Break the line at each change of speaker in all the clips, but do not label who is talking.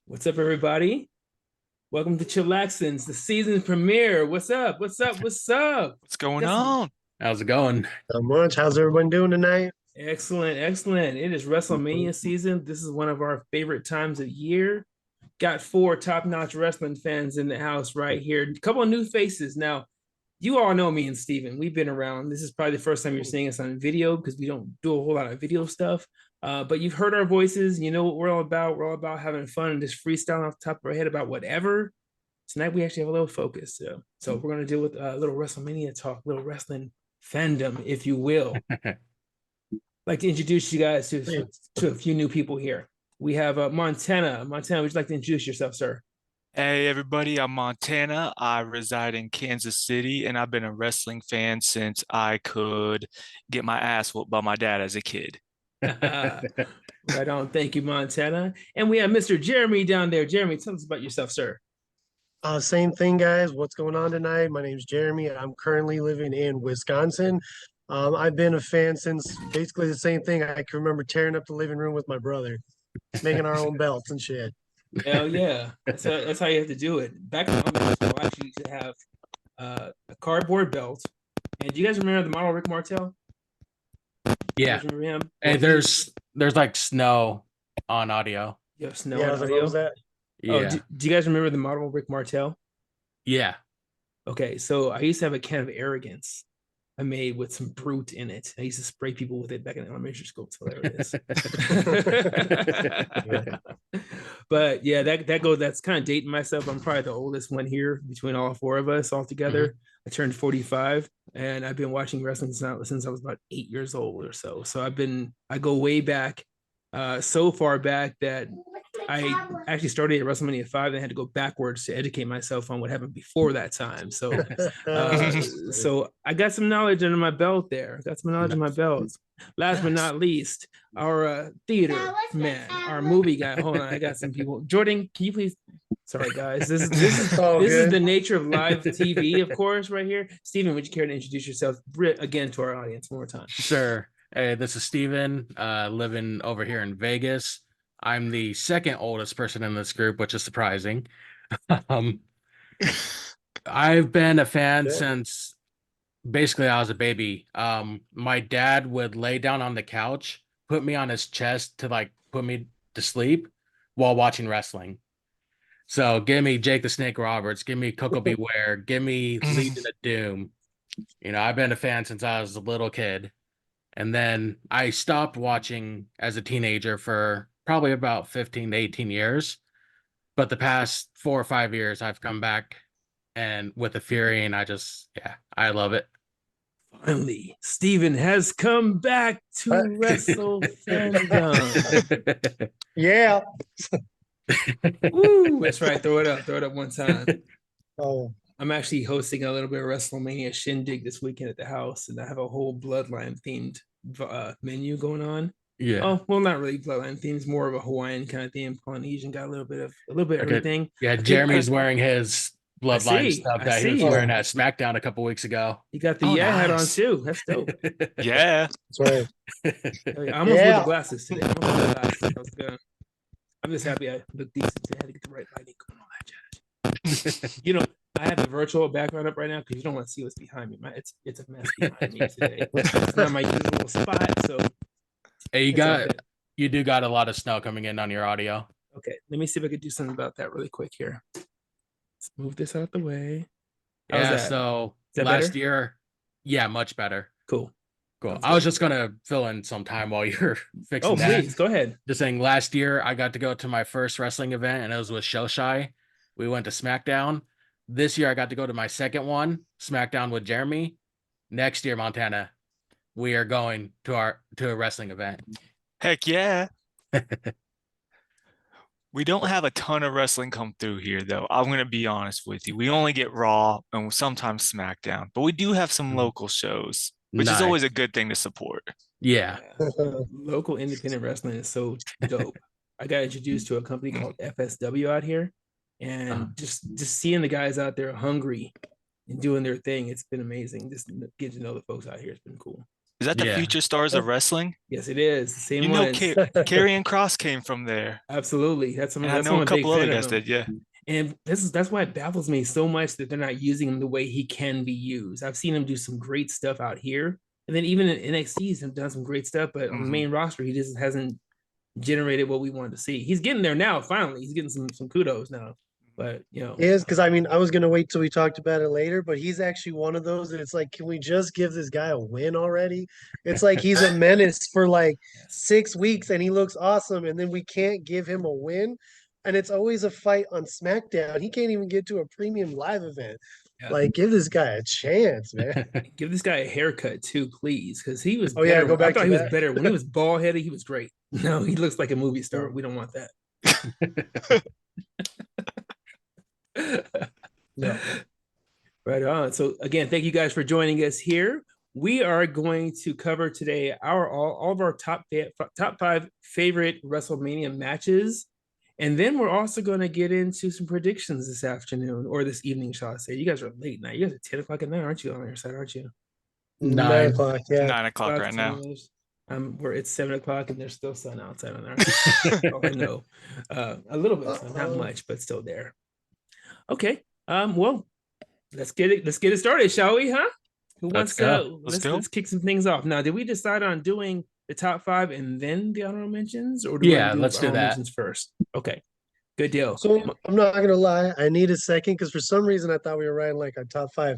What's up, everybody? Welcome to Chillaxin's the season premiere. What's up? What's up? What's up?
What's going
Got some
on?
How's it going?
Not much. How's everyone doing tonight?
excellent, excellent. It is Wrestlemania season. This is one of our favorite times of year. Got four top-notch wrestling fans in the house right here. A couple of new faces. Now, you all know me and Steven. We've been around. This is probably the first time you're seeing us on video because we don't do a whole lot of video stuff. But you've heard our voices. You know what we're all about. We're all about having fun and just freestyling off the top of our head about whatever. Tonight we actually have a little focus. So we're going to deal with a little WrestleMania talk, little wrestling fandom, if you will. I'd like to introduce you guys to a few new people here. We have Montana. Montana, would you like to introduce yourself, sir?
Hey, everybody, I'm Montana. I reside in Kansas City, and I've been a wrestling fan since I could get my ass whooped by my dad as a kid.
Right on. Thank you, Montana. And we have Mr. Jeremy down there. Jeremy, tell us about yourself, sir.
Same thing, guys. What's going on tonight? My name's Jeremy. I'm currently living in Wisconsin. I've been a fan since basically the same thing. I can remember tearing up the living room with my brother, making our own belts and shit.
Hell yeah. That's how you have to do it. Back in elementary school, I actually used to have a cardboard belt. And do you guys remember the model Rick Martel?
Yeah.
Remember him?
Hey, there's like snow on audio.
You have snow
Yeah,
on
what
audio?
was that?
Oh,
Yeah.
do you guys remember the model Rick Martel?
Yeah.
Okay, so I used to have a can of arrogance I made with some brute in it. I used to spray people with it back in elementary school. It's hilarious. But yeah, that's kind of dating myself. I'm probably the oldest one here between all four of us all together. I turned 45 and I've been watching wrestling since I was about 8 years old or so. So I go way back, so far back that I actually started at WrestleMania 5 and I had to go backwards to educate myself on what happened before that time. So so I got some knowledge under my belt there. Got some knowledge in my belt. Last but not least, our theater man, our movie guy. Hold on, I got some people. Jordan, can you please? Sorry, guys. This is the nature of live TV, of course, right here. Steven, would you care to introduce yourself again to our audience one more time?
Sure. Hey, this is Steven, living over here in Vegas. I'm the second oldest person in this group, which is surprising. I've been a fan since basically I was a baby. My dad would lay down on the couch, put me on his chest to like put me to sleep while watching wrestling. So give me Jake the Snake Roberts, give me Coco Beware, give me Legion of Doom. You know, I've been a fan since I was a little kid. And then I stopped watching as a teenager for probably about 15 to 18 years. But the past 4 or 5 years, I've come back and with the Fury, and I love it.
Finally, Steven has come back to Wrestle Fandom.
Yeah.
Woo, that's right. Throw it up one time.
Oh,
I'm actually hosting a little bit of WrestleMania shindig this weekend at the house, and I have a whole Bloodline themed menu going on.
Yeah.
Oh, well, not really Bloodline themes, more of a Hawaiian kind of theme. Polynesian got a little bit of everything.
Yeah, Jeremy's wearing his Bloodline stuff that he was wearing at SmackDown a couple weeks ago.
You got the hat on too. That's dope.
Yeah.
that's right.
I almost wore the glasses today. I'm just happy I look decent. I had to get the right lighting going on that jazz. You know, I have the virtual background up right now because you don't want to see what's behind me. It's a mess behind me today. It's not my usual spot. So
hey, you do got a lot of snow coming in on your audio.
Okay, let me see if I could do something about that really quick here. Let's move this out the way. How's that?
So
that
last
better?
year, much better.
Cool.
Cool. I was just gonna fill in some time while you're fixing that.
Oh, please go ahead.
Just saying, last year I got to go to my first wrestling event, and it was with Show Shy. We went to SmackDown. This year I got to go to my second one, SmackDown with Jeremy. Next year, Montana, we are going to a wrestling event.
Heck yeah. We don't have a ton of wrestling come through here, though. I'm going to be honest with you. We only get Raw and sometimes SmackDown, but we do have some local shows, which is always a good thing to support.
Yeah.
Local independent wrestling is so dope. I got introduced to a company called FSW out here, and just seeing the guys out there hungry and doing their thing, it's been amazing. Just getting to know the folks out here, it's been cool.
Is that the
Yeah.
future stars of wrestling?
Yes, it is. The same
You know,
ones.
Karrion Cross came from there,
Absolutely. That's
and I
why
know
I'm
a
a big
couple other
fan of
guys
him.
did. Yeah.
And that's why it baffles me so much that they're not using him the way he can be used. I've seen him do some great stuff out here. And then even in NXT, he's done some great stuff, but on the main roster, he just hasn't generated what we wanted to see. He's getting there now, finally. He's getting some kudos now. But
is because I mean I was gonna wait till we talked about it later, but he's actually one of those that it's like, can we just give this guy a win already? It's like he's a menace for like 6 weeks and he looks awesome, and then we can't give him a win. And it's always a fight on SmackDown. He can't even get to a premium live event.
Yeah.
Like, give this guy a chance, man.
Give this guy a haircut too, please, because he was
Oh, yeah,
better.
go back
I thought
to
he was
that.
better when he was bald headed. He was great. No, he looks like a movie star. We don't want that.
No.
Right on. So again, thank you guys for joining us here. We are going to cover today all of our top 5 favorite WrestleMania matches. And then we're also going to get into some predictions this afternoon, or this evening, shall I say. You guys are late night. You guys are 10 o'clock at night, aren't you, on your side, aren't you?
9 o'clock, yeah.
9 o'clock right now.
Where it's 7 o'clock and there's still sun outside on there. Oh, I know. A little bit of sun, not much, but still there. Okay. Well, let's get it started, shall we? Huh? Who wants to? Let's kick some things off. Now, did we decide on doing the top 5 and then the honorable mentions, or do
let's do that
mentions first? Okay, good deal.
So I'm not gonna lie, I need a second because for some reason I thought we were writing like our top 5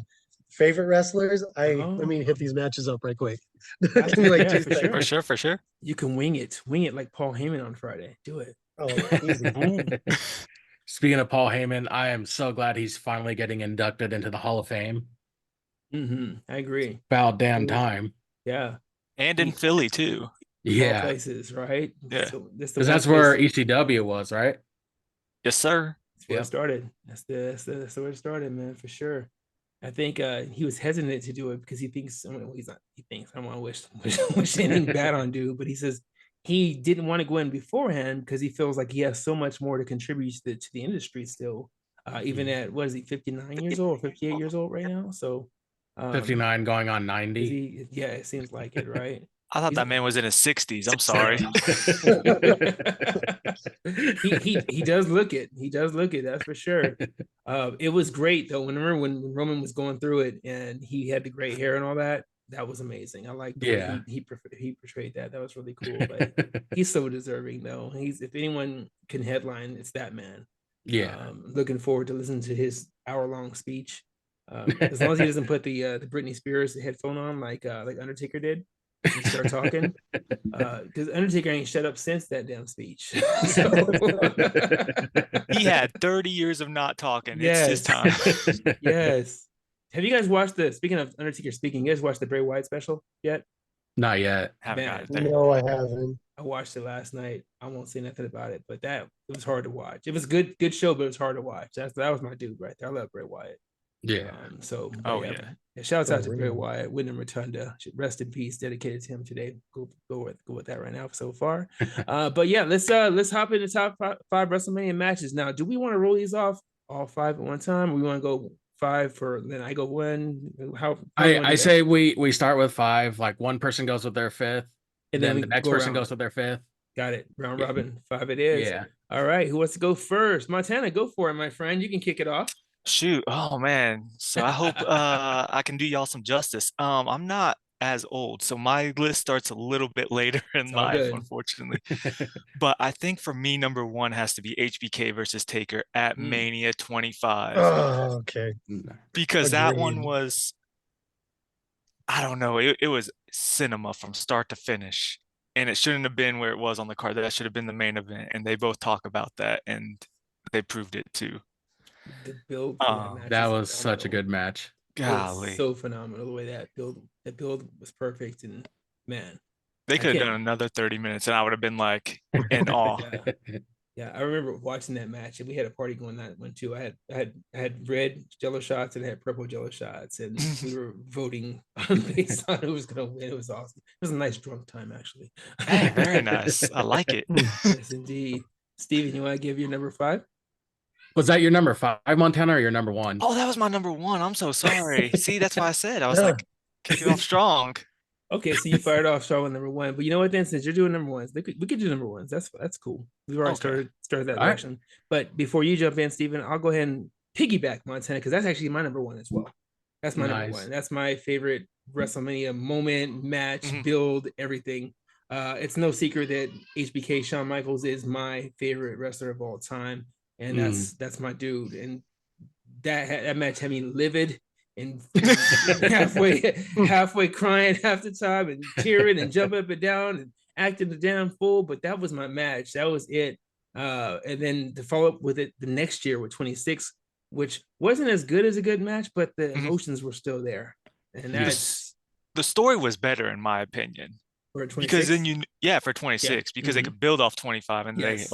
favorite wrestlers. Let me hit these matches up right quick. Give me like 2 seconds.
For sure.
You can wing it like Paul Heyman on Friday. Do it.
Oh, easy.
Speaking of Paul Heyman, I am so glad he's finally getting inducted into the Hall of Fame.
I agree.
About damn time.
Yeah.
And in Philly too.
Yeah.
Places, right?
Yeah.
So
that's where ECW was, right?
Yes, sir.
That's where it started. That's where it started, man, for sure. I think he was hesitant to do it because he thinks, he's not, he thinks, I don't want to wish anything bad on dude, but he says he didn't want to go in beforehand because he feels like he has so much more to contribute to the industry still, even at, what is he, 59 years old, 58 years old right now? So
59 going on 90.
Yeah, it seems like it, right?
I thought that man was in his 60s. I'm sorry.
he does look it. He does look it. That's for sure. It was great though. Remember when Roman was going through it and he had the gray hair and all that. That was amazing. I like the way he portrayed that. That was really cool. But he's so deserving though. If anyone can headline, it's that man.
Yeah.
Looking forward to listening to his hour-long speech. As long as he doesn't put the Britney Spears headphone on like Undertaker did. And start talking because Undertaker ain't shut up since that damn speech.
He had 30 years of not talking. Yes. It's his time.
Yes. Have you guys watched speaking of Undertaker speaking, you guys watched the Bray Wyatt special yet?
Not yet.
No, I haven't.
I watched it last night. I won't say nothing about it, but it was hard to watch. It was good show, but it was hard to watch. That was my dude right there. I love Bray Wyatt.
Yeah.
Shouts out to Bray Wyatt, Wyndham Rotunda. Rest in peace. Dedicated to him today. Go with that right now so far. But yeah, let's hop into top 5 WrestleMania matches. Now, do we want to roll these off all 5 at one time? Or we want to go 5 then I go 1? How
I say we start with 5. Like one person goes with their 5th, and then the next person goes with their 5th.
Got it. Round robin. 5 it is.
Yeah.
All right. Who wants to go first? Montana, go for it, my friend. You can kick it off.
Shoot. Oh man. So I hope I can do y'all some justice. I'm not as old, so my list starts a little bit later in life, unfortunately. But I think for me, number 1 has to be HBK versus Taker at Mania 25.
Oh, okay.
Because that one was, I don't know, it was cinema from start to finish. And it shouldn't have been where it was on the card. That should have been the main event. And they both talk about that, and they proved it too.
The build
that was such a good match.
Golly,
so phenomenal the way that build was perfect, and man,
they could have done another 30 minutes and I would have been like in awe.
Yeah, I remember watching that match, and we had a party going that one too. I had red Jello shots and I had purple Jello shots, and we were voting based on who was going to win. It was awesome. It was a nice drunk time, actually.
Hey, very nice. I like it.
Yes, indeed. Steven, you want to give your number 5?
Was that your number 5, Montana, or your number 1?
Oh, that was my number 1. I'm so sorry. See, that's why I said I was like kicking off strong.
Okay, so you fired off Shaw with number one, but you know what? Then since you're doing number ones, we could do number ones. That's cool. We've already started that direction. But before you jump in, Steven, I'll go ahead and piggyback Montana because that's actually my number one as well. That's my number one. That's my favorite WrestleMania moment, match, build, everything. It's no secret that HBK Shawn Michaels is my favorite wrestler of all time, and that's my dude. And that match had me livid and halfway crying half the time and tearing and jumping up and down and acting the damn fool. But that was my match. That was it. And then to follow up with it the next year with 26, which wasn't as good as a good match, but the emotions were still there. And that's
the story was better in my opinion.
For 26?
Because then for 26, because they could build off 25 and they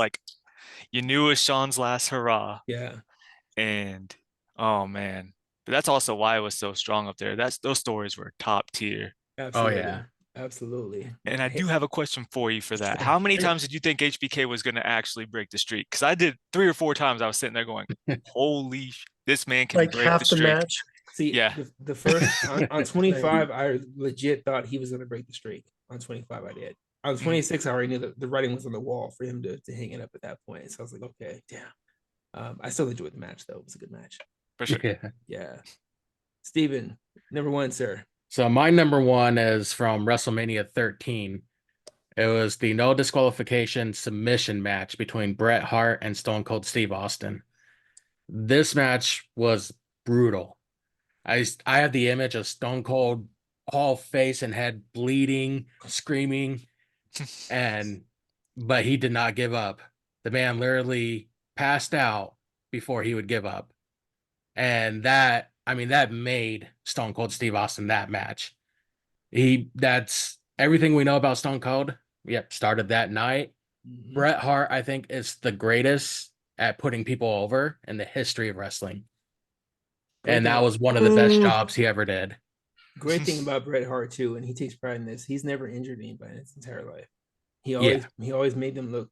you knew it was Sean's last hurrah.
Yeah.
And oh man. But that's also why it was so strong up there. Those stories were top tier.
Absolutely. Oh yeah. Absolutely.
And I do have a question for you for that. How many times did you think HBK was going to actually break the streak? Because I did 3 or 4 times. I was sitting there going, "Holy, this man can break
half
the streak."
match.
See, the first on 25, I legit thought he was going to break the streak. On 25, I did. On 26, I already knew the writing was on the wall for him to hang it up at that point. So I was like, okay, damn. I still enjoyed the match though. It was a good match.
For sure.
Yeah. Steven, number one, sir.
So my number one is from WrestleMania 13. It was the no disqualification submission match between Bret Hart and Stone Cold Steve Austin. This match was brutal. I have the image of Stone Cold, all face and head bleeding, screaming, but he did not give up. The man literally passed out before he would give up. And that made Stone Cold Steve Austin that match. That's everything we know about Stone Cold. Yep, started that night. Bret Hart, I think, is the greatest at putting people over in the history of wrestling. And that was one of the best jobs he ever did.
Great thing about Bret Hart too, and he takes pride in this. He's never injured anybody in his entire life. He always made them look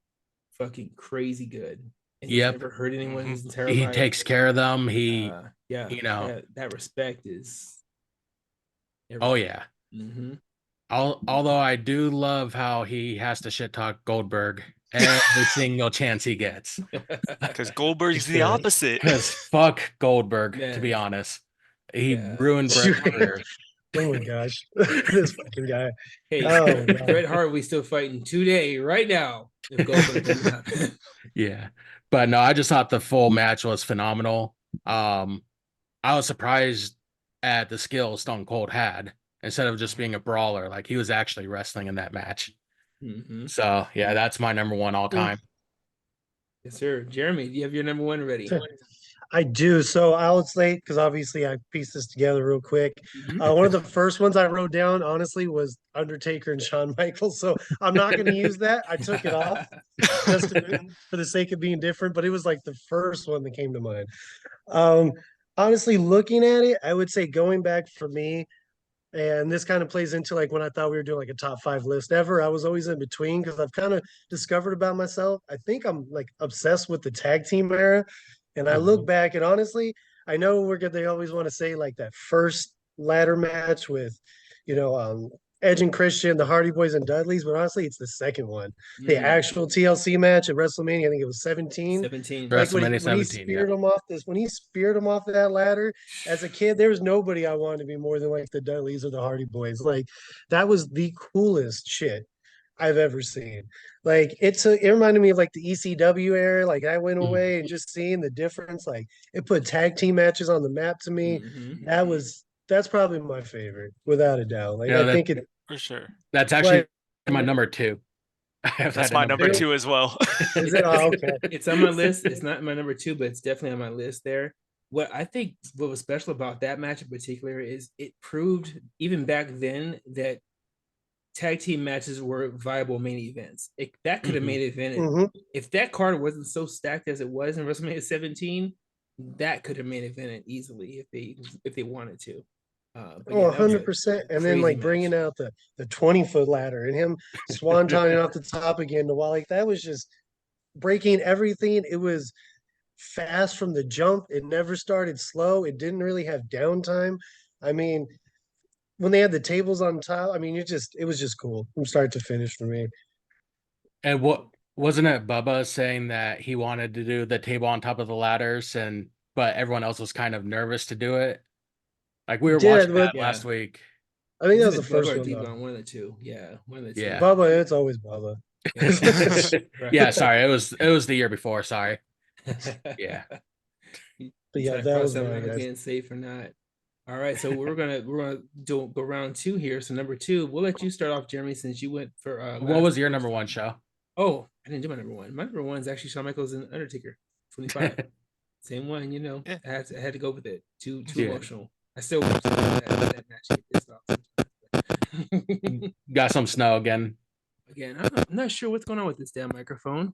fucking crazy good. And he's never hurt anyone in his entire life.
He takes care of them.
That respect is
everything. Oh yeah. Although I do love how he has to shit talk Goldberg every single chance he gets.
Because Goldberg's the opposite.
Because fuck Goldberg, to be honest. He ruined Bret's career.
Oh my gosh. This fucking guy.
Hey, Bret Hart, we still fighting today, right now. If Goldberg
yeah. But no, I just thought the full match was phenomenal. I was surprised at the skill Stone Cold had. Instead of just being a brawler, like he was actually wrestling in that match. So yeah, that's my number one all time.
Yes, sir. Jeremy, do you have your number one ready?
I do. So I was late because obviously I pieced this together real quick. One of the first ones I wrote down, honestly, was Undertaker and Shawn Michaels. So I'm not going to use that. I took it off just for the sake of being different, but it was like the first one that came to mind. Honestly, looking at it, I would say going back for me, and this kind of plays into like when I thought we were doing like a top 5 list ever. I was always in between because I've kind of discovered about myself. I think I'm like obsessed with the tag team era. And I look back and honestly, I know they always want to say like that first ladder match with, Edge and Christian, the Hardy Boys and Dudleys, but honestly, it's the second one. The actual TLC match at WrestleMania, I think it was 17.
17.
Like
when he speared him off that ladder as a kid, there was nobody I wanted to be more than like the Dudleys or the Hardy Boys. Like that was the coolest shit I've ever seen. Like it reminded me of like the ECW era. Like I went away and just seeing the difference. Like it put tag team matches on the map to me. That's probably my favorite, without a doubt. Like I think it
for sure.
That's actually my number 2.
That's my number 2 as well.
Is it? Oh, okay.
It's on my list. It's not my number 2, but it's definitely on my list there. What I think what was special about that match in particular is it proved even back then that tag team matches were viable main events. That could have made it event. If that card wasn't so stacked as it was in WrestleMania 17, that could have made it event easily if they wanted to.
100%. And then like bringing out the 20-foot ladder and him swantoning off the top again to wall, like that was just breaking everything. It was fast from the jump. It never started slow. It didn't really have downtime. I mean, when they had the tables on top, I mean, it was just cool from start to finish for me.
And what wasn't it Bubba saying that he wanted to do the table on top of the ladders but everyone else was kind of nervous to do it? Like we
He
were
did,
watching
but
that last week.
I think that
It's
was
either
the
Bubba
first
or
one though.
Devon, one of the two. Yeah, one of the two.
Yeah.
Bubba, it's always Bubba.
Yeah.
Yeah, sorry. It was the year before, sorry. Yeah.
But yeah,
Try to
that
cross
was
that
mine,
line of
guys.
being safe or not. All right, so we're gonna go round two here. So number two, we'll let you start off, Jeremy, since you went for
What
last
was your
first.
number one show?
Oh, I didn't do my number one. My number one is actually Shawn Michaels and Undertaker, 25. Same one, you know.
Yeah.
I had to go with it. Too
Yeah.
emotional. I still watch that match. Get pissed off sometimes.
Got some snow again.
Again, I'm not sure what's going on with this damn microphone.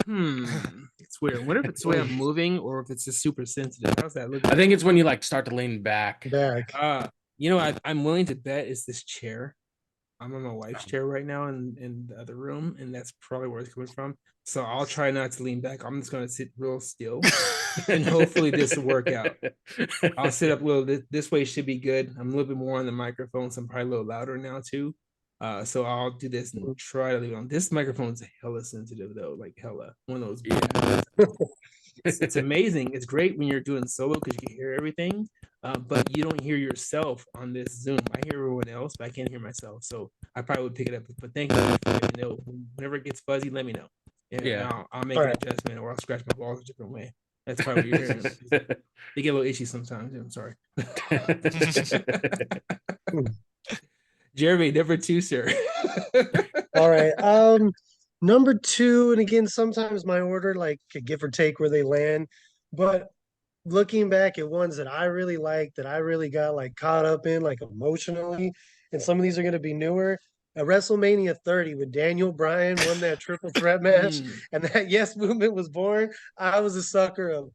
It's weird. I wonder if it's the way I'm moving or if it's just super sensitive. How's that looking?
I think it's when you like start to lean back.
Back.
You know, I'm willing to bet it's this chair. I'm on my wife's chair right now in the other room, and that's probably where it's coming from. So I'll try not to lean back. I'm just gonna sit real still, and hopefully this will work out. I'll sit up a little. This way should be good. I'm a little bit more on the microphone, so I'm probably a little louder now too. So I'll do this and try to leave it on. This microphone's hella sensitive though, like hella. One of those.
Yeah.
It's amazing. It's great when you're doing solo because you can hear everything, but you don't hear yourself on this Zoom. I hear everyone else, but I can't hear myself. So I probably would pick it up. But thank you for letting me know. Whenever it gets fuzzy, let me know. And
Yeah.
I'll make
All
an
right.
adjustment or I'll scratch my balls a different way. That's probably what you're hearing. They get a little itchy sometimes. I'm sorry. Jeremy, number two, sir.
All right. Number two, and again, sometimes my order like could give or take where they land, but looking back at ones that I really like, that I really got like caught up in, like emotionally, and some of these are going to be newer. At WrestleMania 30, when Daniel Bryan won that triple threat match and that Yes movement was born, I was a sucker of.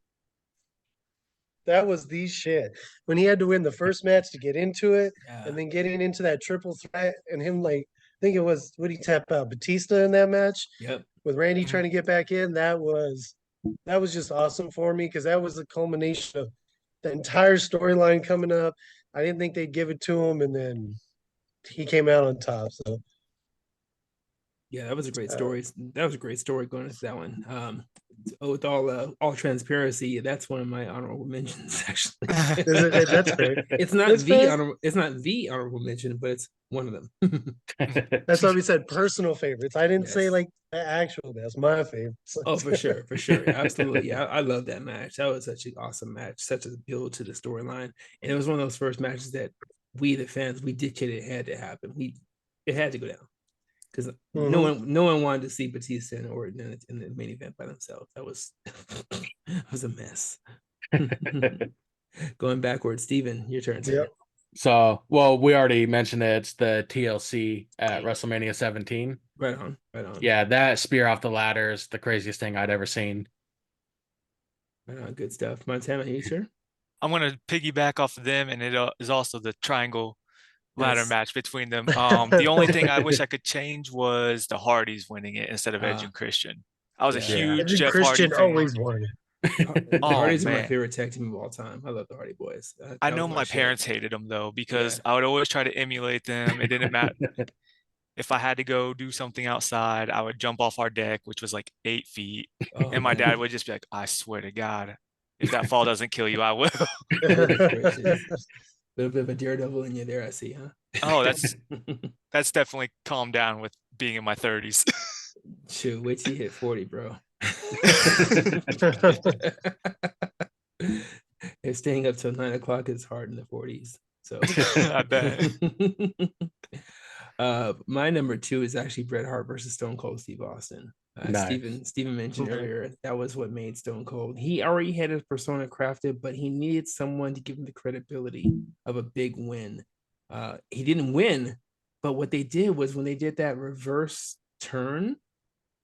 That was the shit. When he had to win the first match to get into it, and then getting into that triple threat, and him like, I think it was, what he tap out Batista in that match.
Yep.
With Randy trying to get back in, that was just awesome for me because that was the culmination of the entire storyline coming up. I didn't think they'd give it to him, and then he came out on top. So
yeah, that was a great story. That was a great story going into that one. With all transparency, that's one of my honorable mentions. Actually,
that's great.
It's not
That's
the
fair.
honorable. It's not the honorable mention, but it's one of them.
That's why we said personal favorites. I didn't say
Yes.
like the actual. That's my favorites.
Oh, for sure, absolutely. Yeah, I love that match. That was such an awesome match, such a build to the storyline, and it was one of those first matches that we, the fans, we dictated it had to happen. It had to go down because no one wanted to see Batista and Orton in the main event by themselves. That was that was a mess. Going backwards, Steven, your turn, sir.
Yep.
So, well, we already mentioned it. It's the TLC at WrestleMania 17.
Right on.
Yeah, that spear off the ladder is the craziest thing I'd ever seen.
Right on, good stuff. Montana, you sure?
I'm gonna piggyback off of them, and it is also the triangle ladder match between them. The only thing I wish I could change was the Hardys winning it instead of Edge and Christian. I was a huge Jeff
Christian
Hardy fan.
always won it.
The Hardys are my favorite tag team of all time. I love the Hardy Boys.
I know my parents hated them though because I would always try to emulate them. It didn't matter. If I had to go do something outside, I would jump off our deck, which was like 8 feet. And my dad would just be like, I swear to God, if that fall doesn't kill you, I will.
A little bit of a daredevil in you there, I see, huh?
Oh, that's definitely calmed down with being in my 30s.
Shoot, wait till you hit 40, bro. If staying up till 9 o'clock is hard in the 40s. So
I bet.
My number two is actually Bret Hart versus Stone Cold Steve Austin.
Nice.
Steven mentioned earlier that was what made Stone Cold. He already had his persona crafted, but he needed someone to give him the credibility of a big win. He didn't win, but what they did was when they did that reverse turn,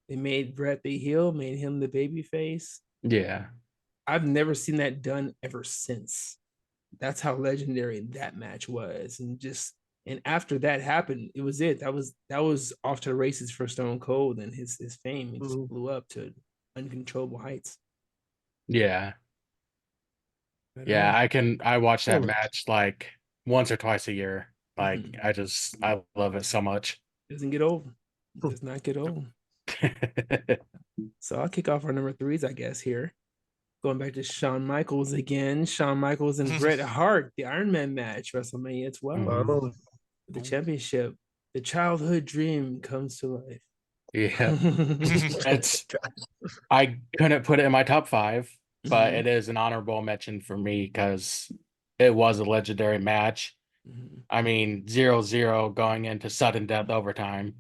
they made Bret the heel, made him the baby face.
Yeah. I've
never seen that done ever since. That's how legendary that match was. And after that happened, it was it. That was off to the races for Stone Cold and his fame. He just blew up to uncontrollable heights.
Yeah. Yeah, I watch that match like once or twice a year. Like I love it so much.
Doesn't get old. It does not get old. So I'll kick off our number threes, I guess, here. Going back to Shawn Michaels again. Shawn Michaels and Bret Hart, the Iron Man match, WrestleMania 12.
Oh,
The championship. The childhood dream comes to life.
Yeah. I couldn't put it in my top 5, but it is an honorable mention for me because it was a legendary match. I mean, 0-0 going into sudden death overtime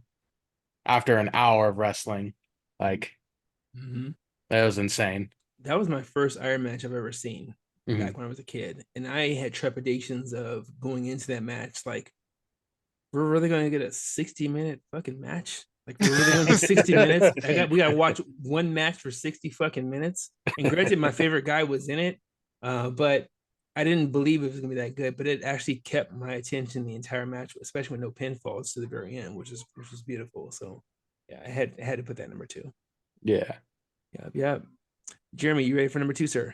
after an hour of wrestling. Like, that was insane.
That was my first Iron match I've ever seen back when I was a kid. And I had trepidations of going into that match. Like, we're really going to get a 60-minute fucking match? Like, we're really going to get 60 minutes? We got to watch one match for 60 fucking minutes. And granted, my favorite guy was in it, but I didn't believe it was going to be that good. But it actually kept my attention the entire match, especially with no pinfalls to the very end, which was beautiful. So, yeah, I had to put that number 2.
Yeah.
Yeah. Jeremy, you ready for number 2, sir?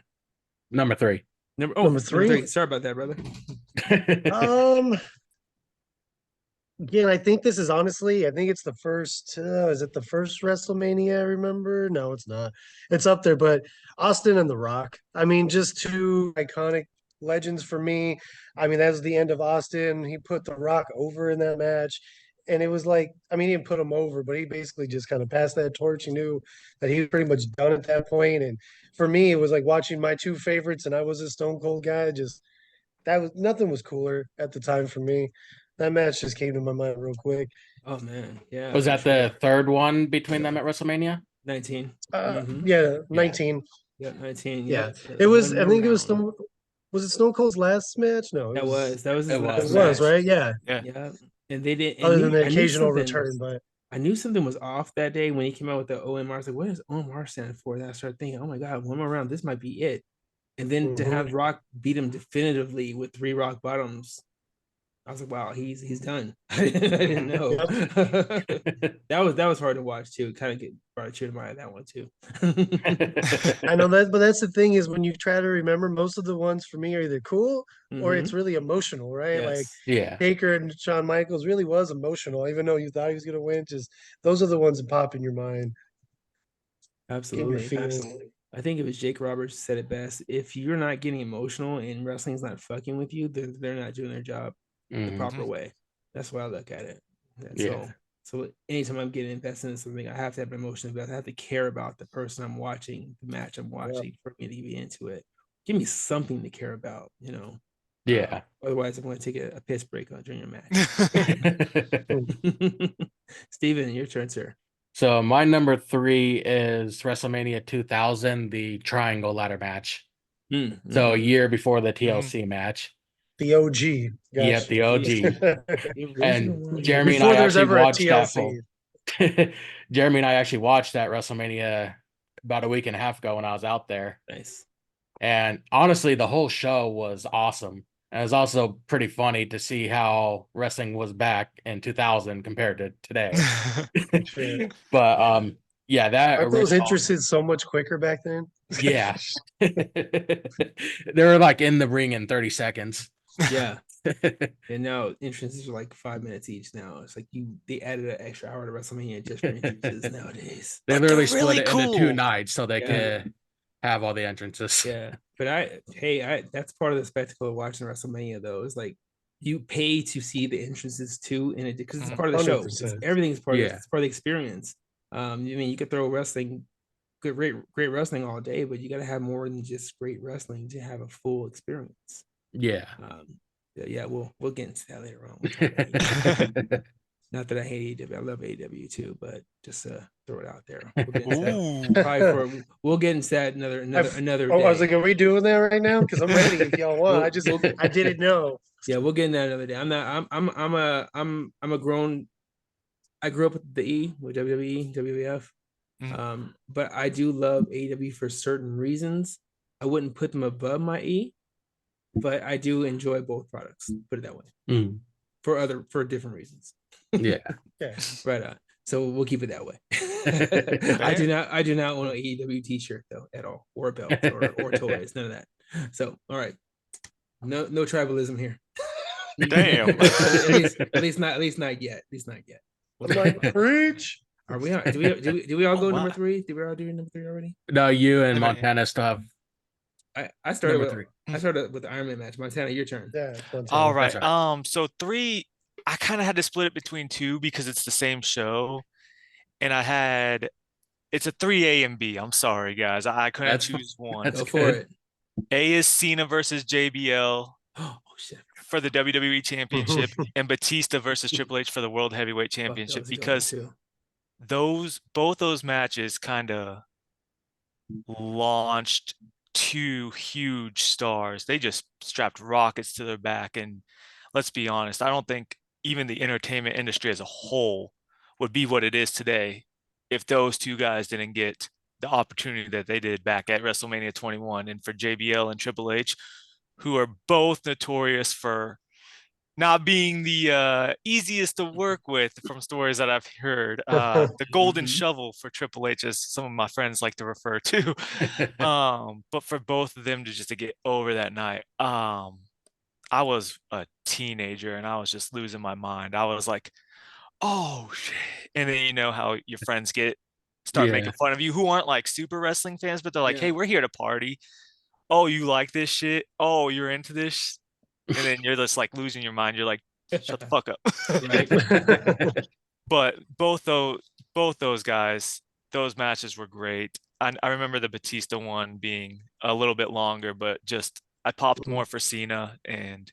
Number 3.
Number three. Sorry about that, brother.
Again, I think this is honestly, I think it's the first, is it the first WrestleMania I remember? No, it's not. It's up there, but Austin and The Rock. I mean, just two iconic legends for me. I mean, that was the end of Austin. He put The Rock over in that match. And it was like, I mean, he didn't put him over, but he basically just kind of passed that torch. He knew that he was pretty much done at that point. And for me, it was like watching my two favorites, and I was a Stone Cold guy. Just that was nothing was cooler at the time for me. That match just came to my mind real quick.
Oh man, yeah.
Was that the third one between them at WrestleMania?
19.
Yeah, 19.
Yeah, 19.
Yeah, it was. I think it was Stone. Was it Stone Cold's last match? No,
that was his
it
last
was
match.
Right? Yeah.
And they didn't.
Other than the occasional return, but
I knew something was off that day when he came out with the OMR. I was like, what does OMR stand for? And I started thinking, oh my god, one more round, this might be it. And then to have Rock beat him definitively with 3 rock bottoms, I was like, wow, he's done. I didn't know. that was hard to watch too. Kind of brought a tear to my eye, that one too.
I know that, but that's the thing is when you try to remember, most of the ones for me are either cool or it's really emotional, right?
Yes.
Like Taker and Shawn Michaels really was emotional, even though you thought he was gonna win. Just those are the ones that pop in your mind.
Absolutely. I think it was Jake Roberts said it best. If you're not getting emotional and wrestling's not fucking with you, then they're not doing their job the proper way. That's why I look at it. So anytime I'm getting invested in something, I have to have emotions, but I have to care about the person I'm watching, the match I'm watching for me to be into it. Give me something to care about, you know.
Yeah.
Otherwise, I'm going to take a piss break during your match. Steven, your turn, sir.
So my number 3 is WrestleMania 2000, the Triangle Ladder match. So a year before the TLC match.
The OG.
Yeah, the OG. And Jeremy
Before
and I
there's
actually
ever a
watched that.
TLC.
Jeremy and I actually watched that WrestleMania about a week and a half ago when I was out there.
Nice.
And honestly, the whole show was awesome. And it was also pretty funny to see how wrestling was back in 2000 compared to today. But yeah, that
aren't those interested so much quicker back then?
Yeah. They were like in the ring in 30 seconds.
Yeah. And now entrances are like 5 minutes each now. It's like they added an extra hour to WrestleMania just for entrances nowadays.
They literally split it into 2 nights so they could have all the entrances.
Yeah. But that's part of the spectacle of watching WrestleMania though. It's like you pay to see the entrances too, and because it's part of the show. Everything is part of it's part of the experience. I mean, you could throw wrestling, great wrestling all day, but you got to have more than just great wrestling to have a full experience.
Yeah.
We'll get into that later on. Not that I hate AEW, I love AEW too, but just throw it out there. We'll get into that another day.
I was like, are we doing that right now? Because I'm ready if y'all want. I didn't know.
Yeah, we'll get into that another day. I'm a grown. I grew up with the E, with WWE, WWF. But I do love AEW for certain reasons. I wouldn't put them above my E, but I do enjoy both products. Put it that way. For different reasons.
Yeah.
Right. So we'll keep it that way. I do not want an AEW t-shirt though at all, or a belt or toys, none of that. So all right. No tribalism here.
Damn.
At least not yet. At least not yet.
I'm like, preach.
Are we on? Do we all go number
wow.
3? Did we all do number 3 already?
No, you and Montana stuff.
I started
Number
with the Iron Man match. Montana, your turn.
Yeah.
All right.
right.
So 3, I kind of had to split it between 2 because it's the same show, and it's a 3A and B. I'm sorry, guys. I couldn't choose one.
Go for it.
A is Cena versus JBL
Oh shit.
for the WWE Championship, and Batista versus Triple H for the World Heavyweight Championship, because both those matches kind of launched 2 huge stars. They just strapped rockets to their back, and let's be honest, I don't think even the entertainment industry as a whole would be what it is today if those 2 guys didn't get the opportunity that they did back at WrestleMania 21. And for JBL and Triple H, who are both notorious for not being the easiest to work with from stories that I've heard. The golden shovel for Triple H, as some of my friends like to refer to. But for both of them to get over that night, I was a teenager and I was just losing my mind. I was like, oh shit. And then you know how your friends start making fun of you who aren't like super wrestling fans, but they're like, hey, we're here to party. Oh, you like this shit? Oh, you're into this? And then you're just like losing your mind. You're like, shut the fuck up. But both those guys, those matches were great. I remember the Batista one being a little bit longer, but just I popped more for Cena, and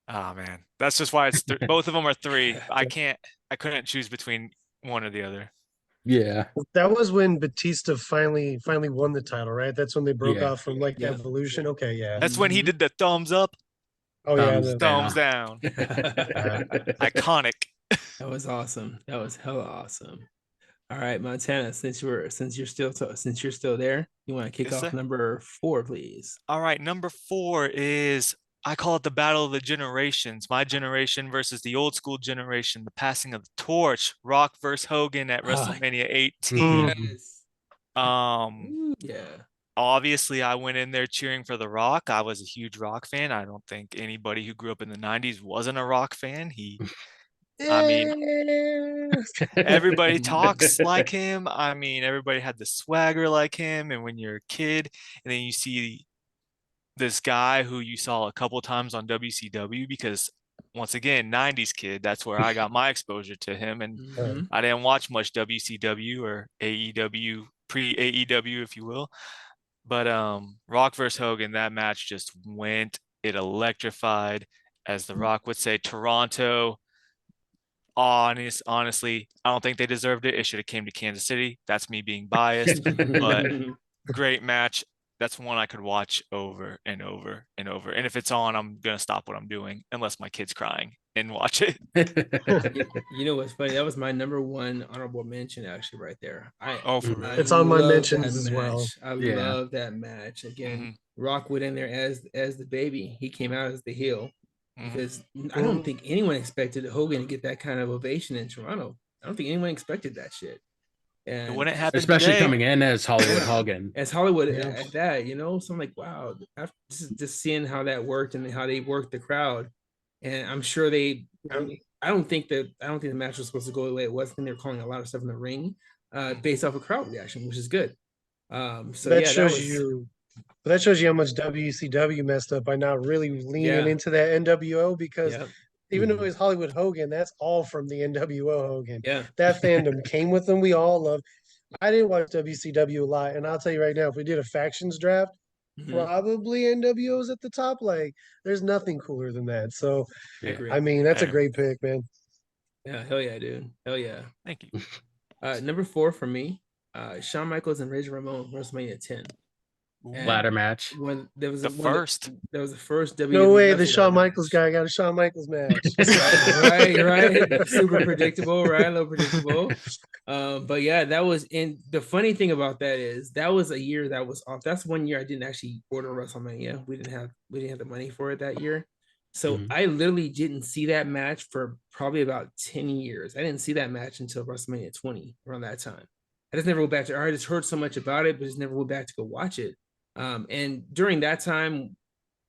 oh man, that's just why it's both of them are 3. I couldn't choose between one or the other.
Yeah.
That was when Batista finally won the title, right? That's when they broke off from like Evolution. Okay, yeah.
That's when he did the thumbs up.
Oh
thumbs down. Iconic.
That was awesome. That was hella awesome. All right, Montana, since you're still there, you want to kick off number 4, please?
All right, number 4 is, I call it the battle of the generations. My generation versus the old school generation, the passing of the torch. Rock versus Hogan at WrestleMania 18.
Yes.
Obviously, I went in there cheering for The Rock. I was a huge Rock fan. I don't think anybody who grew up in the 90s wasn't a Rock fan. I mean, everybody talks like him. I mean, everybody had the swagger like him. And when you're a kid and then you see this guy who you saw a couple times on WCW, because once again, 90s kid, that's where I got my exposure to him. And I didn't watch much WCW or AEW, pre-AEW, if you will. But Rock versus Hogan, that match just went. It electrified. As The Rock would say, Toronto. Honestly, I don't think they deserved it. It should have came to Kansas City. That's me being biased, but great match. That's one I could watch over and over and over. And if it's on, I'm gonna stop what I'm doing unless my kid's crying and watch it.
You know what's funny? That was my number 1 honorable mention, actually, right there.
It's on my mentions as well.
I love that match. Again, Rock went in there as the baby. He came out as the heel. Because I don't think anyone expected Hogan to get that kind of ovation in Toronto. I don't think anyone expected that shit. And
it wouldn't happen,
especially
today.
Coming in as Hollywood Hogan.
As Hollywood at that, so I'm like, wow, just seeing how that worked and how they worked the crowd. And I'm sure I don't think the match was supposed to go the way it was. I think they were calling a lot of stuff in the ring based off of crowd reaction, which is good.
That shows you how much WCW messed up by not really leaning into that NWO, because even though it's Hollywood Hogan, that's all from the NWO Hogan.
Yeah.
That fandom came with them. We all love. I didn't watch WCW a lot, and I'll tell you right now, if we did a factions draft, probably NWO's at the top. Like, there's nothing cooler than that. So, I mean, that's a great pick, man.
Yeah, hell yeah, dude. Hell yeah.
Thank you.
Number 4 for me, Shawn Michaels and Razor Ramon, WrestleMania 10.
Ladder match.
When there was
the first
WWE.
No way, the Shawn Michaels guy got a Shawn Michaels match.
right. Super predictable, right? A little predictable. But yeah, that was in. The funny thing about that is that was a year that was off. That's one year I didn't actually order WrestleMania. We didn't have the money for it that year. So I literally didn't see that match for probably about 10 years. I didn't see that match until WrestleMania 20, around that time. I just never went back to. I just heard so much about it, but just never went back to go watch it. And during that time,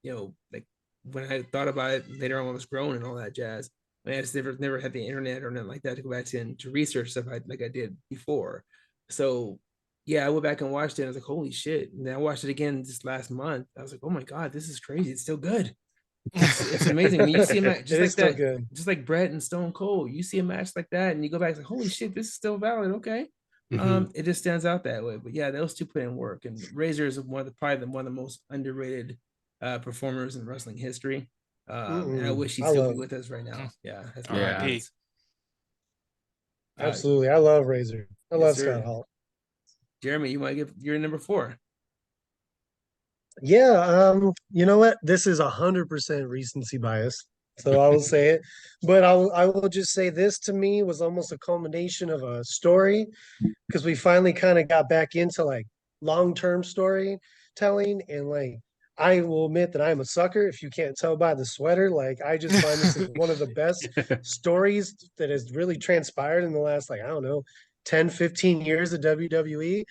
like when I thought about it later on when I was grown and all that jazz, I just never had the internet or nothing like that to go back to research stuff like I did before. So yeah, I went back and watched it. And I was like, holy shit! And then I watched it again just last month. I was like, oh my god, this is crazy. It's still good. It's amazing when you see a match just like that, good. Just like Brett and Stone Cold. You see a match like that, and you go back and like, holy shit, this is still valid. Okay, it just stands out that way. But yeah, those two put in work, and Razor is probably one of the most underrated performers in wrestling history. And I wish he'd still be with us right now. Yeah, that's
R.I.P.
Absolutely, I love Razor. I love Scott Hall.
Jeremy, you might give your number 4.
Yeah, you know what? This is 100% recency bias, so I will say it. But I will just say this to me was almost a culmination of a story because we finally kind of got back into like long-term storytelling, and like I will admit that I'm a sucker. If you can't tell by the sweater, like I just find this is one of the best stories that has really transpired in the last, like, I don't know, 10, 15 years of WWE.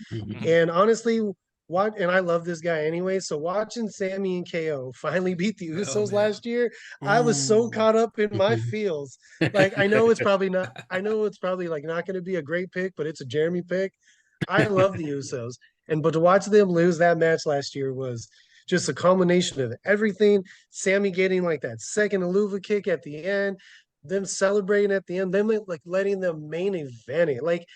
And honestly, and I love this guy anyway. So watching Sammy and KO finally beat the Usos last year, I was so caught up in my feels. Like I know it's probably like not going to be a great pick, but it's a Jeremy pick. I love the Usos, but to watch them lose that match last year was just a culmination of everything. Sammy getting like that second Aluva kick at the end, them celebrating at the end, them like letting them main event it. Like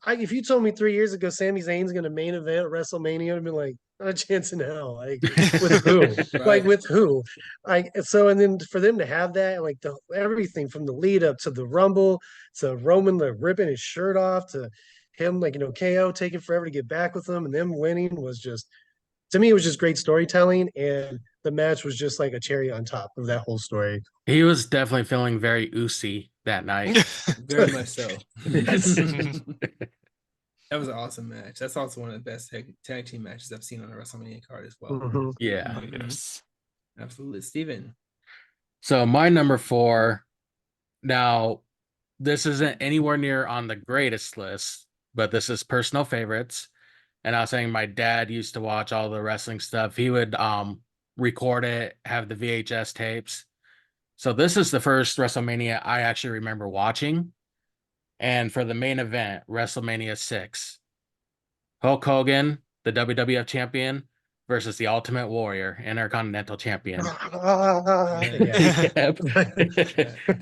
if you told me 3 years ago Sami Zayn's going to main event WrestleMania, I'd be like, not a chance in hell. Like with who? Right. Like with who? Like so, and then for them to have that, like everything from the lead up to the Rumble to Roman ripping his shirt off to him, like KO taking forever to get back with them and them winning was just, to me, it was just great storytelling, and the match was just like a cherry on top of that whole story.
He was definitely feeling very Usi that night.
Very much so. That was an awesome match. That's also one of the best tag team matches I've seen on a WrestleMania card as well.
Yeah.
Yes.
Absolutely. Steven.
So my number 4, now this isn't anywhere near on the greatest list, but this is personal favorites. And I was saying my dad used to watch all the wrestling stuff. He would record it, have the VHS tapes. So this is the first WrestleMania I actually remember watching. And for the main event, WrestleMania 6, Hulk Hogan, the WWF champion, versus the Ultimate Warrior, Intercontinental champion.
That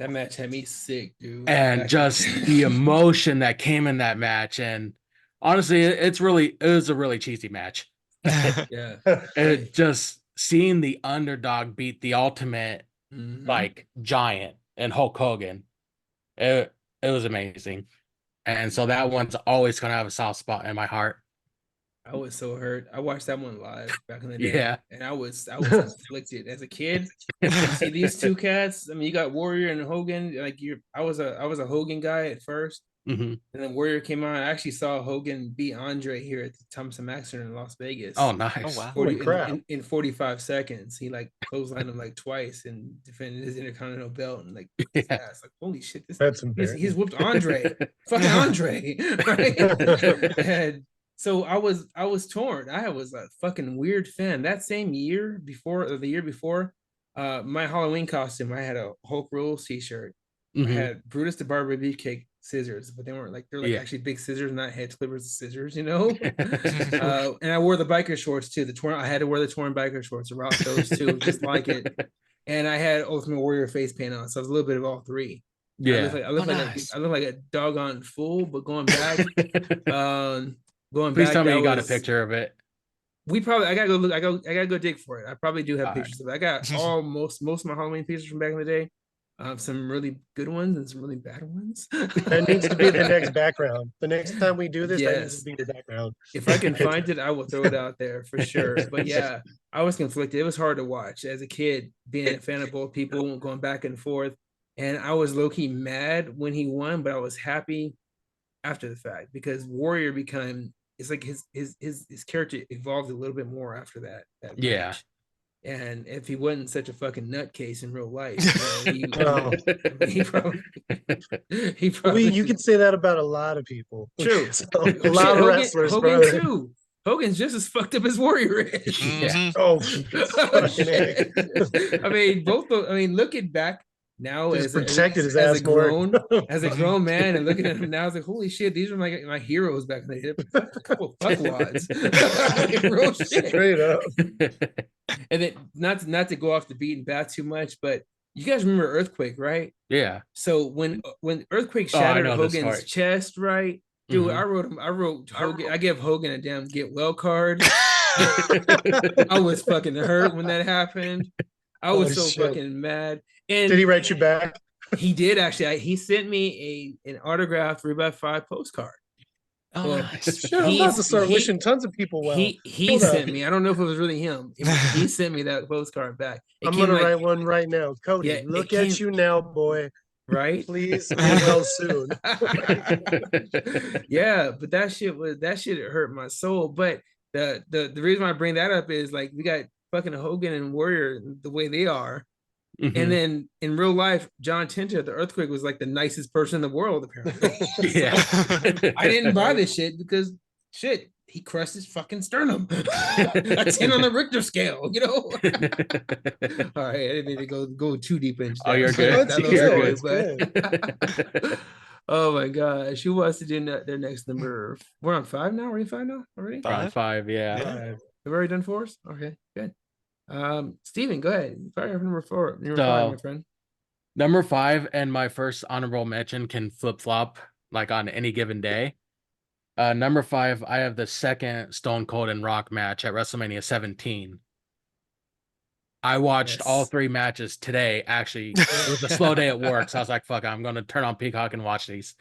match had me sick, dude.
And just the emotion that came in that match. And honestly, it was a really cheesy match.
Yeah.
It just seeing the underdog beat the ultimate like giant and Hulk Hogan. It was amazing. And so that one's always gonna have a soft spot in my heart.
I was so hurt. I watched that one live back in the day.
Yeah.
And I was conflicted as a kid. You see these two cats. I mean, you got Warrior and Hogan. Like I was a Hogan guy at first. And then Warrior came on. I actually saw Hogan beat Andre here at the Thompson Max Center in Las Vegas.
Oh, nice.
Oh, wow.
40, in 45 seconds. He like clotheslined him like twice and defended his Intercontinental belt and like his ass. Like, holy shit,
that's
he's whooped Andre. Fucking Andre. Right? And so I was torn. I was a fucking weird fan. That same year before, or the year before, my Halloween costume, I had a Hulk Rules t-shirt. I had Brutus the Barber Beefcake scissors, but they're like actually big scissors, not head clippers of scissors, And I wore the biker shorts too. I had to wear the torn biker shorts to rock those too, just like it. And I had Ultimate Warrior face paint on, so I was a little bit of all three.
Yeah,
I look like a doggone fool. But going back,
Please tell me you got a picture of it.
I gotta go look. I gotta go dig for it. I probably do have pictures of it. I got most of my Halloween pictures from back in the day. Some really good ones and some really bad ones.
That needs to be the next background. The next time we do this, that needs to be the background.
If I can find it, I will throw it out there for sure. But yeah, I was conflicted. It was hard to watch as a kid, being a fan of both people, going back and forth. And I was low-key mad when he won, but I was happy after the fact because Warrior became, it's like his character evolved a little bit more after that match. And if he wasn't such a fucking nutcase in real life, he probably
you could say that about a lot of people.
True.
A lot of wrestlers,
Hogan too. Hogan's just as fucked up as Warrior is.
Yeah.
Oh, fucking A.
I mean, looking back now
Just
as
protected his
as
ass
a
more.
grown man and looking at him now, I was like, holy shit, these are my heroes back in the day. A couple fuckwads. Real shit.
Straight up.
And then not to go off the beaten path too much, but you guys remember Earthquake, right?
Yeah.
So when Earthquake shattered Hogan's chest, right? Dude,
Mm-hmm.
I wrote Hogan. I gave Hogan a damn get well card. I was fucking hurt when that happened. I was fucking mad. And
did he write you back?
He did actually. He sent me an autographed 3x5 postcard.
Oh, nice.
Shit, I'm about to start wishing tons of people well.
He sent me. I don't know if it was really him. He sent me that postcard back.
I'm gonna write one right now. Cody,
Yeah,
look at you now, boy.
Right?
Please get well soon.
Yeah, but that shit hurt my soul. But the reason why I bring that up is like we got fucking Hogan and Warrior the way they are.
Mm-hmm.
And then in real life, John Tenta, the Earthquake, was like the nicest person in the world, apparently.
Yeah.
I didn't buy this shit because he crushed his fucking sternum. A 10 on the Richter scale, you know? All right, I didn't mean to go too deep into that.
Oh, you're good.
You're good. Oh my gosh. Who wants to do their next number? We're on 5 now? Are we 5 now already?
We're on 5, yeah.
Have we already done 4s? Okay, good. Steven, go ahead. Fire up number 4. Number 5, my friend.
Number 5 and my first honorable mention can flip-flop like on any given day. Number 5, I have the second Stone Cold and Rock match at WrestleMania 17. I watched all 3 matches today. Actually, it was a slow day at work, so I was like, fuck, I'm going to turn on Peacock and watch these.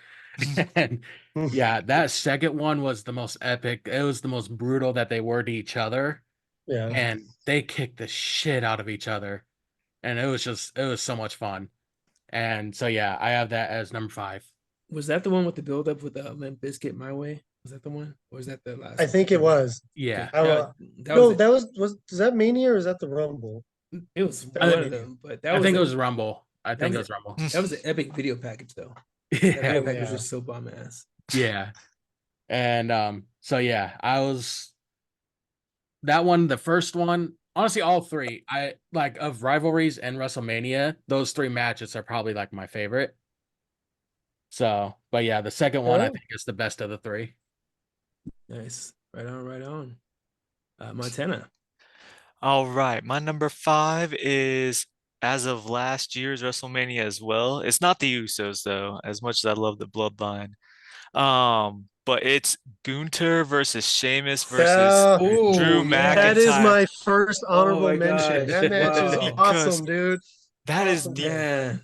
And yeah, that second one was the most epic. It was the most brutal that they were to each other.
Yeah.
And they kicked the shit out of each other. And it was so much fun. And so, yeah, I have that as number 5.
Was that the one with the build up with the Limp Bizkit My Way? Was that the one? Or was that the last?
I think it was.
Yeah.
Was that Mania or is that the Rumble?
It was one of them, but
I think it was Rumble. That
was an epic video package though. That video package was so bomb ass.
Yeah. And so yeah, I was that one, the first one, honestly, all 3, I like of rivalries and WrestleMania, those 3 matches are probably like my favorite. So, but yeah, the second one I think is the best of the 3.
Nice. Right on. Montana.
All right. My number 5 is as of last year's WrestleMania as well. It's not the Usos though, as much as I love the Bloodline. But it's Gunther versus Sheamus versus Drew McIntyre.
That is my first honorable mention. That match is awesome, dude.
That is the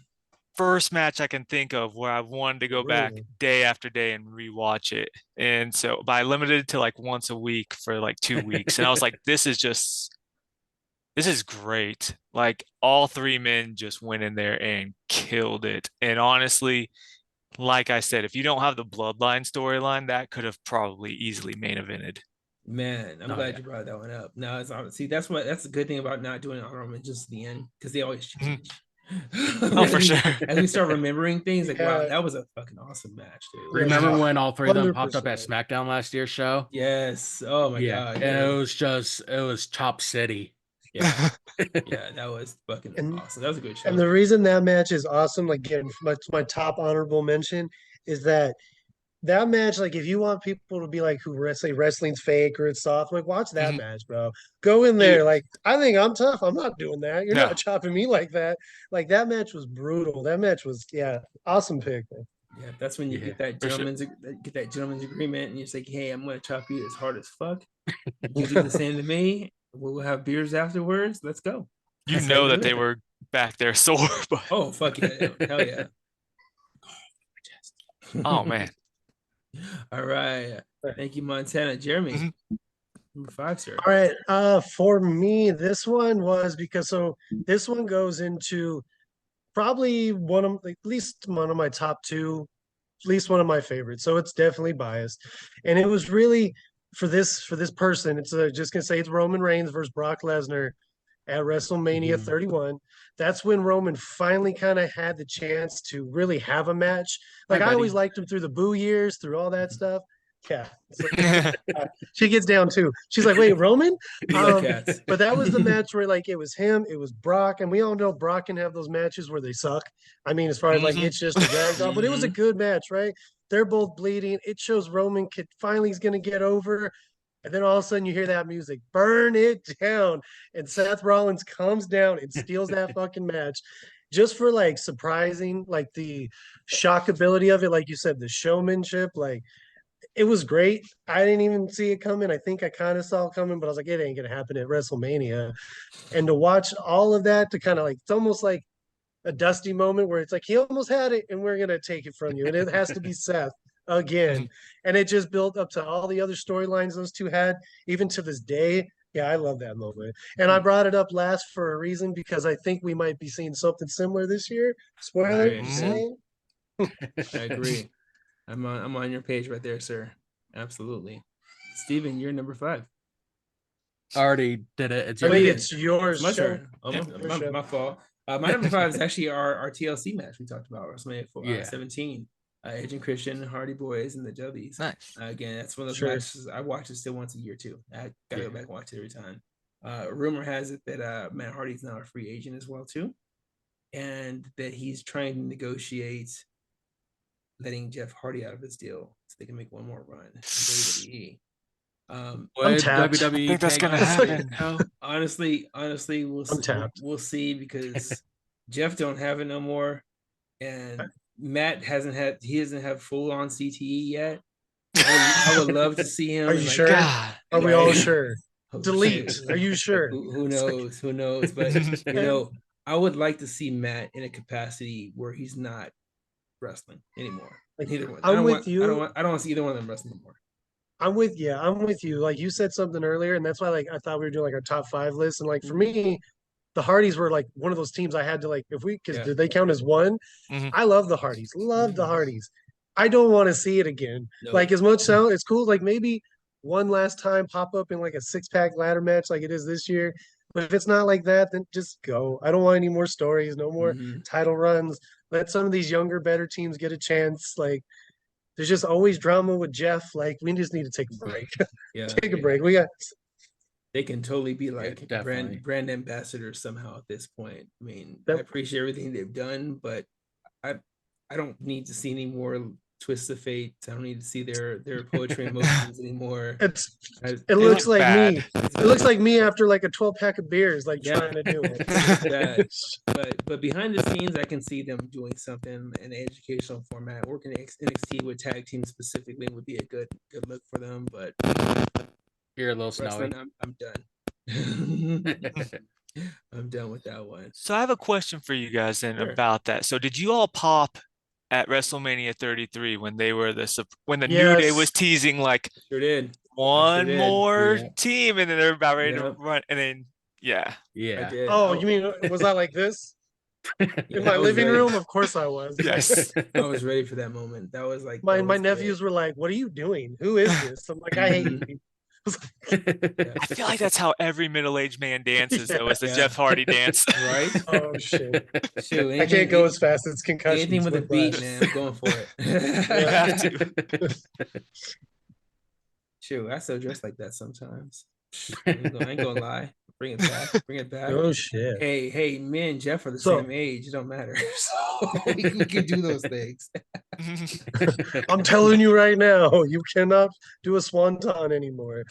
first match I can think of where I wanted to go back day after day and rewatch it. And so, but I limited it to like once a week for like 2 weeks. And I was like, this is great. Like all 3 men just went in there and killed it. And honestly, like I said, if you don't have the Bloodline storyline, that could have probably easily main evented.
Man, I'm glad you brought that one up. No, it's see, that's a good thing about not doing honorable just the end, because they always change.
Oh, for sure.
As we start remembering things, like wow, that was a fucking awesome match, dude.
Remember when all 3 of them popped up at SmackDown last year's show?
Yes. Oh my god.
And it was Chop City.
Yeah. Yeah, that was fucking awesome. That was a good show.
And the reason that match is awesome, like again, my top honorable mention is that match, like if you want people to be like who say wrestling's fake or it's soft, like watch that match, bro. Go in there, like I think I'm tough. I'm not doing that. You're not chopping me like that. Like that match was brutal. That match was awesome pick. Man.
Yeah, that's when you get that gentleman's agreement, and you're like, hey, I'm gonna chop you as hard as fuck. You do the same to me. We'll have beers afterwards. Let's go.
You know that they were back there sore. But...
Oh fuck yeah! Hell yeah!
Oh man!
All right, thank you, Montana. Jeremy, number 5, sir.
All right, for me, this one was because this one goes into probably at least one of my top 2, at least one of my favorites. So it's definitely biased, and it was really for this person. It's just gonna say it's Roman Reigns versus Brock Lesnar at WrestleMania 31. That's when Roman finally kind of had the chance to really have a match. Like I always liked him through the Boo years, through all that stuff. cat. She gets down too. She's like, wait, Roman?
Cats.
But that was the match where like it was him, it was Brock, and we all know Brock can have those matches where they suck. I mean, as far as like it's just a ragdoll, but it was a good match, right? They're both bleeding. It shows Roman finally is gonna get over. And then all of a sudden you hear that music, burn it down. And Seth Rollins comes down and steals that fucking match just for like surprising, like the shockability of it. Like you said, the showmanship, like it was great. I didn't even see it coming. I think I kind of saw it coming, but I was like, it ain't going to happen at WrestleMania. And to watch all of that, to kind of like, it's almost like a Dusty moment where it's like, he almost had it and we're going to take it from you. And it has to be Seth again. And it just built up to all the other storylines those two had, even to this day. Yeah, I love that moment. And I brought it up last for a reason because I think we might be seeing something similar this year. Spoiler.
I agree. I'm on your page right there, sir. Absolutely. Steven, you're number 5.
Already did it.
It's yours.
My turn. My fault. My number 5 is actually our TLC match we talked about, WrestleMania 17. Edge and Christian, Hardy Boys, and the Jubbies.
Nice.
Again, that's one of those matches I watch it still once a year too. I gotta go back and watch it every time. Rumor has it that Matt Hardy's now a free agent as well too, and that he's trying to negotiate letting Jeff Hardy out of his deal so they can make one more run in WWE.
I'm tapped.
I think that's gonna happen.
Honestly, we'll see because Jeff don't have it no more, and Matt hasn't had full on CTE yet. I would love to see him.
Are you sure? God. Are we all sure? Delete. Are you sure?
Who knows? Who knows? But I would like to see Matt in a capacity where he's not wrestling anymore. Neither one.
I'm with you.
I don't want to see either one of them wrestling anymore.
I'm with you. Like you said something earlier, and that's why like I thought we were doing like our top 5 list. And like for me, the Hardys were like one of those teams I had to like, did they count as one? I love the Hardys. The Hardys. I don't want to see it again. No. Like as much sound, it's cool. Like maybe one last time pop up in like a 6-pack ladder match like it is this year. But if it's not like that, then just go. I don't want any more stories, no more title runs. Let some of these younger, better teams get a chance. Like there's just always drama with Jeff. Like we just need to take a break. Take a break.
They can totally be like brand ambassadors somehow at this point. I mean, I appreciate everything they've done, but I don't need to see any more twists of fate. I don't need to see their poetry and emotions anymore.
It looks like me. It looks like me after like a 12-pack of beers, like trying to do it.
But behind the scenes, I can see them doing something in an educational format. Working in NXT with tag teams specifically would be a good look for them. But
you're a little snowy.
I'm done. I'm done with that one.
So I have a question for you guys then about that. So did you all pop at WrestleMania 33 when they were when the New Day was teasing like one more team and then they're about ready to run and then
yeah.
I did. Oh, you mean was I like this? In my living room? Of course I was.
Yes.
I was ready for that moment. That was like
my nephews were like, "What are you doing? Who is this?" I'm like, "I hate you."
I feel like that's how every middle-aged man dances, though. It's the Jeff Hardy dance,
right? Oh shit! I can't go as fast as concussion.
Anything with a beat, man. I'm going for it. Shoot, I still dress like that sometimes. I ain't gonna lie. Bring it back.
Oh shit!
Hey, me and Jeff are the same age. It don't matter. So we can do those things.
I'm telling you right now, you cannot do a swanton anymore.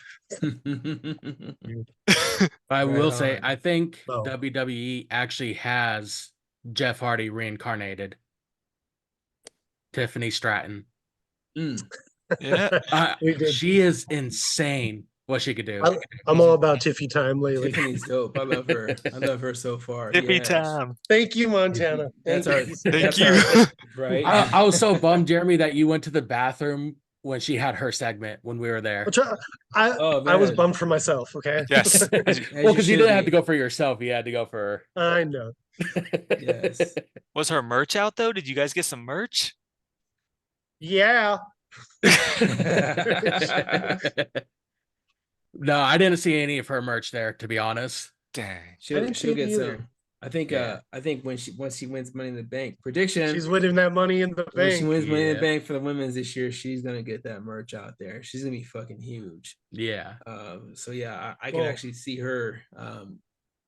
I will say, I think WWE actually has Jeff Hardy reincarnated. Tiffany Stratton.
Yeah,
she is insane. What she could do.
I'm all about Tiffy time lately.
Tiffany's dope. I love her. I love her so far.
Tiffy time.
Thank you, Montana.
Thank you.
Right.
I was so bummed, Jeremy, that you went to the bathroom when she had her segment when we were there.
I was bummed for myself. Okay.
Yes.
Well, because you didn't have to go for yourself. You had to go for her.
I know.
Yes.
Was her merch out though? Did you guys get some merch?
Yeah.
No, I didn't see any of her merch there, to be honest.
Dang.
She'll get some. I think once she wins Money in the Bank, prediction,
she's winning that Money in the
when
Bank.
she wins Money in the Bank for the women's this year, she's gonna get that merch out there. She's gonna be fucking huge.
Yeah.
So yeah, I can actually see her.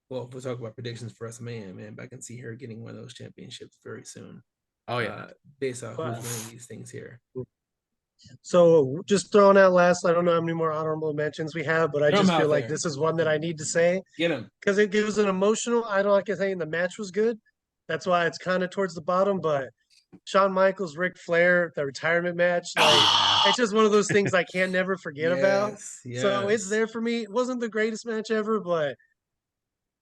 Well, we'll talk about predictions for WrestleMania, man. But I can see her getting one of those championships very soon.
Oh yeah.
Based off who's winning these things here.
So just throwing out last, I don't know how many more honorable mentions we have, but I just feel like this is one that I need to say.
Get him.
Because it gives an emotional, I don't like saying the match was good. That's why it's kind of towards the bottom, but Shawn Michaels, Ric Flair, the retirement match, like it's just one of those things I can never forget about.
Yes.
So it's there for me. It wasn't the greatest match ever, but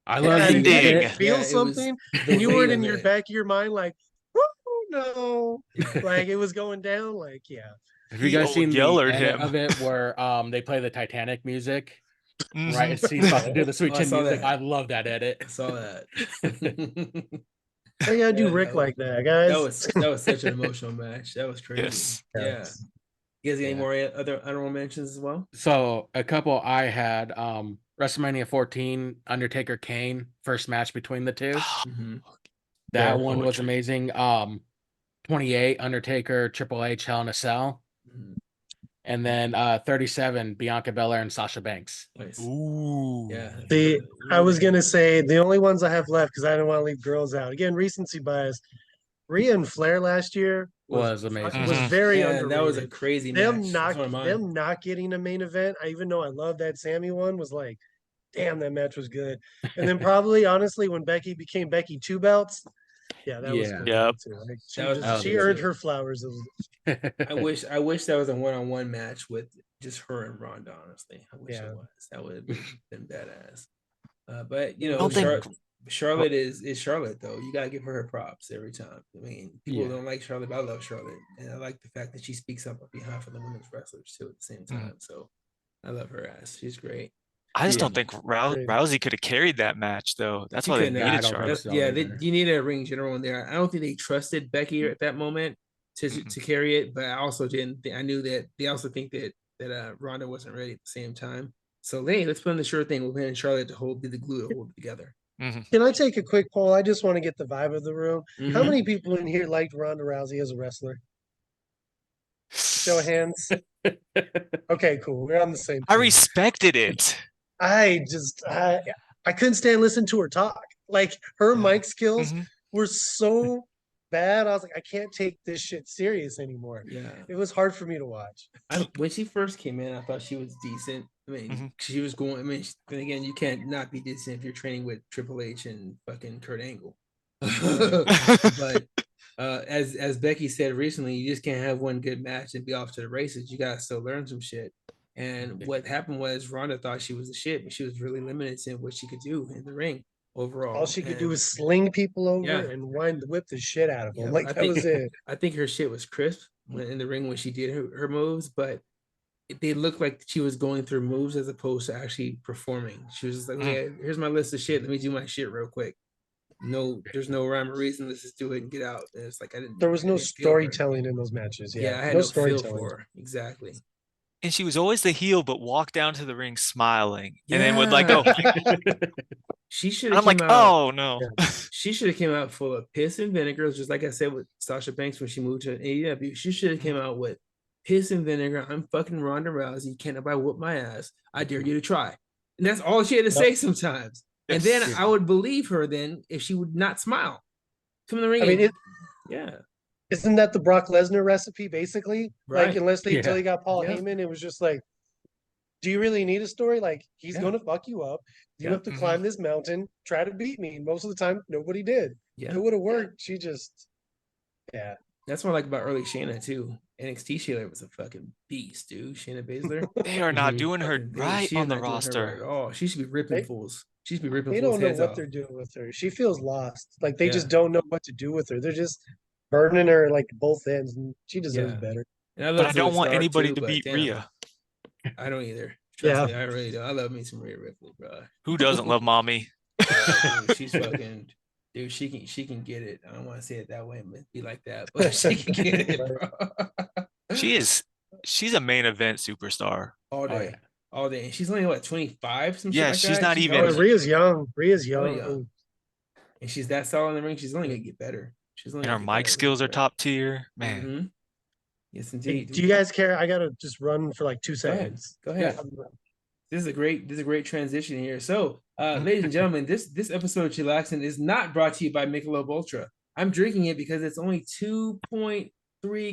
I love
it. Feel something. And you weren't in your back of your mind like, oh no. Like it was going down, like, yeah.
Have you guys seen the edit of it where they play the Titanic music? Right, and she's about to do the Sweet Chin music.
That.
I love that edit.
I saw that.
I gotta do Rick like that, guys.
That was such an emotional match. That was crazy.
Yes.
Yeah. You guys got any more other honorable mentions as well?
So a couple I had WrestleMania 14, Undertaker Kane, first match between the two. That one was amazing. 28, Undertaker, Triple H, Hell in a Cell. And then 37, Bianca Belair and Sasha Banks.
Nice.
Ooh.
Yeah.
I was gonna say the only ones I have left because I didn't want to leave girls out. Again, recency bias. Rhea and Flair last year
was amazing.
Was very underrated.
That was a crazy
match.
Them
not getting a main event. I even know I love that Sammy one was like, damn, that match was good. And then probably honestly when Becky became Becky 2 belts. Yeah, that was good.
Yep.
Like, she earned her flowers.
I wish that was a one-on-one match with just her and Ronda. Honestly, I wish it was. That would have been badass. But you know, Charlotte is Charlotte though. You gotta give her props every time. I mean, people don't like Charlotte, but I love Charlotte, and I like the fact that she speaks up on behalf of the women's wrestlers too at the same time. So I love her ass. She's great.
I just don't think Rousey could have carried that match though. That's why they needed Charlotte.
You need a ring general in there. I don't think they trusted Becky at that moment to carry it, but I also didn't. I knew that they also think that Ronda wasn't ready at the same time. So hey, let's put in the sure thing. We'll put in Charlotte to be the glue to hold it together.
Can I take a quick poll? I just want to get the vibe of the room. How many people in here liked Ronda Rousey as a wrestler? Show of hands. Okay, cool. We're on the same team.
I respected it.
I couldn't stand listening to her talk. Like her mic skills were so bad. I was like, I can't take this shit serious anymore.
Yeah,
it was hard for me to watch.
When she first came in, I thought she was decent. I mean, she was going. I mean, then again, you can't not be decent if you're training with Triple H and fucking Kurt Angle. But as Becky said recently, you just can't have one good match and be off to the races. You gotta still learn some shit. And what happened was Ronda thought she was the shit, but she was really limited in what she could do in the ring overall.
All she could do was sling people over and whip the shit out of them. Like that was it.
I think her shit was crisp in the ring when she did her moves, but they looked like she was going through moves as opposed to actually performing. She was just like, "Hey, here's my list of shit. Let me do my shit real quick." No, there's no rhyme or reason. Let's just do it and get out. And it's like
There was no storytelling in those matches. Yeah,
I had no storytelling for her. Exactly.
And she was always the heel, but walked down to the ring smiling, and then would like go.
She should have.
I'm like, oh no.
She should have came out full of piss and vinegar, just like I said with Sasha Banks when she moved to AEW. She should have came out with piss and vinegar. I'm fucking Ronda Rousey. Can't nobody whoop my ass. I dare you to try. And that's all she had to say sometimes. And then I would believe her then if she would not smile. Come in the ring. I mean,
isn't that the Brock Lesnar recipe, basically? Right. Like, unless until he got Paul Heyman, it was just like, do you really need a story? Like, he's going to fuck you up. You have to climb this mountain, try to beat me. And most of the time, nobody did. Yeah. It would have worked. She just,
That's what I like about early Shayna, too. NXT Shayna was a fucking beast, dude. Shayna Baszler.
They are not doing her right on the roster.
Oh, she should be ripping fools. She should be ripping fools.
They don't know what they're doing with her. She feels lost. Like, they just don't know what to do with her. They're just burning her like both ends, and she deserves better.
But I don't want anybody to beat Rhea.
I don't either. Trust me, I really do. I love me some Rhea Ripley, bro.
Who doesn't love mommy?
Dude, she's fucking. Dude, she can get it. I don't want to say it that way, but be like that. But she can get it, bro.
She's a main event superstar
all day, all day. And she's only what 25.
She's not even.
Rhea's young. Rhea's young.
and she's that solid in the ring. She's only gonna get better.
And her mic skills are top tier, man.
Mm-hmm. Yes,
Hey,
indeed.
do you guys care? I gotta just run for like 2
Go ahead.
seconds.
Go ahead.
Yeah.
This is a great transition here. So, ladies and gentlemen, this episode of Chillaxin is not brought to you by Michelob Ultra. I'm drinking it because it's only 2.3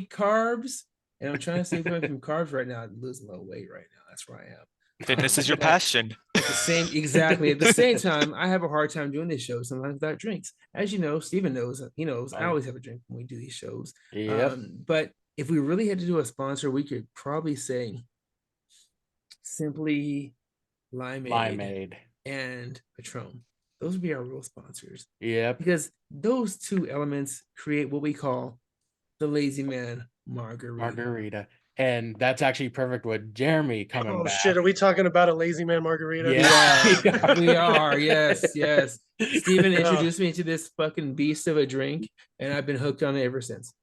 carbs, and I'm trying to stay away from carbs right now. I'm losing a little weight right now. That's where I am.
Fitness is your passion.
At the same time, I have a hard time doing this show sometimes without drinks. As you know, Steven knows, he knows, I always have a drink when we do these shows.
Yep.
But if we really had to do a sponsor, we could probably say Simply Limeade and Patron. Those would be our real sponsors.
Yeah.
Because those two elements create what we call the Lazy Man Margarita.
And that's actually perfect with Jeremy coming back.
Oh shit, are we talking about a Lazy Man margarita?
Yeah, we are. Yes. Steven introduced me to this fucking beast of a drink, and I've been hooked on it ever since.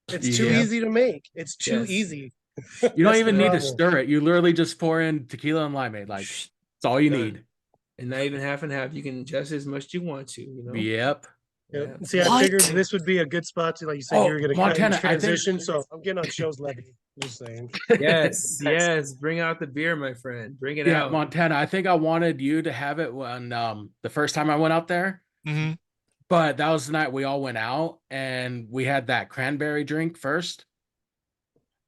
It's too easy to make. It's too easy.
You don't even need to stir it. You literally just pour in tequila and limeade. Like, it's all you need.
And not even half and half. You can adjust as much as you want to,
Yep.
Yeah. See, I figured this would be a good spot to, like you said, you were going to transition. So I'm getting on show's levy. Just saying.
Yes. Bring out the beer, my friend. Bring it out.
Montana. I think I wanted you to have it when the first time I went out there.
Mm-hmm.
But that was the night we all went out and we had that cranberry drink first.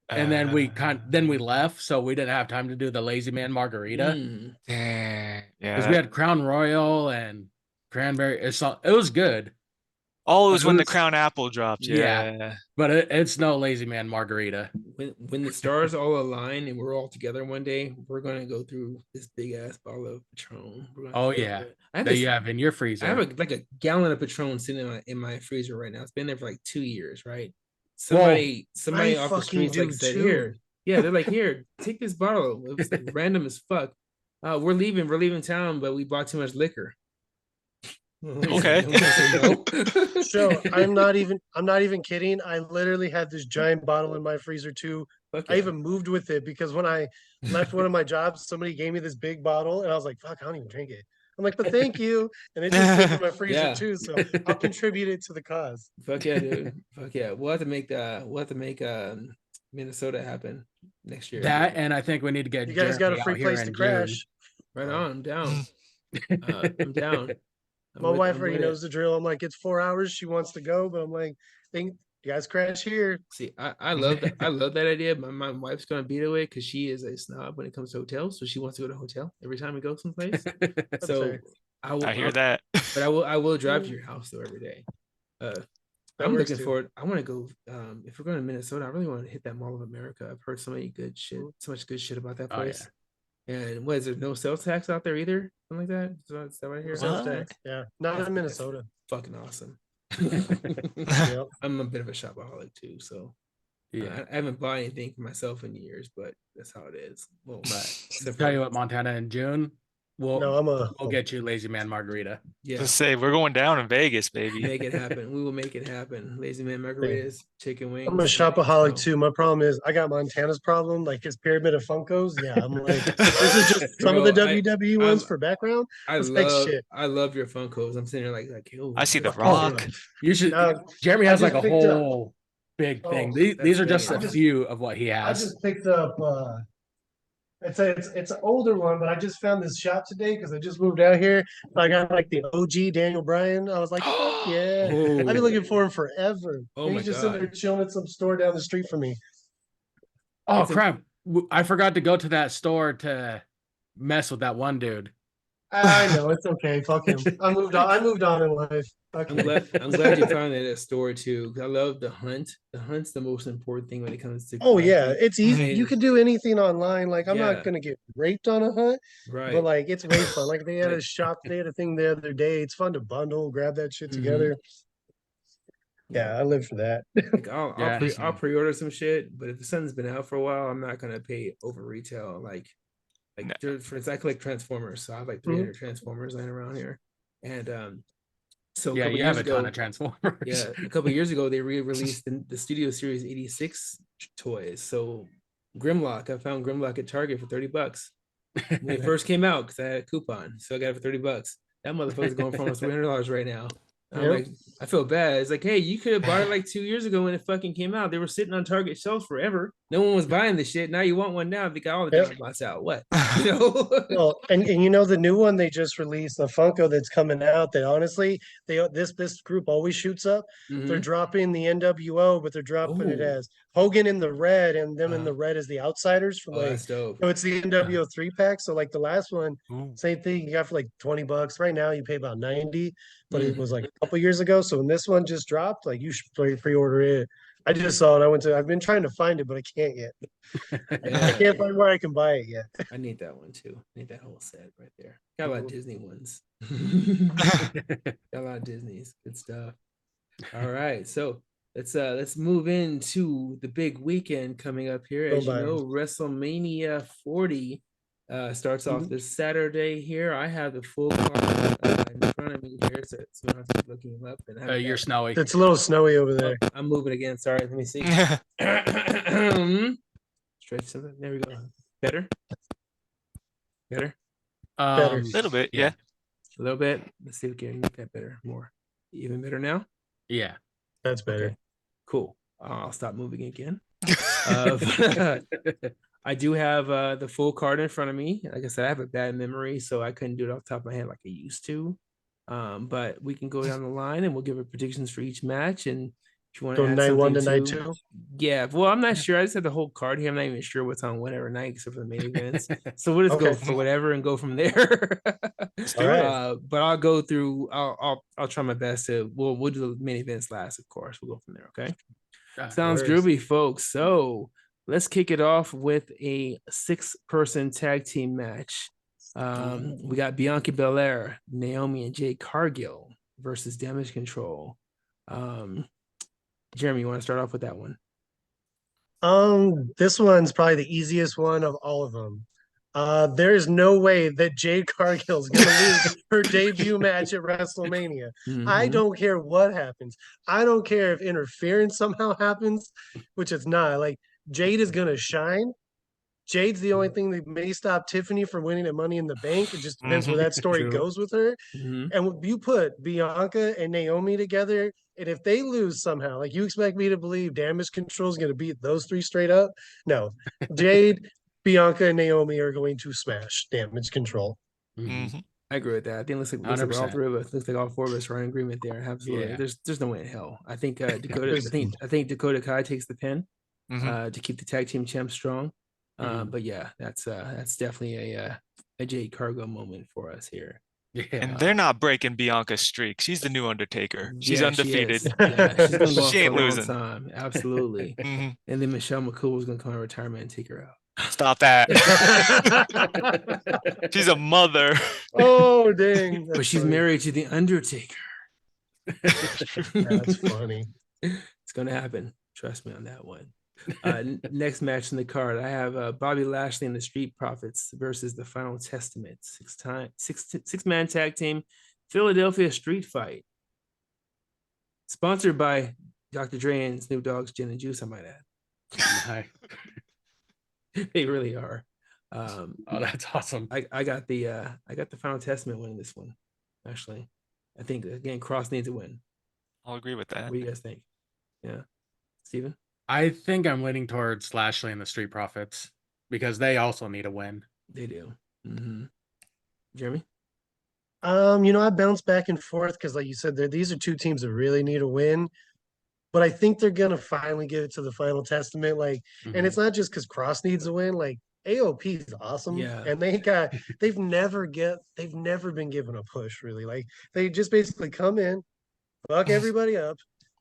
And then we left, so we didn't have time to do the Lazy Man margarita.
Yeah.
Because we had Crown Royal and cranberry. It was good.
Oh, it was when the Crown Apple dropped. Yeah.
But it's no Lazy Man margarita.
When the stars all align and we're all together one day, we're gonna go through this big ass bottle of Patron.
Oh yeah, that you have in your freezer.
I have a gallon of Patron sitting in my freezer right now. It's been there for like 2 years, right? Somebody off the streets like said, "Here, yeah." They're like, "Here, take this bottle." It was like random as fuck. We're leaving town, but we bought too much liquor.
Okay.
So I'm not even kidding. I literally had this giant bottle in my freezer too. I even moved with it because when I left one of my jobs, somebody gave me this big bottle and I was like, fuck, I don't even drink it. I'm like, but thank you. And it just sits in my freezer too. So I'll contribute it to the cause.
Fuck yeah, dude. Fuck yeah. We'll have to make Minnesota happen next year.
That, and I think we need to get
you guys got a free place to crash.
Right on, I'm down. I'm down.
My wife already knows the drill. I'm like, it's 4 hours. She wants to go, but I'm like, think you guys crash here.
See, I love that. I love that idea. But my wife's gonna beat away because she is a snob when it comes to hotels. So she wants to go to a hotel every time we go someplace. So
I hear that.
But I will drive to your house though every day. I'm looking forward. I want to go. If we're going to Minnesota, I really want to hit that Mall of America. I've heard so much good shit about that place. Oh, yeah. And what is there? No sales tax out there either? Something like that? Is that right here?
Sales tax. Yeah, not in Minnesota.
Fucking awesome. Yep. I'm a bit of a shopaholic too, so yeah, I haven't bought anything for myself in years, but that's how it is. Well,
I'll tell you what, Montana, in June, we'll get you Lazy Man margarita.
Yeah, just say we're going down in Vegas, baby.
Make it happen. We will make it happen. Lazy Man margaritas, chicken wings.
I'm a shopaholic too. My problem is I got Montana's problem, like his pyramid of Funkos. Yeah, I'm like, this is just some of the WWE ones for background.
I love your Funkos. I'm sitting here like
I see the Rock.
You should. Jeremy has like a whole big thing. These are just a few of what he has.
I just picked up. It's an older one, but I just found this shop today because I just moved out here. I got like the OG Daniel Bryan. I was like, oh, yeah. I've been looking for him forever. Oh, he's just sitting there chilling at some store down the street from me.
Oh, crap. I forgot to go to that store to mess with that one dude.
I know, it's okay. Fuck him. I moved on in life. Okay.
I'm glad you found it at a store too. I love the hunt. The hunt's the most important thing when it comes to.
Oh yeah, it's easy. You can do anything online. Like I'm not gonna get raped on a hunt,
right?
But like it's way fun. Like they had a shop. They had a thing the other day. It's fun to bundle, grab that shit together. Yeah, I live for that.
Like I'll pre-order some shit, but if something's been out for a while, I'm not gonna pay over retail. Like for instance, I collect Transformers, so I have like 300 Transformers laying around here, and so
yeah, you have a ton of Transformers.
Yeah, a couple years ago they re-released the Studio Series 86 toys. So Grimlock, I found Grimlock at Target for $30 when it first came out because I had a coupon, so I got it for $30. That motherfucker's going for almost $300 right now. I'm like, I feel bad. It's like, hey, you could have bought it like 2 years ago when it fucking came out. They were sitting on Target shelves forever. No one was buying the shit. Now you want one now. They got all the Dinobots out. What?
Well, and the new one they just released, the Funko that's coming out. That honestly, this group always shoots up. They're dropping the NWO, but they're dropping it as Hogan in the red, and them in the red as the outsiders from
that's dope.
So it's the NWO 3-pack. So like the last one, same thing. You got for like $20. Right now, you pay about 90, but it was like a couple years ago. So when this one just dropped, like you should pre-order it. I just saw it. I've been trying to find it, but I can't yet. I can't find where I can buy it yet.
I need that one too. I need that whole set right there. Got a lot of Disney ones. Got a lot of Disney's. Good stuff. All right. So let's move into the big weekend coming up here. As you know, WrestleMania 40 starts off this Saturday here. I have the full card in front of me here, so I don't have to keep looking them up. And
you're snowy.
It's a little snowy over there.
Oh, I'm moving again. Sorry. Let me see. Stretch something. There we go. Better?
Better.
A little bit, yeah.
A little bit. Let's see if we can make that better. More. Even better now?
Yeah.
That's better.
Okay. Cool. I'll stop moving again. I do have the full card in front of me. Like I said, I have a bad memory, so I couldn't do it off the top of my head like I used to. But we can go down the line and we'll give our predictions for each match. And if you want to
Go
add
night one to
something
night
too,
two.
yeah. Well, I'm not sure. I just have the whole card here. I'm not even sure what's on whatever night except for the main events. So we'll just go for whatever and go from there.
All right.
But I'll go through. I'll try my best to. We'll do the main events last, of course. We'll go from there. Okay. Sounds groovy, folks. So let's kick it off with a 6-person tag team match. We got Bianca Belair, Naomi, and Jade Cargill versus Damage Control. Jeremy, you want to start off with that one?
This one's probably the easiest one of all of them. There is no way that Jade Cargill is going to lose her debut match at WrestleMania. I don't care what happens. I don't care if interference somehow happens, which it's not. Like, Jade is going to shine. Jade's the only thing that may stop Tiffany from winning at Money in the Bank. It just depends where that story goes with her. And you put Bianca and Naomi together, and if they lose somehow, like you expect me to believe Damage Control is going to beat those three straight up? No. Jade, Bianca, and Naomi are going to smash Damage Control.
I agree with that. I think it looks like all three of us, looks like all four of us are in agreement there. Absolutely. Yeah. There's no way in hell. I think Dakota I think Dakota Kai takes the pin to keep the tag team champ strong. But yeah, that's definitely a Jade Cargill moment for us here.
Yeah. And they're not breaking Bianca's streak. She's the new Undertaker. She's undefeated.
She ain't losing. Time. Absolutely.
And
then Michelle McCool is gonna come out of retirement and take her out.
Stop that. She's a mother.
Oh dang.
But she's married to the Undertaker.
That's funny.
It's gonna happen. Trust me on that one. Next match in the card, I have Bobby Lashley and the Street Profits versus the Final Testament. Six-man tag team, Philadelphia Street Fight. Sponsored by Dr. Dre and Snoop Dogg's Gin and Juice, I might add. They really are.
Oh, that's awesome.
I got the Final Testament winning this one. Actually, I think again Cross needs a win.
I'll agree with that.
What do you guys think? Yeah, Steven?
I think I'm leaning towards Lashley and the Street Profits because they also need a win.
They do. Jeremy?
I bounce back and forth because, like you said, these are two teams that really need a win. But I think they're gonna finally give it to the Final Testament. Like, and it's not just because Cross needs a win. Like, AOP is awesome, and they've never been given a push really. Like, they just basically come in, fuck everybody up.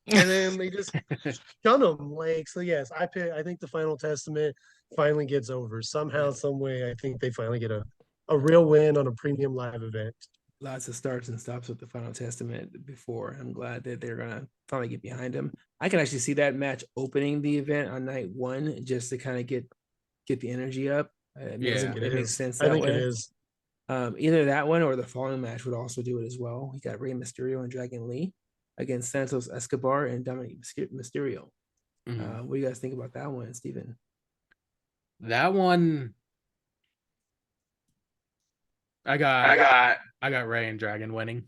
And then they just shun them. Like, so yes, I think the Final Testament finally gets over somehow, some way. I think they finally get a real win on a premium live event.
Lots of starts and stops with the Final Testament before. I'm glad that they're gonna finally get behind them. I can actually see that match opening the event on night one just to kind of get the energy up. It makes sense.
I think it is.
Either that one or the following match would also do it as well. You got Rey Mysterio and Dragon Lee against Santos Escobar and Dominic Mysterio. What do you guys think about that one, Steven?
That one, I got Rey and Dragon winning.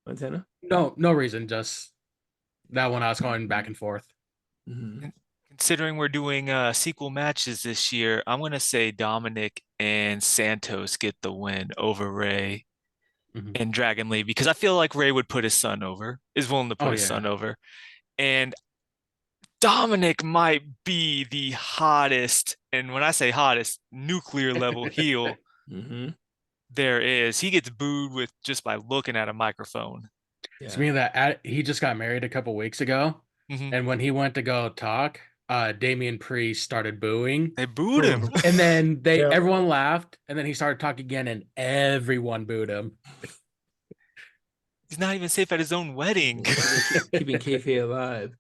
Montana?
No reason. Just that one I was going back and forth.
Mm-hmm.
Considering we're doing sequel matches this year, I'm gonna say Dominic and Santos get the win over Ray and Dragon Lee because I feel like Ray would put his son over, is willing to put his son over. And Dominic might be the hottest, and when I say hottest, nuclear level heel there is. He gets booed with just by looking at a microphone.
Yeah. To me, that he just got married a couple weeks ago, and when he went to go talk, Damian Priest started booing.
They booed him,
and then everyone laughed, and then he started talking again, and everyone booed him.
He's not even safe at his own wedding.
Keeping kayfabe alive.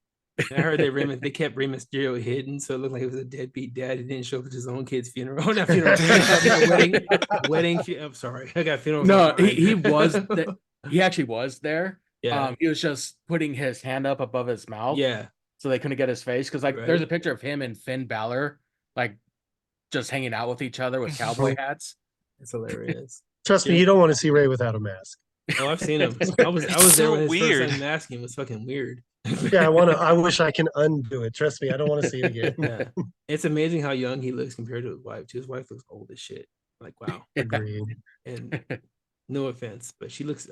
I heard they kept Rey Mysterio hidden, so it looked like it was a deadbeat dad. He didn't show up at his own kid's funeral. Oh, not funeral. wedding. I'm sorry, I got funeral.
No, he was. He actually was there.
Yeah.
He was just putting his hand up above his mouth.
Yeah.
So they couldn't get his face because there's a picture of him and Finn Balor just hanging out with each other with cowboy hats.
It's hilarious.
Trust me, you don't want to see Ray without a mask.
Oh, I've seen him. I was there when his first time masking. It was fucking weird.
Yeah, I wish I can undo it. Trust me, I don't want to see it again.
Yeah. It's amazing how young he looks compared to his wife. His wife looks old as shit. Like, wow.
Agreed.
And no offense, but she looks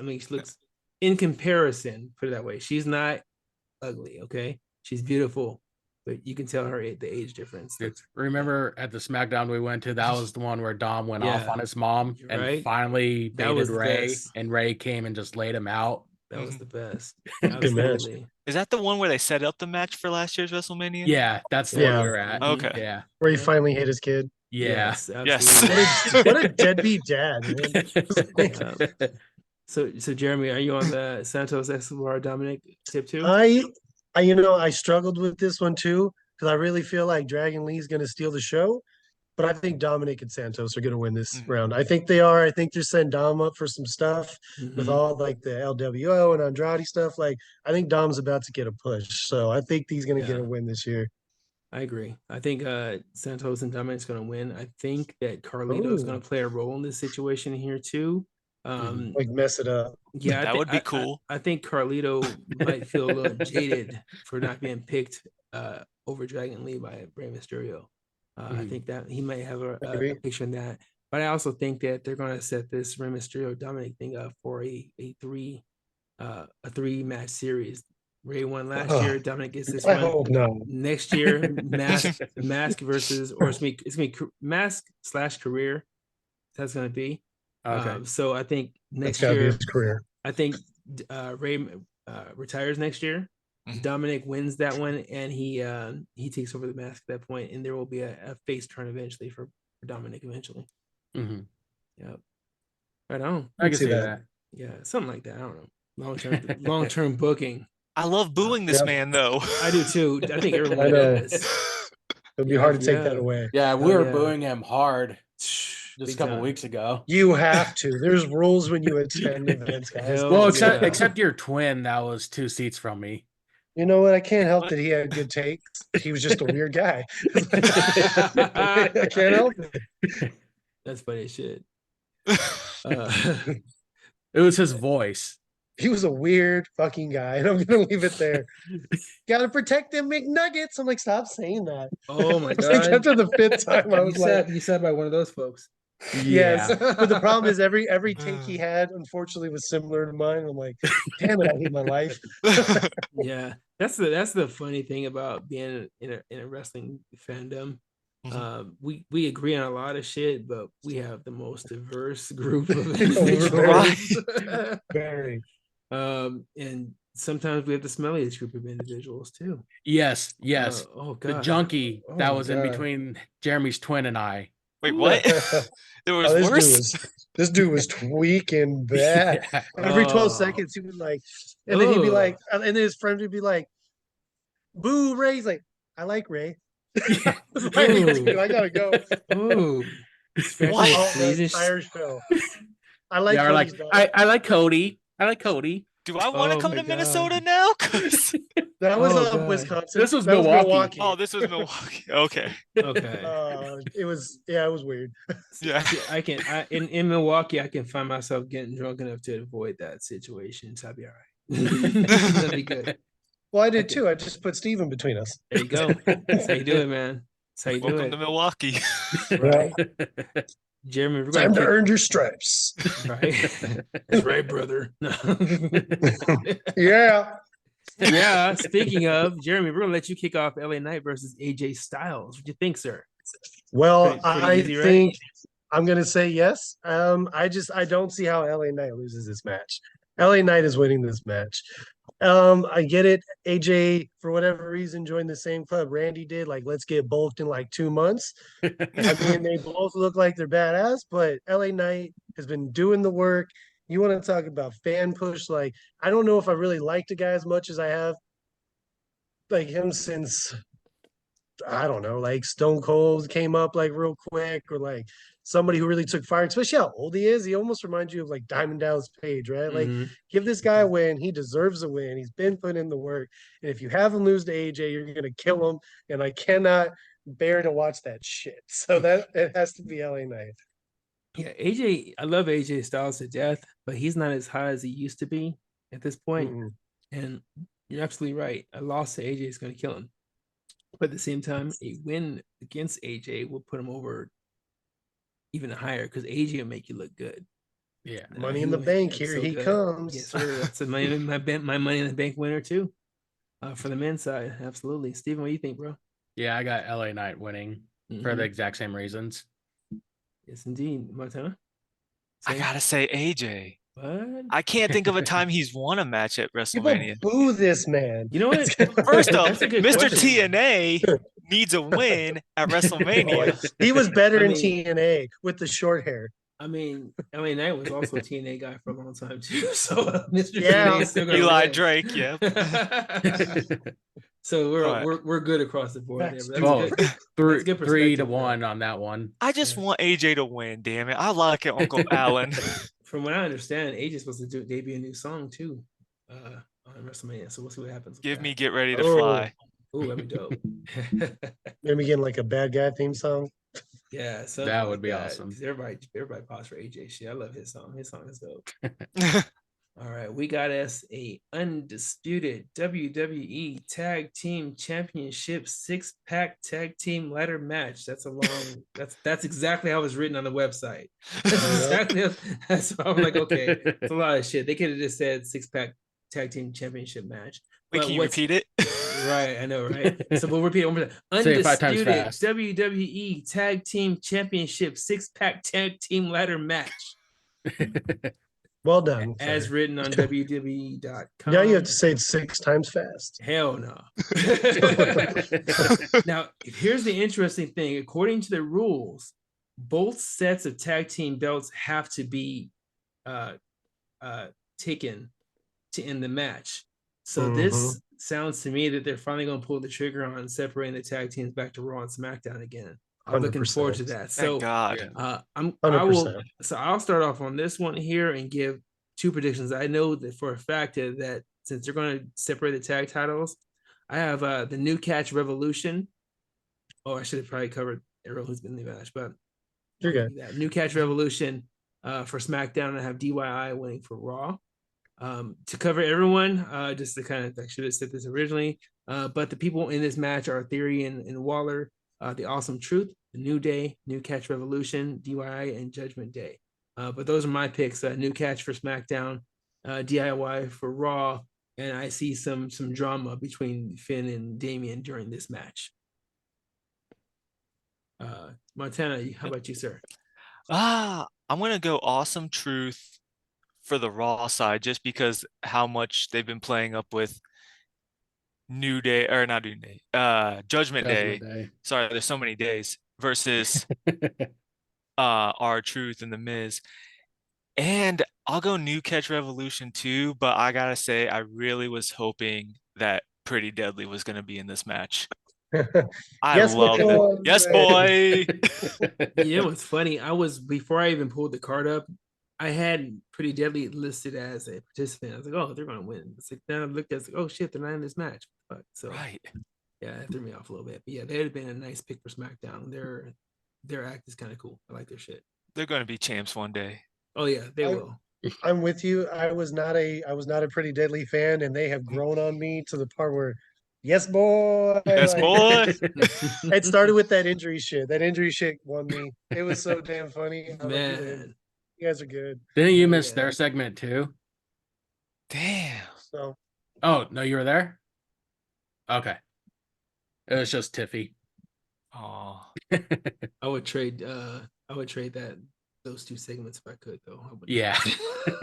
in comparison, put it that way. She's not ugly, okay? She's beautiful, but you can tell the age difference.
Remember at the SmackDown we went to, that was the one where Dom went off on his mom and finally baited Ray, and Ray came and just laid him out.
That was the best.
Good match.
Is that the one where they set up the match for last year's WrestleMania?
Yeah, that's the one we were at.
Okay.
Yeah.
Where he finally hit his kid.
Yeah.
Yes.
What a deadbeat dad, man.
So Jeremy, are you on the Santos Escobar Dominic tip too?
I struggled with this one too because I really feel like Dragon Lee's going to steal the show, but I think Dominic and Santos are going to win this round. I think they are. I think they're setting Dom up for some stuff with all like the LWO and Andrade stuff. Like I think Dom's about to get a push, so I think he's going to get a win this year.
I agree. I think Santos and Dominic's going to win. I think that Carlito is going to play a role in this situation here too.
Like mess it up.
Yeah,
that would be cool.
I think Carlito might feel a little jaded for not being picked over Dragon Lee by Rey Mysterio. I think that he might have a picture in that. But I also think that they're going to set this Rey Mysterio Dominic thing up for a three match series. Ray won last year. Dominic gets this one.
Hope no.
Next year, Mask versus, or it's gonna be Mask/career. That's gonna be. Okay. So I think next year,
his career.
I think Ray retires next year. Dominic wins that one, and he takes over the Mask at that point, and there will be a face turn eventually for Dominic eventually. Yep. Right on.
I can see that.
Yeah, something like that. I don't know. Long term booking.
I love booing this man, though.
I do too. I think everyone does.
It'll be hard to take that away.
Yeah, we were booing him hard just a couple weeks ago.
You have to. There's rules when you attend events, guys.
Well, except your twin, that was 2 seats from me.
You know what? I can't help that he had good takes. He was just a weird guy. I can't help it.
That's funny as shit.
It was his voice.
He was a weird fucking guy, and I'm gonna leave it there. Gotta protect them McNuggets. I'm like, stop saying that.
Oh my god!
Like, after the 5th time, I was
you said by one of those folks.
Yes, but the problem is every take he had, unfortunately, was similar to mine. I'm like, damn it, I hate my life.
Yeah, that's the funny thing about being in a wrestling fandom. We agree on a lot of shit, but we have the most diverse group of individuals.
Very.
And sometimes we have the smelliest group of individuals too.
Yes.
Oh god,
the junkie that was in between Jeremy's twin and I.
Wait, what? There was worse.
This dude was tweaking bad. Yeah. Every 12 seconds, he would like, and then he'd be like, and then his friends would be like, "Boo, Ray!" He's like, "I like Ray." I gotta go.
Ooh,
Irish Phil. I like.
I like Cody. I like Cody.
Do I want to come to Minnesota now?
That was
God.
Wisconsin.
This was
That
Milwaukee.
Oh, this was Milwaukee. Okay.
Okay.
It was weird.
Yeah.
See, in Milwaukee, I can find myself getting drunk enough to avoid that situation. So I'll be all right. That'll be good.
Well, I did too. I just put Steven between us.
There you go. That's how you do it, man. That's how you do
Welcome
it.
to Milwaukee.
Right. Jeremy, we're
Time
gonna
to earn your stripes.
right. That's right, brother.
Yeah.
Yeah. Speaking of Jeremy, we're gonna let you kick off LA Knight versus AJ Styles. What do you think, sir?
Well,
Pretty
I
easy, right?
think I'm gonna say yes. I don't see how LA Knight loses this match. LA Knight is winning this match. I get it. AJ, for whatever reason, joined the same club Randy did. Like, let's get bulked in like 2 months. I mean, they both look like they're badass, but LA Knight has been doing the work. You want to talk about fan push? Like, I don't know if I really liked the guy as much as I have like him since I don't know, like Stone Cold came up like real quick, or like somebody who really took fire, especially how old he is. He almost reminds you of like Diamond Dallas Page, right? Like, give this guy a win. He deserves a win. He's been putting in the work. And if you have him lose to AJ, you're gonna kill him. And I cannot bear to watch that shit. So that it has to be LA Knight.
Yeah, AJ, I love AJ Styles to death, but he's not as high as he used to be at this point. And you're absolutely right. A loss to AJ is going to kill him. But at the same time, a win against AJ will put him over even higher because AJ will make you look good.
Yeah, Money in the Bank. Here
so
he
good.
comes.
Yes, sir. That's my Money in the Bank winner too. For the men's side, absolutely. Steven, what do you think, bro?
Yeah, I got LA Knight winning for the exact same reasons.
Yes, indeed. Montana?
I gotta say AJ.
What?
I can't think of a time he's won a match at WrestleMania.
People boo this man.
You know what?
First off, Mr.
question.
TNA needs a win at WrestleMania.
He was better in TNA with the short hair.
I mean, LA Knight was also a TNA guy for a long time too. So Mr.
Yeah.
TNA is still gonna
Eli
win.
Drake, yeah.
So we're good across the board.
That's
There.
Well,
That's good
3-1 on that one.
I just want AJ to win, damn it. I like it, Uncle Alan.
From what I understand, AJ's supposed to debut a new song too on WrestleMania. So we'll see what happens.
Give me Get Ready to Fly.
Oh, that'd be dope.
Maybe getting like a bad guy theme song.
Yeah,
that would be awesome.
Everybody pops for AJ shit. I love his song. His song is dope. All right, we got us a undisputed WWE Tag Team Championship 6-pack tag team ladder match. That's a long. That's exactly how it was written on the website. That's why I'm like, okay, it's a lot of shit. They could have just said 6-pack tag team championship match.
Wait, can you repeat it?
Right, I know, right? So we'll repeat it one more time. Undisputed WWE Tag Team Championship 6-pack tag team ladder match.
Well done.
As written on WWE.com.
Yeah, you have to say it 6 times fast.
Hell no. Now, here's the interesting thing. According to the rules, both sets of tag team belts have to be taken to end the match. So this sounds to me that they're finally going to pull the trigger on separating the tag teams back to Raw and SmackDown again. I'm 100%. Looking forward to that.
Thank God.
I'll start off on this one here and give 2 predictions. I know that for a fact that since they're going to separate the tag titles, I have the New Catch Revolution. Oh, I should have probably covered everyone who's been in the match, but
you're good.
New Catch Revolution for SmackDown. I have DIY winning for Raw. To cover everyone, just to kind of, I should have said this originally, but the people in this match are Theory and Waller. The Awesome Truth, the New Day, New Catch Revolution, DIY, and Judgment Day. But those are my picks. New Catch for SmackDown, DIY for Raw, and I see some drama between Finn and Damian during this match. Montana, how about you, sir?
I'm gonna go Awesome Truth for the Raw side, just because how much they've been playing up with New Day, or not New Day, Judgment Day. Sorry, there's so many days versus R-Truth and The Miz. And I'll go New Catch Revolution too, but I gotta say, I really was hoping that Pretty Deadly was gonna be in this match. I love it. Yes, boy.
You know what's funny? Before I even pulled the card up, I had Pretty Deadly listed as a participant. I was like, oh, they're gonna win. It's like then I looked at it, like, oh shit, they're not in this match. Fuck. So
Right.
yeah, it threw me off a little bit. But yeah, they'd have been a nice pick for SmackDown. Their act is kind of cool. I like their shit.
They're going to be champs one day.
Oh yeah, they will.
I'm with you. I was not a Pretty Deadly fan, and they have grown on me to the part where, yes, boy.
Yes, boy.
It started with that injury shit. That injury shit won me. It was so damn funny. I was like,
Man.
you guys are good.
Didn't you miss their segment too?
Damn.
So,
oh no, you were there. Okay, it was just Tiffy.
Oh,
I would trade those two segments if I could, though.
Yeah,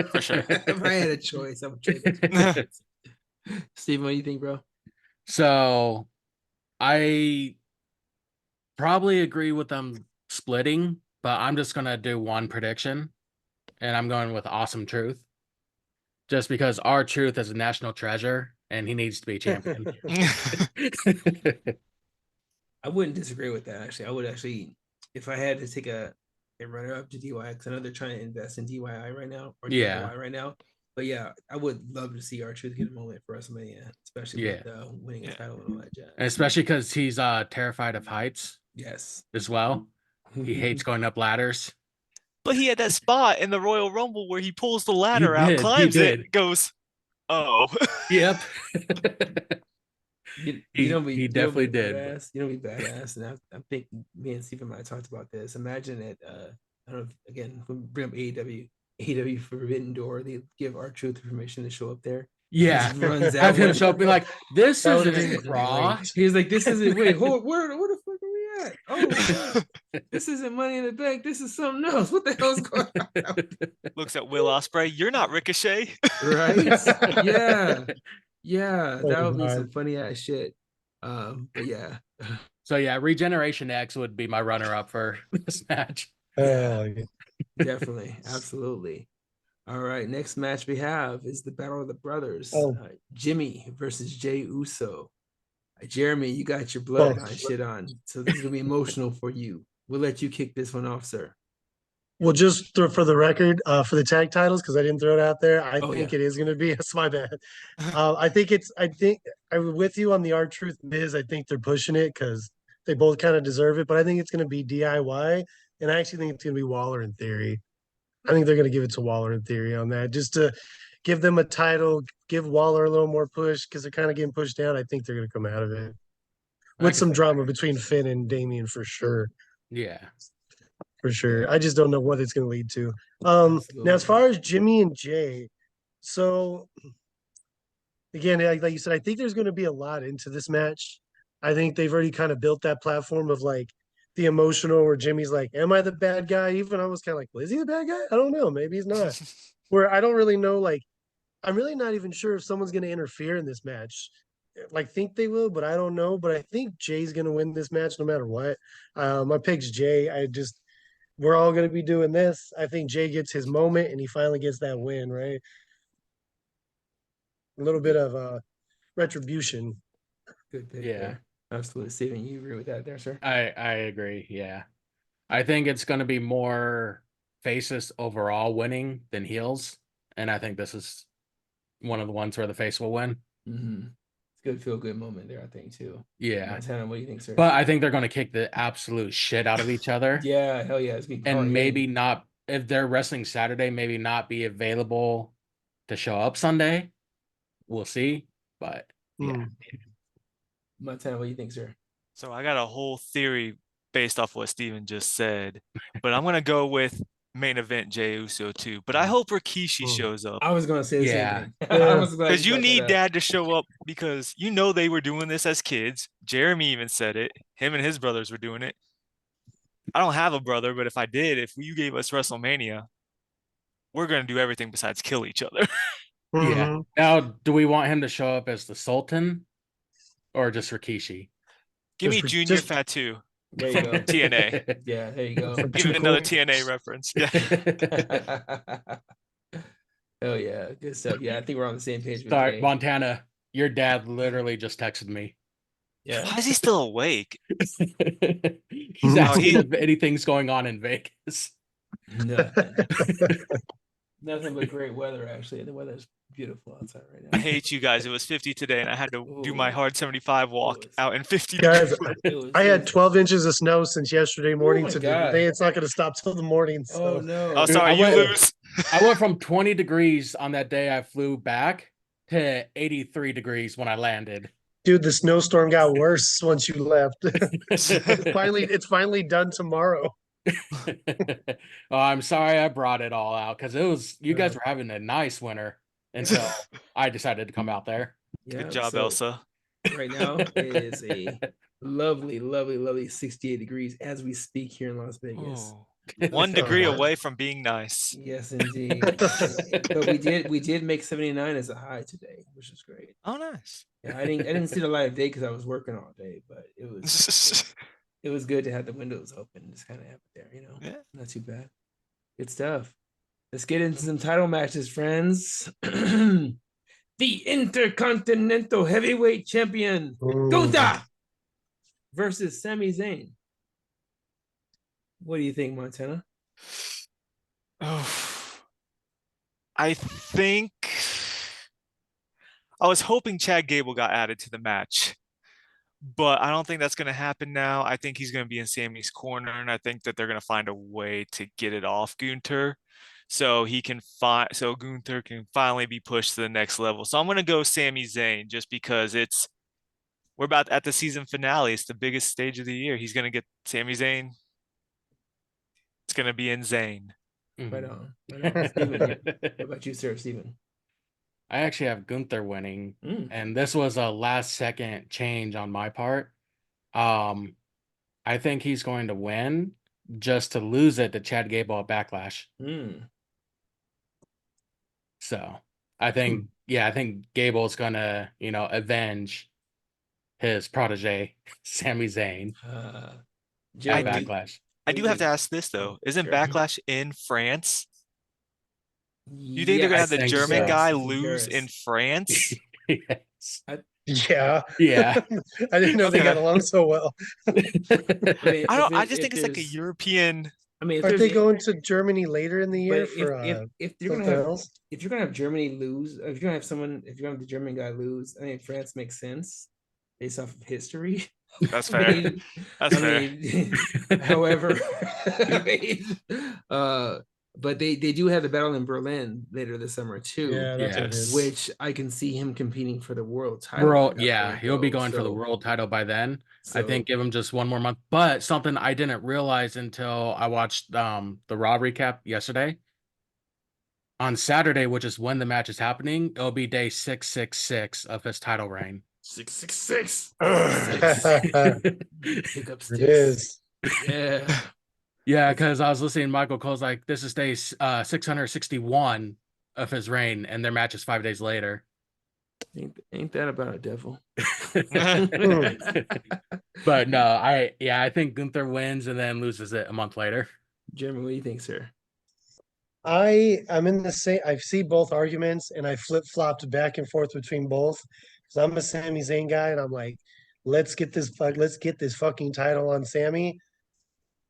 for sure.
If I had a choice, I would trade it. Steven, what do you think, bro?
So I probably agree with them splitting, but I'm just gonna do one prediction, and I'm going with Awesome Truth, just because our Truth is a national treasure and he needs to be champion.
I wouldn't disagree with that. Actually, I would actually, if I had to take a runner up to DIY, because I know they're trying to invest in DIY right now or DIY right now. But yeah, I would love to see our Truth get a moment for WrestleMania, especially with winning a title and all that jazz.
And especially because he's terrified of heights.
Yes,
as well. He hates going up ladders.
But he had that spot in the Royal Rumble where he pulls the ladder out, climbs it, goes, oh.
Yep.
He
definitely did.
Badass. You know, be badass. And I think me and Stephen might have talked about this. Imagine it. I don't know. Again, if we bring up AEW Forbidden Door, they give our Truth permission to show up there.
Yeah,
runs out.
Have him show up and be like, "This isn't Raw."
He's like, "This isn't. Wait, where the fuck are we at? Oh, this isn't Money in the Bank. This is something else. What the hell's going on?"
Looks at Will Ospreay. You're not Ricochet,
right? Yeah, that would be some funny ass shit. But yeah.
So yeah, Regeneration X would be my runner-up for this match.
Definitely, absolutely. All right, next match we have is the Battle of the Brothers. Jimmy versus Jey Uso. Jeremy, you got your bloodline shit on, so this is gonna be emotional for you. We'll let you kick this one off, sir.
Well, just for the record, for the tag titles, because I didn't throw it out there, I think it is going to be. That's my bad. I think I'm with you on the R-Truth Miz. I think they're pushing it because they both kind of deserve it, but I think it's going to be DIY, and I actually think it's going to be Waller in Theory. I think they're going to give it to Waller in Theory on that, just to give them a title, give Waller a little more push because they're kind of getting pushed down. I think they're going to come out of it with some drama between Finn and Damian for sure.
Yeah.
For sure. I just don't know what it's going to lead to. Now, as far as Jimmy and Jay, so again, like you said, I think there's going to be a lot into this match. I think they've already kind of built that platform of like the emotional where Jimmy's like, am I the bad guy? Even I was kind of like, well, is he the bad guy? I don't know. Maybe he's not. Where I don't really know, like, I'm really not even sure if someone's going to interfere in this match. Like, think they will, but I don't know. But I think Jay's going to win this match no matter what. My pick's Jay. We're all going to be doing this. I think Jay gets his moment and he finally gets that win, right? A little bit of retribution.
Good pick. Yeah, there. Absolutely. Steven, you agree with that there, sir?
I agree. Yeah. I think it's going to be more faces overall winning than heels. And I think this is one of the ones where the face will win.
Mm-hmm. Good feel good moment there, I think, too.
Yeah.
Montana, what do you think, sir?
But I think they're going to kick the absolute shit out of each other.
Yeah, hell yeah.
And maybe not, if they're wrestling Saturday, maybe not be available to show up Sunday. We'll see. But yeah.
Montana, what do you think, sir?
So I got a whole theory based off what Steven just said, but I'm going to go with main event Jey Uso too, but I hope Rikishi shows up.
I was gonna say the same thing.
Because you need dad to show up because you know they were doing this as kids. Jeremy even said it. Him and his brothers were doing it. I don't have a brother, but if I did, if you gave us WrestleMania, we're gonna do everything besides kill each other.
Yeah. Now, do we want him to show up as the Sultan or just Rikishi?
Give me Junior Fatu.
There you go.
TNA.
Yeah, there you go.
Even another TNA reference. Yeah.
Oh
yeah, good stuff. Yeah, I think we're on the same page.
Sorry, Montana. Your dad literally just texted me.
Yeah. Why is he still awake?
He's asking if anything's going on in Vegas.
Nothing. Nothing but great weather, actually. The weather's beautiful outside right
I
now.
hate you guys. It was 50 today, and I had to do my hard 75 walk out in 50
Guys,
degrees.
I had 12 inches of snow since yesterday morning to
God.
today. It's not going to stop till the morning. So.
Oh no!
Oh, sorry, you lose.
I went from 20 degrees on that day I flew back to 83 degrees when I landed.
Dude, the snowstorm got worse once you left. It's finally done tomorrow.
Oh, I'm sorry I brought it all out because you guys were having a nice winter until I decided to come out there.
Yeah,
Good job, Elsa.
Right now it is a lovely, lovely, lovely 68 degrees as we speak here in Las Vegas.
Oh, 1 degree away from being nice.
Yes, indeed. But we did make 79 as a high today, which is great.
Oh, nice.
Yeah, I didn't see the light of day because I was working all day, but it was good to have the windows open, just kind of have it there,
Yeah.
Not too bad. Good stuff. Let's get into some title matches, friends. The Intercontinental Heavyweight Champion, Gunther versus Sami Zayn. What do you think, Montana?
Oh, I think I was hoping Chad Gable got added to the match, but I don't think that's going to happen now. I think he's going to be in Sammy's corner, and I think that they're going to find a way to get it off Gunther, so Gunther can finally be pushed to the next level. So I'm going to go Sami Zayn just because we're about at the season finale. It's the biggest stage of the year. He's going to get Sami Zayn. It's going to be in Zayn.
Right on. Steven, what about you, sir, Steven?
I actually have Gunther winning, and this was a last-second change on my part. I think he's going to win just to lose it to Chad Gable at Backlash. So I think, I think Gable's gonna, avenge his protege, Sami Zayn, at Backlash.
I do have to ask this though: isn't Backlash in France? Do you think they're gonna have the German guy lose in France?
Yes.
Yeah.
Yeah.
I didn't know they got along so well.
I just think it's like a European.
I mean,
aren't they going to Germany later in the year for
if you're gonna have Germany lose, if you're gonna have the German guy lose, I think France makes sense based off of history.
That's fair. That's fair.
However, but they do have the battle in Berlin later this summer too.
Yeah, that's
which I can see him competing for the world title.
He'll be going for the world title by then. So, I think give him just one more month. But something I didn't realize until I watched the Raw recap yesterday. On Saturday, which is when the match is happening, it'll be day 666 of his title reign.
666. Pick up sticks.
It is.
Yeah.
Yeah, because I was listening to Michael Cole's like, this is day 661 of his reign, and their match is 5 days later.
Ain't that about a devil?
But no, I think Gunther wins and then loses it a month later.
Jeremy, what do you think, sir?
I'm in the same. I see both arguments, and I flip-flopped back and forth between both because I'm a Sami Zayn guy, and I'm like, let's get this fucking title on Sami.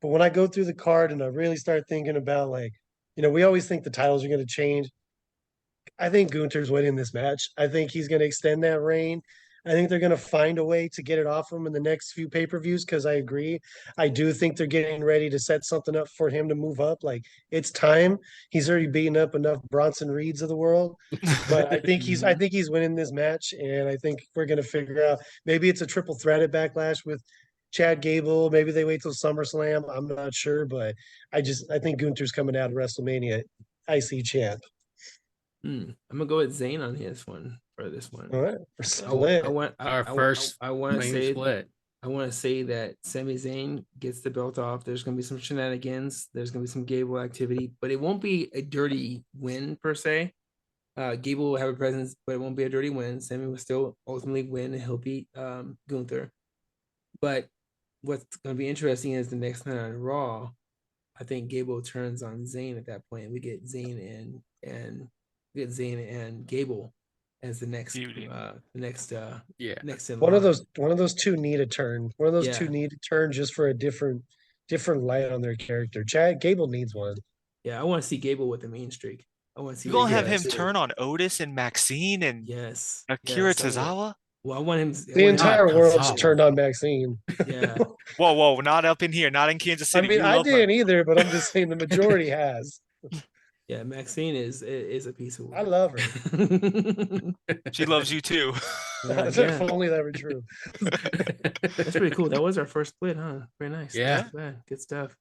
But when I go through the card and I really start thinking about we always think the titles are going to change. I think Gunther's winning this match. I think he's going to extend that reign. I think they're going to find a way to get it off him in the next few pay-per-views because I agree. I do think they're getting ready to set something up for him to move up. Like, it's time. He's already beaten up enough Bronson Reeds of the world. But I think he's winning this match, and I think we're going to figure out maybe it's a triple threat at Backlash with Chad Gable. Maybe they wait till SummerSlam. I'm not sure, but I think Gunther's coming out of WrestleMania IC champ.
I'm gonna go with Zayn on this one.
All right, split.
I want to say that Sami Zayn gets the belt off. There's gonna be some shenanigans. There's gonna be some Gable activity, but it won't be a dirty win per se. Gable will have a presence, but it won't be a dirty win. Sami will still ultimately win, and he'll beat Gunther. But what's gonna be interesting is the next night on Raw. I think Gable turns on Zayn at that point. We get Zayn and Gable as the next next in
one
line.
One of those two need a turn. One of those two need a turn just for a different light on their character. Chad Gable needs one.
Yeah, I want to see Gable with a mean streak. I want to see
You
what
gonna
he
have
does.
him turn on Otis and Maxine and Akira Tozawa?
Well, I want him.
The entire world just turned on Maxine.
Yeah.
Whoa, not up in here, not in Kansas City.
I mean, I didn't either, but I'm just saying the majority has.
Yeah, Maxine is a piece of work.
I love her.
She loves you too.
If only that were true.
That's pretty cool. That was our first split, huh? Very nice.
Yeah.
Good stuff.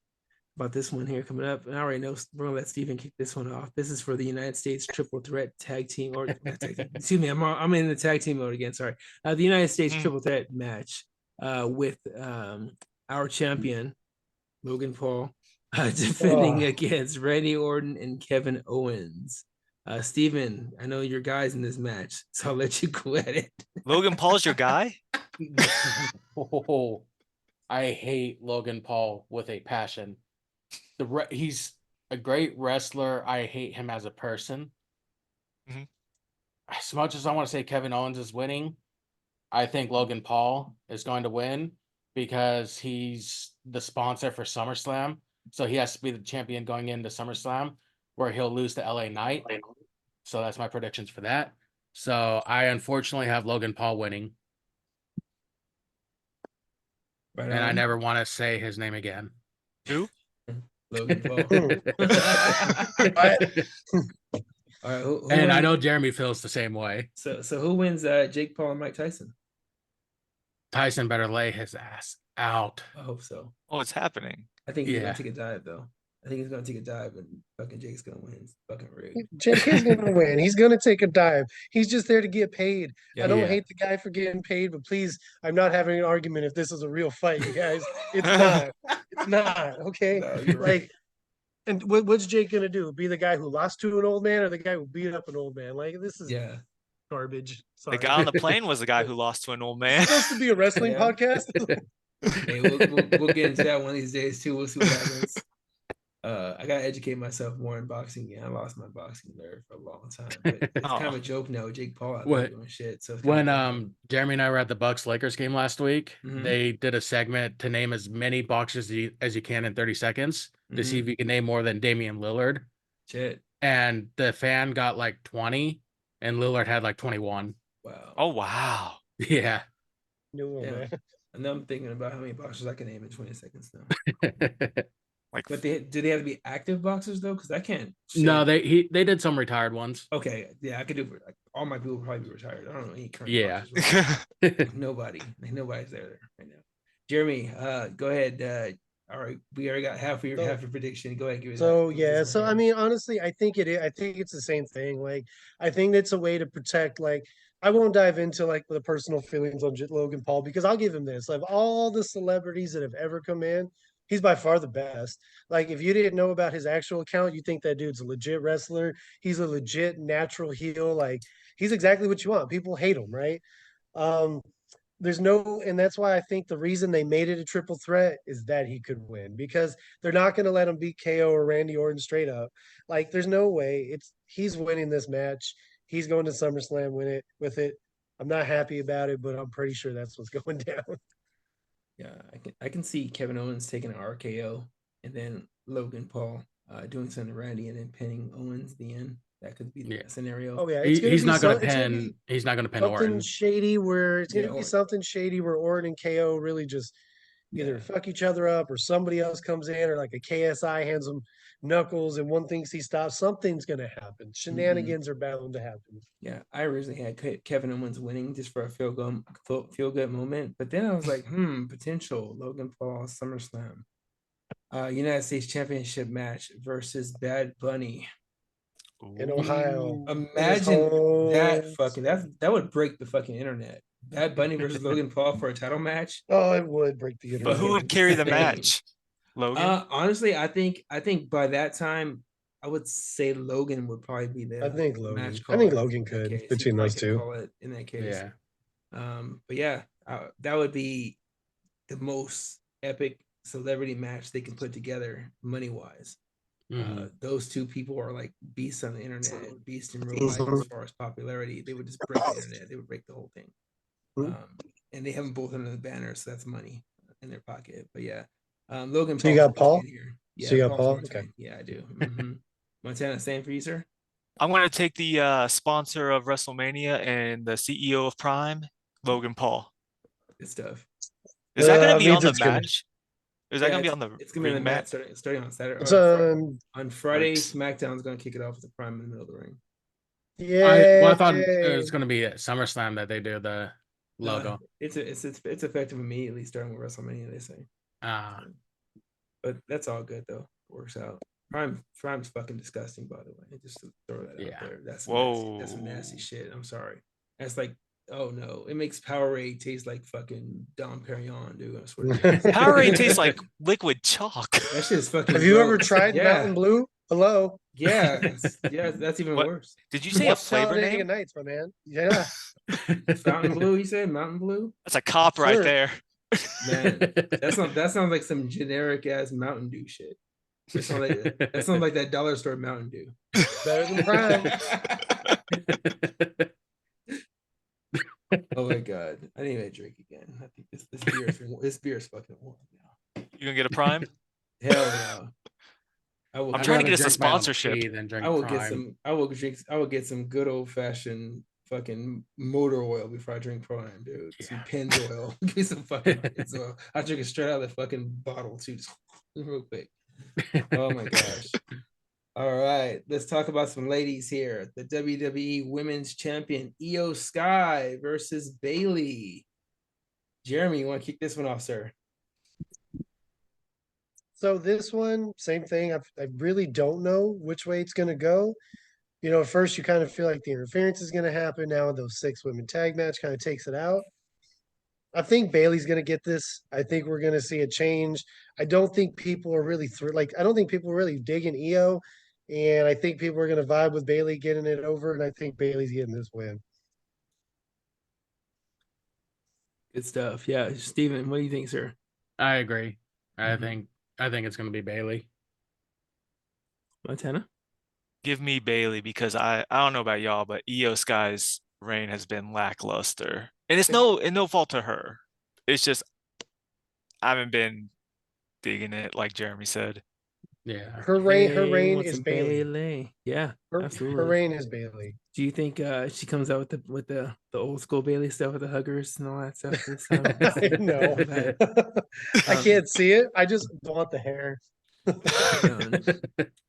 About this one here coming up. And I already know we're gonna let Steven kick this one off. This is for the United States Triple Threat Tag Team, or excuse me, I'm in the tag team mode again. Sorry. The United States Triple Threat match with our champion, Logan Paul, defending against Randy Orton and Kevin Owens. Steven, I know your guys in this match, so I'll let you go at it.
Logan Paul's your guy?
I hate Logan Paul with a passion. He's a great wrestler. I hate him as a person.
Mm-hmm.
As much as I want to say Kevin Owens is winning, I think Logan Paul is going to win because he's the sponsor for SummerSlam. So he has to be the champion going into SummerSlam, where he'll lose to LA Knight. So that's my predictions for that. So I unfortunately have Logan Paul winning. Right and on. I never want to say his name again.
Who?
Logan Paul. All right, who
and wins? I know Jeremy feels the same way.
So who wins Jake Paul and Mike Tyson?
Tyson better lay his ass out.
I hope so.
Oh, it's happening.
I think he's gonna take a dive though. I think he's gonna take a dive and fucking Jake's gonna win. It's fucking rigged.
Jake is gonna win. He's gonna take a dive. He's just there to get paid. I don't hate the guy for getting paid, but please, I'm not having an argument if this is a real fight, you guys. It's not. It's not. Okay. No, you're right. And what's Jake gonna do? Be the guy who lost to an old man, or the guy who beat up an old man? Like this is garbage. Sorry.
The guy on the plane was the guy who lost to an old man.
It's supposed to be a wrestling podcast.
Hey, we'll get into that one of these days too. We'll see what happens. I gotta educate myself more in boxing again. I lost my boxing nerve for a long time. But it's kind of a joke now with Jake Paul out there doing shit. So
when Jeremy and I were at the Bucks Lakers game last week, they did a segment to name as many boxers as you can in 30 seconds to see if you can name more than Damian Lillard.
Shit.
And the fan got like 20, and Lillard had like 21.
Wow.
Oh wow.
Yeah.
Man.
And now I'm thinking about how many boxers I can name in 20 seconds now. But do they have to be active boxers though? Because I can't.
No, they did some retired ones.
Okay, yeah, I could do. Like, all my people probably be retired. I don't know any current boxers. Right? Nobody's there right now. Jeremy, go ahead. All right, we already got half your prediction. Go ahead, give it.
So I mean, honestly, I think it's the same thing. Like, I think it's a way to protect. Like, I won't dive into like the personal feelings on Logan Paul because I'll give him this. Of all the celebrities that have ever come in, he's by far the best. Like, if you didn't know about his actual account, you think that dude's a legit wrestler. He's a legit natural heel. Like, he's exactly what you want. People hate him, right? And that's why I think the reason they made it a triple threat is that he could win, because they're not going to let him beat KO or Randy Orton straight up. Like, there's no way. He's winning this match. He's going to SummerSlam with it. I'm not happy about it, but I'm pretty sure that's what's going down.
Yeah, I can see Kevin Owens taking an RKO and then Logan Paul doing something to Randy and then pinning Owens at the end. That could be the scenario.
Oh yeah,
he's not going to pin. He's not going to pin Orton.
Shady where it's going to be something shady where Orton and KO really just either fuck each other up, or somebody else comes in, or like a KSI hands him knuckles and one thinks he stops. Something's going to happen. Shenanigans are bound to happen.
Yeah, I originally had Kevin Owens winning just for a feel good moment, but then I was like, potential Logan Paul SummerSlam, United States Championship match versus Bad Bunny
in Ohio.
Imagine that would break the fucking internet. Bad Bunny versus Logan Paul for a title match.
Oh, it would break the internet.
But who would carry the match? Logan?
Honestly, I think by that time, I would say Logan would probably be the match caller.
I think Logan could between those two.
Call it in that case. Yeah. But yeah, that would be the most epic celebrity match they can put together money wise. Those two people are like beasts on the internet, beasts in real life as far as popularity. They would just break the internet. They would break the whole thing. And they have them both under the banner, so that's money in their pocket. But yeah, Logan Paul.
So you got Paul
here.
Yeah, so you got Paul.
Okay. Yeah, I do. Montana, same for you, sir.
I'm going to take the sponsor of WrestleMania and the CEO of Prime, Logan Paul.
Good stuff.
Is that going to be
means
on the
it's gonna.
match? Is that
Yeah,
going to be on the
it's gonna be
ring
the match
mat?
starting on Saturday.
It's
On Friday,
Nice.
SmackDown's gonna kick it off with the Prime in the middle of the ring.
I thought it
yay.
was gonna be at SummerSlam that they do the logo.
It's effective immediately starting with WrestleMania. They say. But that's all good though. Works out. Prime's fucking disgusting, by the way. Just to throw that out there. That's some nasty shit. I'm sorry. That's like, oh no, it makes Powerade taste like fucking Dom Perignon, dude. I swear to God.
Powerade tastes like liquid chalk.
That shit is fucking.
Have you
gross.
ever tried Mountain Blue? Hello.
Yeah, that's even worse.
Did you say a flavor name?
Nights, my man. Yeah.
Fountain Blue, you said Mountain Blue?
That's a cop right there.
Man, that sounds like some generic ass Mountain Dew shit. That sounds like that dollar store Mountain Dew.
Better than Prime.
Oh my god. I didn't even drink again. I think this beer is fucking warm now.
You gonna get a Prime?
Hell no.
I'm trying to get us a sponsorship.
I will get some good old fashioned fucking motor oil before I drink Prime, dude. Yeah. Some Pins oil. Give me some fucking Pins oil. I'll drink it straight out of the fucking bottle too, just real quick. Oh my gosh. All right, let's talk about some ladies here. The WWE Women's Champion Io Sky versus Bayley. Jeremy, you want to kick this one off, sir?
So this one, same thing. I really don't know which way it's going to go. You know, at first you kind of feel like the interference is going to happen. Now those 6 women tag match kind of takes it out. I think Bayley's going to get this. I think we're going to see a change. I don't think people are really I don't think people are really digging Io, and I think people are going to vibe with Bayley getting it over. And I think Bayley's getting this win.
Good stuff. Yeah, Steven, what do you think, sir?
I agree. I think it's going to be Bayley.
Montana?
Give me Bayley because I don't know about y'all, but Io Sky's reign has been lackluster. And it's no fault to her. It's just I haven't been digging it, like Jeremy said.
Yeah.
Her reign is Bayley.
Yeah, absolutely.
Her reign is Bayley.
Do you think she comes out with the old school Bayley stuff with the huggers and all that stuff this time?
No. I can't see it. I just want the hair.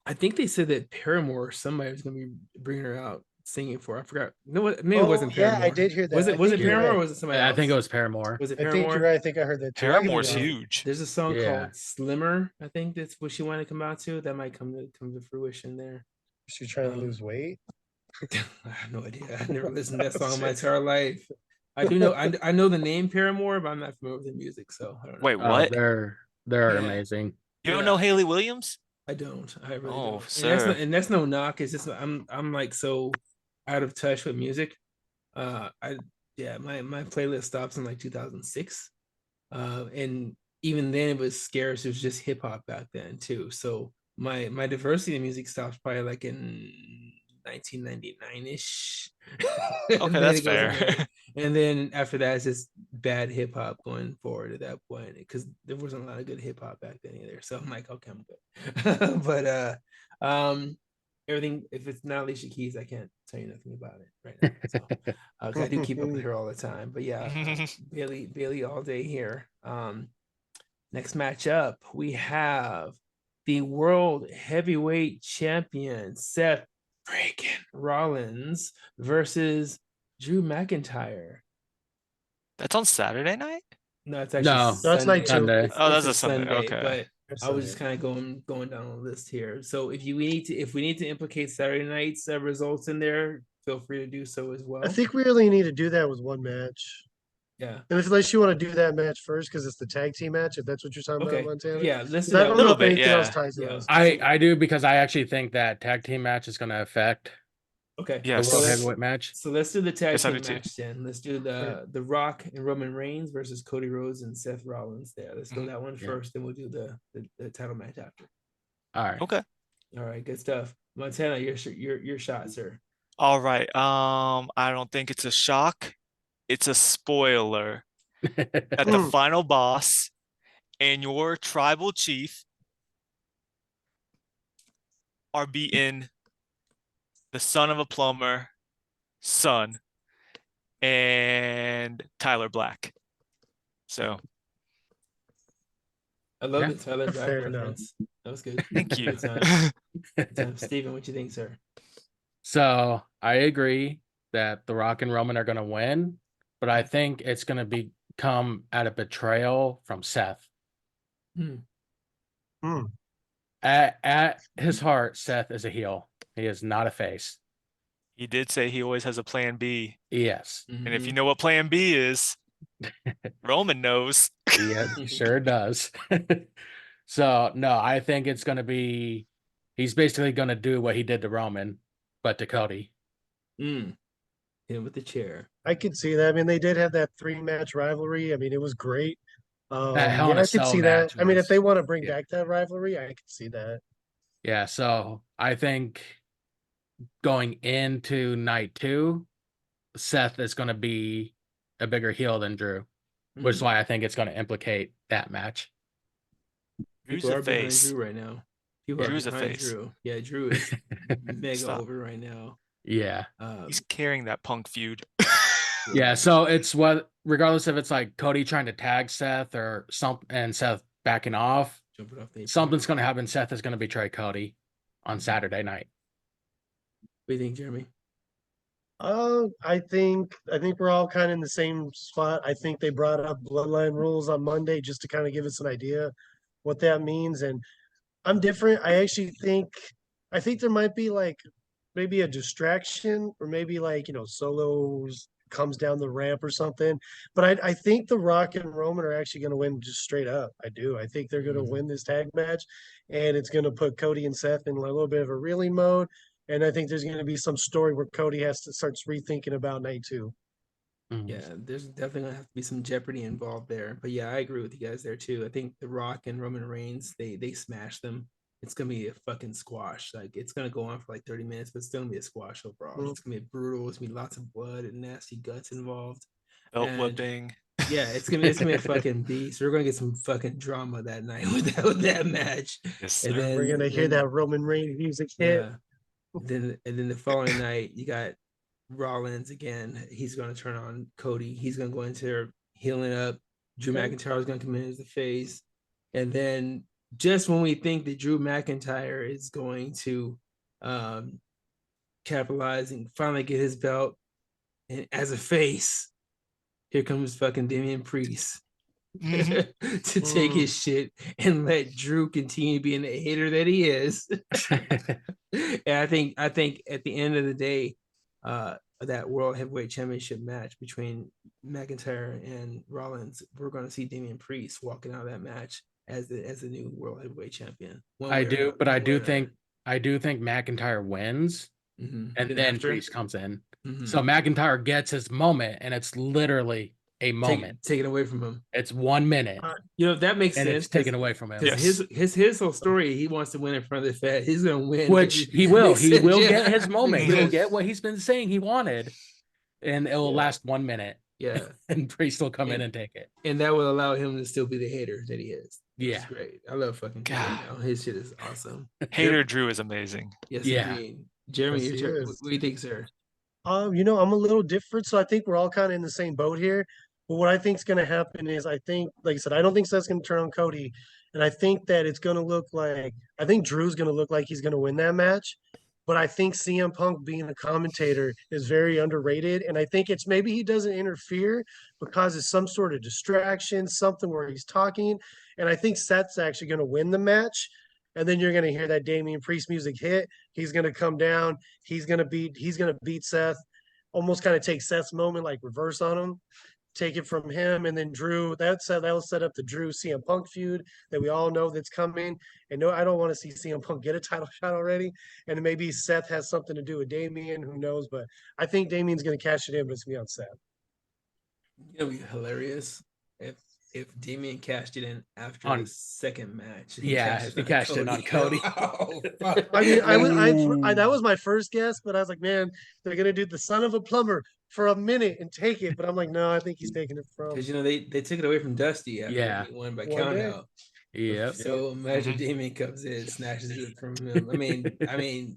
I think they said that Paramore, somebody was going to be bringing her out singing for. I forgot. No, maybe it wasn't Paramore.
Yeah, I did hear that.
Was it Paramore or was it somebody else?
I think it was Paramore.
Was it Paramore?
I think you're right. I think I heard that too.
Paramore's huge.
There's a song called Slimmer. I think that's what she wanted to come out to. That might come to fruition there.
She's trying to lose weight.
I have no idea. I've never listened to that song my entire life. I do know. I know the name Paramore, but I'm not familiar with the music, so I don't know.
Wait, what?
They're amazing.
You don't know Haley Williams?
I don't. I really don't.
Sir.
And that's no knock. It's just I'm like so out of touch with music. My playlist stops in like 2006. And even then it was scarce. It was just hip hop back then too. So my diversity of music stops probably like in 1999-ish.
Okay, that's fair.
And then after that, it's just bad hip hop going forward at that point because there wasn't a lot of good hip hop back then either. So I'm like, okay, I'm good. But everything, if it's not Alicia Keys, I can't tell you nothing about it right now. So I do keep up with her all the time. But yeah, Bayley all day here. Next matchup, we have the World Heavyweight Champion Seth freaking Rollins versus Drew McIntyre.
That's on Saturday night?
No, it's actually
that's night
Sunday.
That's a Sunday. Okay.
But I was just kind of going down the list here. So if we need to implicate Saturday night's results in there, feel free to do so as well.
I think we really need to do that with one match.
Yeah.
And unless you want to do that match first, because it's the tag team match, if that's what you're talking about, Montana.
Yeah, let's do
that.
A
little bit. Yeah.
I do because I actually think that tag team match is going to affect
the
World Heavyweight match.
So let's do the tag team match then. Let's do the Rock and Roman Reigns versus Cody Rhodes and Seth Rollins there. Let's go that one first, then we'll do the title match after.
All right.
Okay.
All right, good stuff. Montana, your shot, sir.
All right. I don't think it's a shock. It's a spoiler at the final boss and your tribal chief are beating the son of a plumber, son, and Tyler Black. So
I love the Tyler Black
fair
reference. That was good.
thank you.
Good time. Good time. Steven, what you think, sir?
So I agree that The Rock and Roman are going to win, but I think it's going to become at a betrayal from Seth. At his heart, Seth is a heel. He is not a face.
He did say he always has a plan B.
Yes.
And if you know what plan B is, Roman knows.
Yeah, sure does. So, no, I think it's going to be, he's basically going to do what he did to Roman, but to Cody.
Him with the chair.
I could see that. I mean, they did have that 3-match rivalry. I mean, it was great.
That Hell in
yeah,
a
I could
Cell
see that.
match
I mean, if
was-
they want to bring
yeah.
back that rivalry, I could see that.
Yeah, so I think going into night 2, Seth is going to be a bigger heel than Drew, which is why I think it's going to implicate that match.
Drew's
People
a
are behind
face.
Drew right now. People
Drew's
are
a
behind
face.
Drew. Yeah, Drew is mega
Stop.
over right now.
Yeah.
He's carrying that Punk feud.
Yeah, so it's what, regardless if it's like Cody trying to tag Seth or something and Seth backing off,
Jumping off the
something's going to happen. Seth is going to betray Cody on Saturday night.
What do you think, Jeremy?
I think we're all kind of in the same spot. I think they brought up bloodline rules on Monday just to kind of give us an idea what that means. And I'm different. I think there might be like maybe a distraction or maybe like, Solos comes down the ramp or something. But I think The Rock and Roman are actually going to win just straight up. I do. I think they're going to win this tag match, and it's going to put Cody and Seth in a little bit of a reeling mode. And I think there's going to be some story where Cody has to start rethinking about night 2.
Yeah, there's definitely gonna have to be some jeopardy involved there. But yeah, I agree with you guys there too. I think The Rock and Roman Reigns, they smash them. It's gonna be a fucking squash. Like it's gonna go on for like 30 minutes, but it's still gonna be a squash overall. It's gonna be brutal. It's gonna be lots of blood and nasty guts involved.
Belt whipping.
Yeah, it's gonna be a fucking beast. We're gonna get some fucking drama that night with that match.
Yes,
and
sir.
then
We're gonna hear that Roman Reigns music hit.
Yeah. And then the following night, you got Rollins again. He's going to turn on Cody. He's going to go into there healing up. Drew McIntyre is going to come in as the face. And then just when we think that Drew McIntyre is going to capitalize and finally get his belt, and as a face, here comes fucking Damian Priest. To take his shit and let Drew continue being the hater that he is. And I think at the end of the day, that World Heavyweight Championship match between McIntyre and Rollins, we're going to see Damian Priest walking out of that match as the new World Heavyweight Champion.
I do think McIntyre wins, and then Priest comes in. So McIntyre gets his moment, and it's literally a moment
taken away from him.
It's 1 minute.
That makes sense.
It's taken away from him.
Yes. His whole story, he wants to win in front of the Fed. He's gonna win.
Which he will. He will get his moment. He'll get what he's been saying he wanted. And it will last 1 minute.
Yeah.
And Priest will come in and take it.
And that will allow him to still be the hater that he is.
Yeah.
It's great. I love fucking Drew now. His shit is awesome.
Hater Drew is amazing.
Yes, indeed. Jeremy, what do you think, sir?
I'm a little different, so I think we're all kind of in the same boat here. But what I think is going to happen is, I think, like I said, I don't think Seth's going to turn on Cody, and I think that it's going to look like, I think Drew's going to look like he's going to win that match. But I think CM Punk being a commentator is very underrated, and I think it's maybe he doesn't interfere because it's some sort of distraction, something where he's talking, and I think Seth's actually going to win the match. And then you're going to hear that Damian Priest music hit. He's going to come down. He's going to beat Seth, almost kind of take Seth's moment, like reverse on him, take it from him. And then Drew, that will set up the Drew CM Punk feud that we all know that's coming. And no, I don't want to see CM Punk get a title shot already. And maybe Seth has something to do with Damian, who knows? But I think Damian's going to cash it in, but it's going to be on Seth.
It'll be hilarious if Damian cashed it in after the second match.
If he cashed it on Cody.
That was my first guess, but I was like, man, they're gonna do the son of a plumber for a minute and take it. But I'm like, no, I think he's taking it from.
Because they took it away from Dusty after he won by count out.
Yeah.
So imagine Damian comes in, snatches it from him. I mean,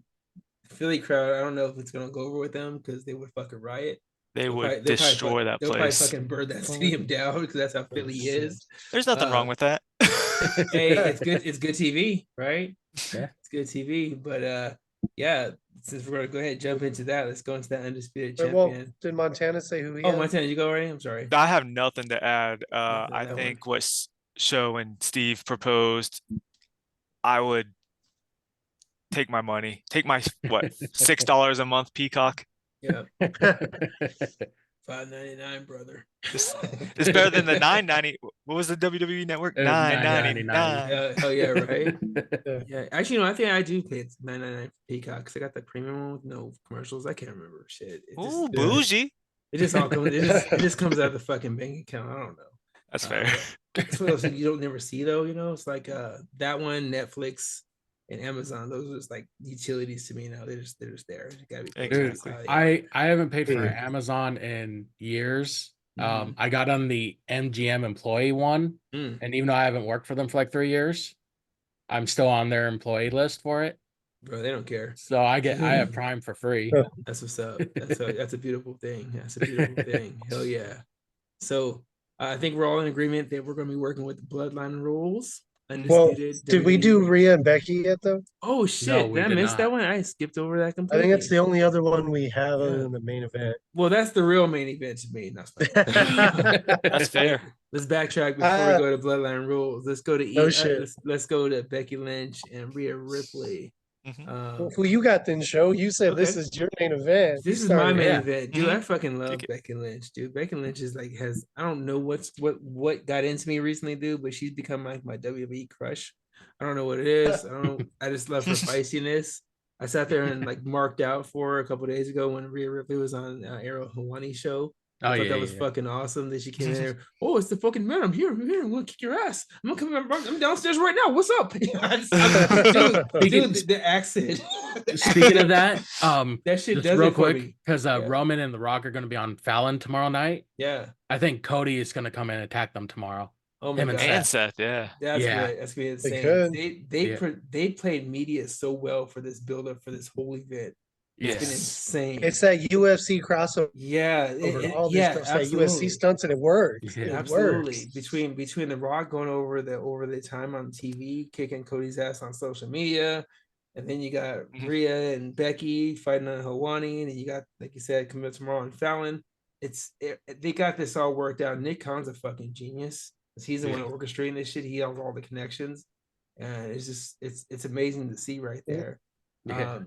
Philly crowd, I don't know if it's gonna go over with them because they would fucking riot.
They would destroy that
They'll probably
place.
fucking burn that stadium down because that's how Philly is.
There's nothing wrong with that.
Hey, it's good. It's good TV, right?
Yeah,
it's good TV. But yeah, since we're gonna go ahead and jump into that, let's go into that undisputed
Wait, well,
champion.
did Montana say who he
Oh,
had?
Montana, you go already? I'm sorry.
I have nothing to add.
Nothing on
I
that
think
one.
what Show and Steve proposed, I would take my money. Take my what, $6 a month Peacock.
Yeah, $5.99, brother.
It's better than the $9.90. What was the WWE Network? $9.99.
Yeah, hell yeah, right?
Yeah.
Yeah, actually, no, I think I do pay $9.99 for Peacock because I got the premium one with no commercials. I can't remember shit.
Ooh, bougie.
It just all comes. It just comes out of the fucking bank account. I don't know.
That's fair.
It's one of those you don't never see though. You know, it's like that one, Netflix, and Amazon. Those are just like utilities to me now. They're just there. You gotta be
Exactly.
I haven't paid for Amazon in years. I got on the MGM employee one, and even though I haven't worked for them for like 3 years, I'm still on their employee list for it.
Bro, they don't care.
So I have Prime for free.
That's what's up. That's a beautiful thing. That's a beautiful thing. Hell yeah. So I think we're all in agreement that we're going to be working with the Bloodline rules.
Well, did we do Rhea and Becky yet though?
Oh shit!
No, we
did I
did
miss
not.
that one? I skipped over that
I
completely.
think that's the only other one we have other than the main event.
Well, that's the real main event to me.
That's fair.
Let's backtrack before we go to Bloodline rules. Let's go to let's go to Becky Lynch and Rhea Ripley.
Who you got then, Show? You said this is your main event.
This is my main event, dude. I fucking love Becky Lynch, dude. Becky Lynch is like I don't know what got into me recently, dude, but she's become like my WWE crush. I don't know what it is. I don't know. I just love her feistiness. I sat there and like marked out for her a couple days ago when Rhea Ripley was on Arrow Hawani's show. I thought that was fucking awesome that she came in there. Oh, it's the fucking man. I'm here. I'm gonna kick your ass. I'm downstairs right now. What's up? Dude, the accent.
Speaking of that,
that shit does
real
it for
quick because Roman and The Rock are going to be on Fallon tomorrow night.
Yeah,
I think Cody is going to come and attack them tomorrow.
Oh my god,
and Seth, yeah,
that's gonna be insane. They played media so well for this build up for this whole event. It's been insane.
It's that UFC crossover.
Yeah,
all this stuff, that UFC stunts, and it works.
Yeah, absolutely. Between The Rock going over the time on TV, kicking Cody's ass on social media, and then you got Rhea and Becky fighting on Hawani, and then you got, like you said, coming up tomorrow on Fallon. They got this all worked out. Nick Khan's a fucking genius. He's the one orchestrating this shit. He has all the connections, and it's amazing to see right there. Yeah.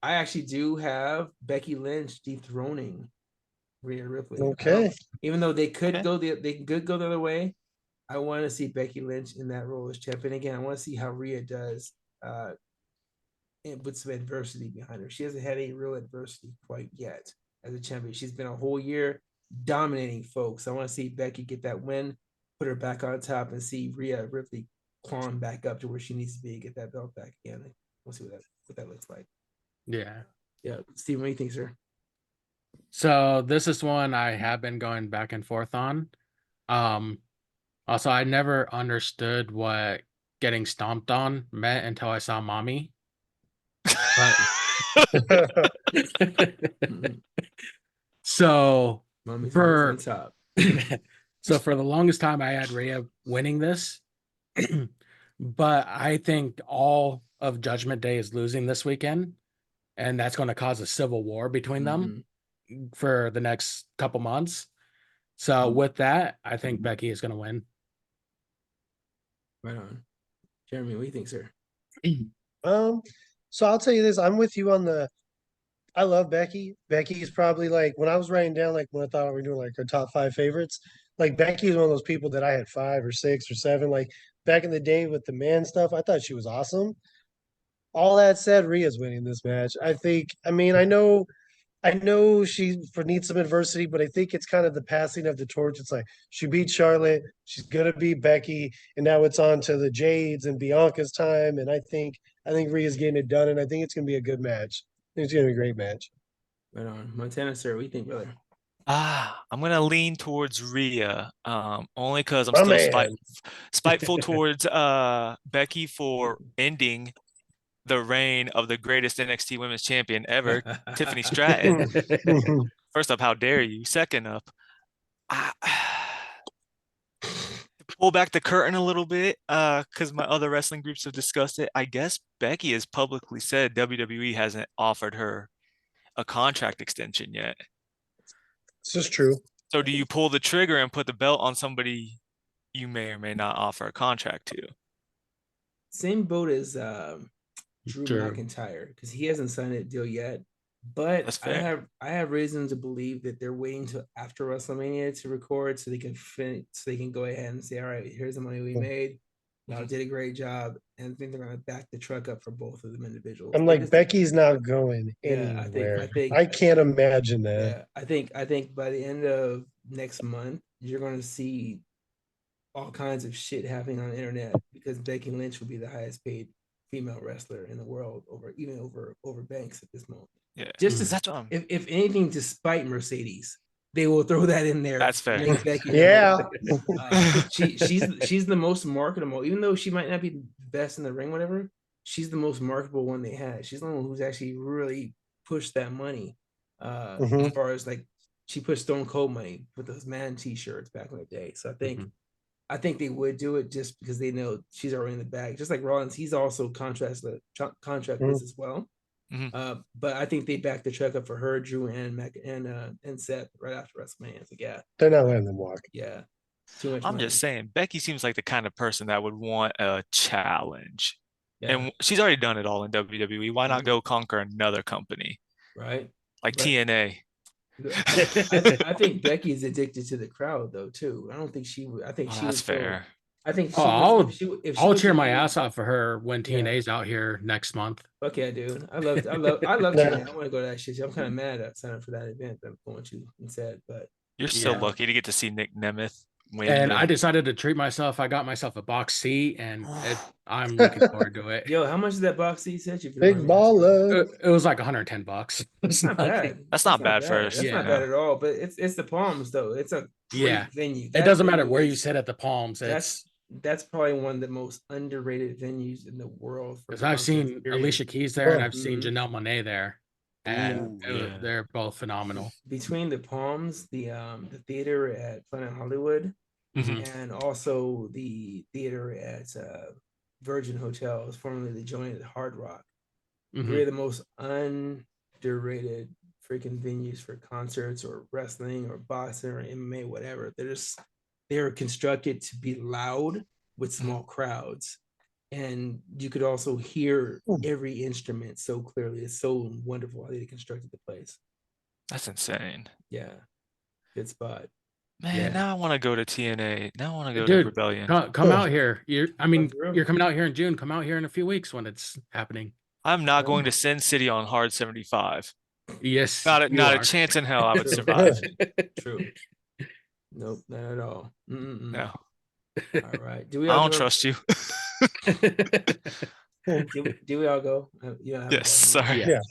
I actually do have Becky Lynch dethroning Rhea Ripley.
Okay.
Even though they could go the other way, I want to see Becky Lynch in that role as champion again. I want to see how Rhea does with some adversity behind her. She hasn't had any real adversity quite yet as a champion. She's been a whole year dominating folks. I want to see Becky get that win, put her back on top, and see Rhea Ripley clawing back up to where she needs to be, get that belt back again. We'll see what that looks like. Yeah. Steve, what do you think, sir?
So this is one I have been going back and forth on. Also, I never understood what getting stomped on meant until I saw Mommy. So
Mommy's
for
top.
So for the longest time I had Rhea winning this. But I think all of Judgment Day is losing this weekend. And that's going to cause a civil war between them for the next couple months. So with that, I think Becky is going to win.
Right on. Jeremy, what do you think, sir?
So I'll tell you this. I'm with you on I love Becky. Becky is probably like, when I was writing down, like when I thought we were doing like our top 5 favorites, like Becky is one of those people that I had 5 or 6 or 7. Like back in the day with the man stuff, I thought she was awesome. All that said, Rhea's winning this match. I know she needs some adversity, but I think it's kind of the passing of the torch. It's like she beat Charlotte, she's gonna beat Becky, and now it's on to the Jades and Bianca's time. And I think Rhea's getting it done, and I think it's gonna be a good match. I think it's gonna be a great match.
Right on. Montana, sir, what do you think, brother?
I'm gonna lean towards Rhea, only because I'm spiteful towards Becky for ending the reign of the greatest NXT Women's Champion ever, Tiffany Stratton. First up, how dare you? Second up, I pull back the curtain a little bit, because my other wrestling groups have discussed it. I guess Becky has publicly said WWE hasn't offered her a contract extension yet.
This is true.
So do you pull the trigger and put the belt on somebody you may or may not offer a contract to?
Same boat as Drew McIntyre, because he hasn't signed a deal yet. But I have reason to believe that they're waiting till after WrestleMania to record so they can go ahead and say, all right, here's the money we made. Y'all did a great job. And I think they're gonna back the truck up for both of them individuals.
I'm like, Becky's not going anywhere.
I think
I can't imagine that.
Yeah, I think by the end of next month, you're gonna see all kinds of shit happening on the internet because Becky Lynch will be the highest paid female wrestler in the world over Banks at this moment.
Yeah,
just if anything, to spite Mercedes, they will throw that in there.
That's fair.
Yeah,
she's the most marketable, even though she might not be the best in the ring, whatever. She's the most marketable one they had. She's the one who's actually really pushed that money. As far as like, she pushed Stone Cold money with those Man T-shirts back in the day. So I think they would do it just because they know she's already in the bag. Just like Rollins, he's also contractless as well. But I think they backed the truck up for her, Drew, and Seth right after WrestleMania. It's like, yeah,
they're not letting them walk.
Yeah, too much.
I'm just saying, Becky seems like the kind of person that would want a challenge, and she's already done it all in WWE. Why not go conquer another company?
Right,
like TNA.
I think Becky's addicted to the crowd though too. I don't think she would. I think she was
fair.
I think
I'll cheer my ass off for her when TNA's out here next month.
Fuck yeah, dude. I love TNA. I want to go to that shit. I'm kind of mad at signing up for that event that I'm going to instead, but
you're so lucky to get to see Nick Nemeth win.
And I decided to treat myself. I got myself a box seat, and I'm looking forward to it.
Yo, how much is that box seat set you?
Big baller.
It was like $110.
It's not bad.
That's not bad first.
That's not bad at all. But it's the Palms though. It's a great venue.
It doesn't matter where you sit at the Palms.
That's probably one of the most underrated venues in the world.
Because I've seen Alicia Keys there, and I've seen Janelle Monáe there, and they're both phenomenal.
Between the Palms, the theater at Planet Hollywood, and also the theater at Virgin Hotels, formerly the Joint at Hard Rock, they're the most underrated freaking venues for concerts or wrestling or boxing or MMA, whatever. They're constructed to be loud with small crowds, and you could also hear every instrument so clearly. It's so wonderful how they constructed the place.
That's insane.
Yeah, good spot.
Man, now I want to go to TNA. Now I want to go to Rebellion.
Come out here. You're coming out here in June. Come out here in a few weeks when it's happening.
I'm not going to Sin City on hard 75.
Yes,
not a chance in hell I would survive.
True. Nope, not at all.
No.
All right.
I don't trust you.
Do we all go?
Yes. Sorry.
Yeah.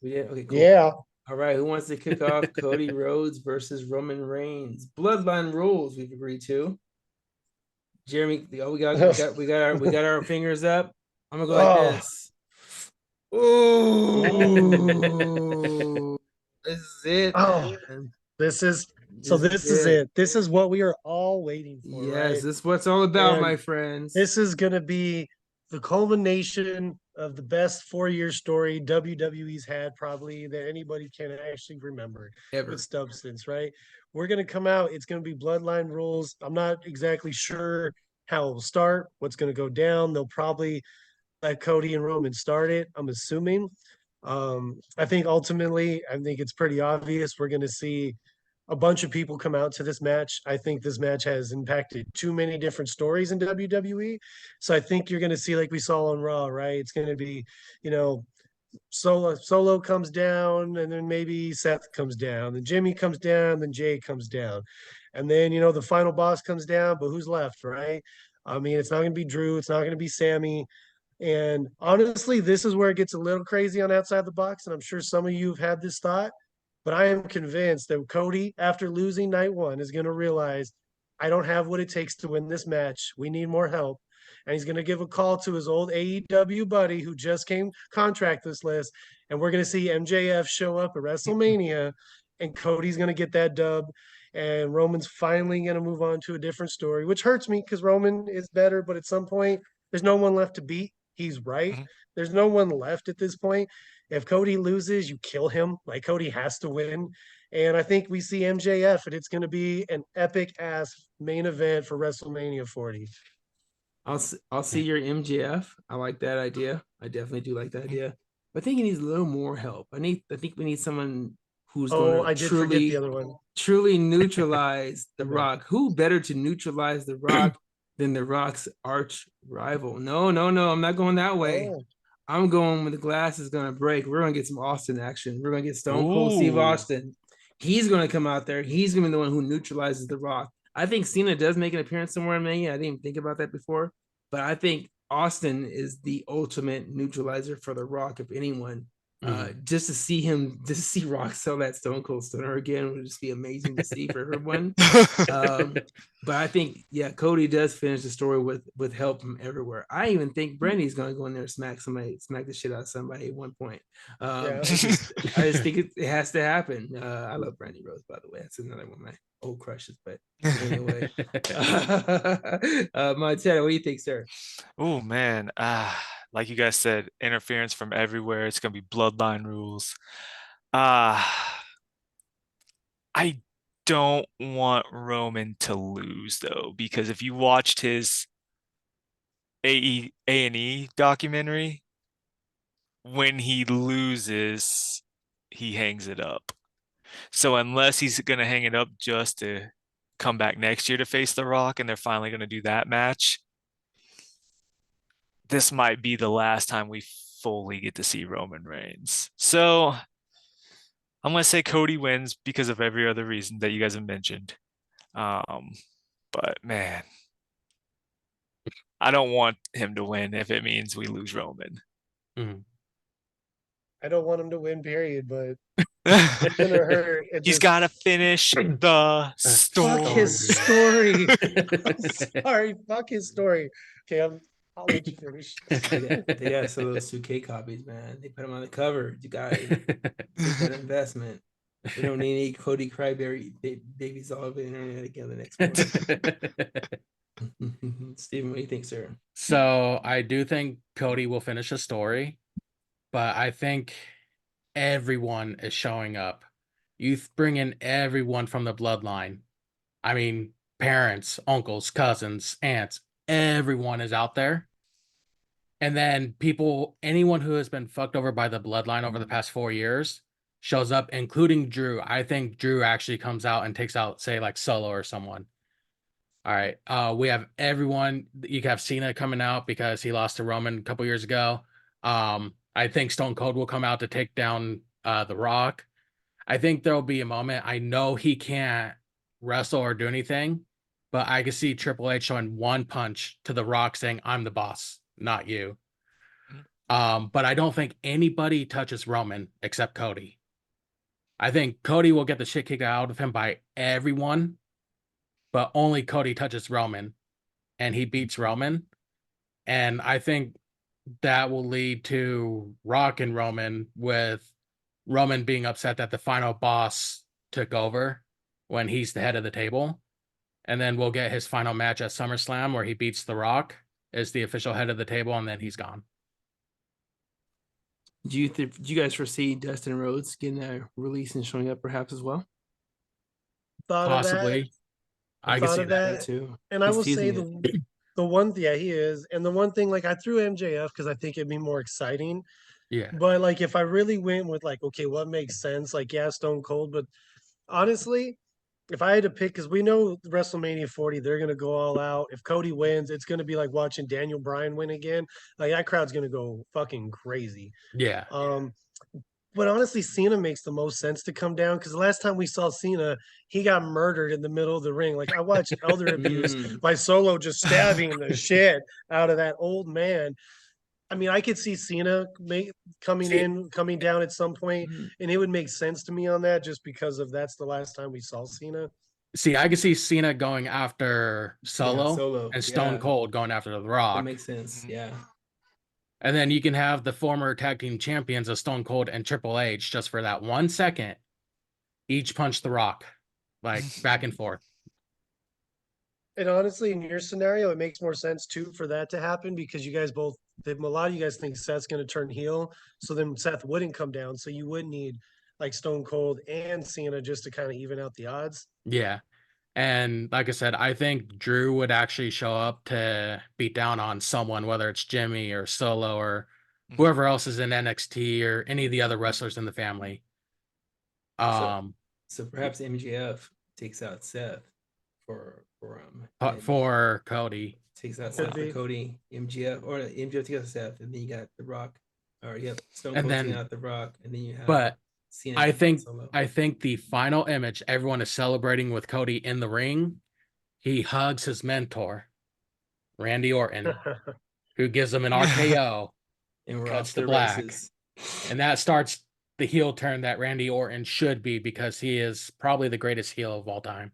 We did. Okay. Cool.
Yeah.
All right. Who wants to kick off? Cody Rhodes versus Roman Reigns. Bloodline rules we've agreed to. Jeremy, we got our fingers up. I'm gonna go like this. Ooh. This is it.
This is it. This is what we are all waiting for.
Yes,
right?
this is what it's all about, my friends.
This is gonna be the culmination of the best 4-year story WWE's had, probably, that anybody can actually remember with substance, right? We're gonna come out. It's gonna be Bloodline rules. I'm not exactly sure how it will start, what's gonna go down. They'll probably let Cody and Roman start it, I'm assuming. I think ultimately, it's pretty obvious we're gonna see a bunch of people come out to this match. I think this match has impacted too many different stories in WWE. So I think you're going to see, like we saw on Raw, right? It's going to be, Solo comes down, and then maybe Seth comes down, then Jimmy comes down, then Jay comes down. And then, the final boss comes down, but who's left, right? It's not going to be Drew. It's not going to be Sammy. And honestly, this is where it gets a little crazy on Outside the Box. And I'm sure some of you have had this thought. But I am convinced that Cody, after losing night one, is going to realize, I don't have what it takes to win this match. We need more help. and he's going to give a call to his old AEW buddy who just came contractless list, and we're going to see MJF show up at WrestleMania, and Cody's going to get that dub, and Roman's finally going to move on to a different story, which hurts me because Roman is better, but at some point, there's no one left to beat. He's right. There's no one left at this point. If Cody loses, you kill him. Like, Cody has to win. And I think we see MJF, and it's going to be an epic ass main event for WrestleMania 40.
I'll see your MJF. I like that idea. I definitely do like that idea. But I think he needs a little more help. I think we need someone who's going to truly neutralize The Rock. Who better to neutralize The Rock than The Rock's arch rival? No, I'm not going that way. I'm going when the glass is going to break. We're going to get some Austin action. We're going to get Stone Cold Steve Austin. He's going to come out there. He's going to be the one who neutralizes The Rock. I think Cena does make an appearance somewhere in Mania. I didn't even think about that before. But I think Austin is the ultimate neutralizer for The Rock, if anyone. Just to see Rock sell that Stone Cold Stunner again would just be amazing to see for everyone. But I think, Cody does finish the story with help from everywhere. I even think Brandy's going to go in there and smack the shit out of somebody at one point. I just think it has to happen. I love Brandy Rose, by the way. That's another one of my old crushes. But anyway, Montana, what do you think, sir?
Oh man, like you guys said, interference from everywhere. It's gonna be bloodline rules. I don't want Roman to lose though, because if you watched his A&E documentary, when he loses, he hangs it up. So unless he's gonna hang it up just to come back next year to face The Rock, and they're finally gonna do that match, this might be the last time we fully get to see Roman Reigns. So I'm going to say Cody wins because of every other reason that you guys have mentioned. But man, I don't want him to win if it means we lose Roman.
I don't want him to win, period, but it's going to hurt.
He's got to finish the story.
Fuck his story. I'm sorry. Fuck his story. Okay, I'll let you finish.
They got some of those 2K copies, man. They put them on the cover. You got that investment. We don't need any Cody Cryberry babies all over the internet again the next morning. Steven, what do you think, sir?
So I do think Cody will finish the story, but I think everyone is showing up. You bring in everyone from the bloodline. I mean, parents, uncles, cousins, aunts, everyone is out there. And then anyone who has been fucked over by the bloodline over the past 4 years shows up, including Drew. I think Drew actually comes out and takes out, say, like Solo or someone. All right. We have everyone. You have Cena coming out because he lost to Roman a couple years ago. I think Stone Cold will come out to take down The Rock. I think there'll be a moment. I know he can't wrestle or do anything, but I can see Triple H showing one punch to The Rock saying, "I'm the boss, not you." But I don't think anybody touches Roman except Cody. I think Cody will get the shit kicked out of him by everyone, but only Cody touches Roman, and he beats Roman. And I think that will lead to Rock and Roman, with Roman being upset that the final boss took over when he's the head of the table. And then we'll get his final match at SummerSlam where he beats The Rock as the official head of the table, and then he's gone.
Do you guys foresee Dustin Rhodes getting a release and showing up perhaps as well?
Possibly.
I can see that too.
And I will say the one, he is. And the one thing, like, I threw MJF because I think it'd be more exciting.
Yeah.
But like, if I really went with like, okay, what makes sense? Like, yeah, Stone Cold. But honestly, if I had to pick, because we know WrestleMania 40, they're gonna go all out. If Cody wins, it's gonna be like watching Daniel Bryan win again. Like, that crowd's gonna go fucking crazy.
Yeah.
But honestly, Cena makes the most sense to come down, because the last time we saw Cena, he got murdered in the middle of the ring. Like, I watched Elder Abuse by Solo just stabbing the shit out of that old man. I mean, I could see Cena coming down at some point, and it would make sense to me on that, just because of that's the last time we saw Cena.
See, I can see Cena going after Solo, and Stone Cold going after The Rock.
That makes sense. Yeah.
And then you can have the former tag team champions of Stone Cold and Triple H just for that 1 second, each punch The Rock, like back and forth.
And honestly, in your scenario, it makes more sense too for that to happen because you guys both, a lot of you guys think Seth's going to turn heel. So then Seth wouldn't come down. So you would need like Stone Cold and Cena just to kind of even out the odds.
Yeah. And like I said, I think Drew would actually show up to beat down on someone, whether it's Jimmy or Solo or whoever else is in NXT or any of the other wrestlers in the family.
So perhaps MJF takes out Seth for
Cody.
Takes out Seth for Cody, MJF takes out Seth, and then you got The Rock, or Stone Cold taking out The Rock, and then you have.
But
Cena
I think the final image everyone is celebrating with Cody in the ring, he hugs his mentor, Randy Orton, who gives him an RKO and cuts the black, and that starts the heel turn that Randy Orton should be because he is probably the greatest heel of all time.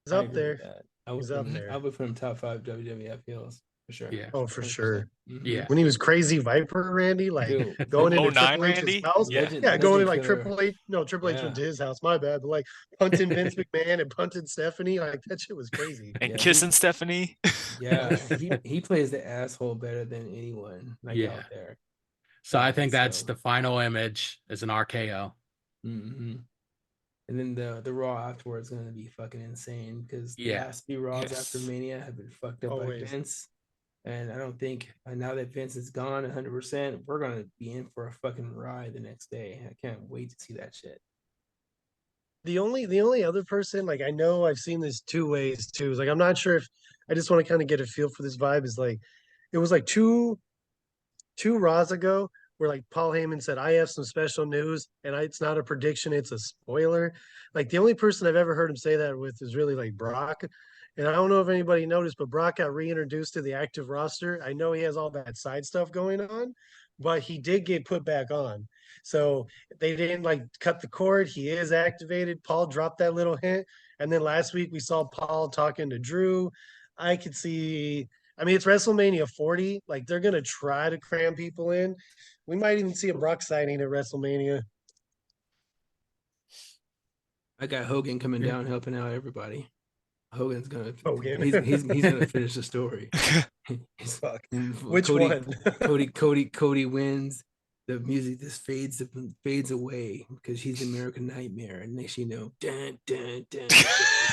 He's up there.
I would put him top 5 WWF heels for sure.
Yeah.
Oh, for sure.
Mm-hmm.
Yeah.
When he was Crazy Viper, Randy, like going into Triple H's house. Yeah, going in like Triple H. No, Triple H went to his house. My bad. But like punting Vince McMahon and punting Stephanie, like that shit was crazy.
And kissing Stephanie.
Yeah, he plays the asshole better than anyone out there.
So I think that's the final image is an RKO.
Mm-hmm. And then the Raw afterwards is going to be fucking insane because the last few Raws after Mania have been fucked up by Vince. And I don't think now that Vince is gone 100%, we're going to be in for a fucking ride the next day. I can't wait to see that shit.
The only other person, like I know I've seen this 2 ways too. Is like I'm not sure if I just want to kind of get a feel for this vibe. Is like it was like two Raws ago where like Paul Heyman said, I have some special news, and it's not a prediction, it's a spoiler. Like the only person I've ever heard him say that with is really like Brock. And I don't know if anybody noticed, but Brock got reintroduced to the active roster. I know he has all that side stuff going on, but he did get put back on. So they didn't like cut the cord. He is activated. Paul dropped that little hint. And then last week we saw Paul talking to Drew. I could see, I mean, it's WrestleMania 40. Like they're going to try to cram people in. We might even see a Brock sighting at WrestleMania.
I got Hogan coming down helping out everybody. Hogan's gonna he's gonna finish the story.
Fuck. Which one?
Cody wins. The music just fades away because he's the American Nightmare, and next you know, dun, dun, dun, dun,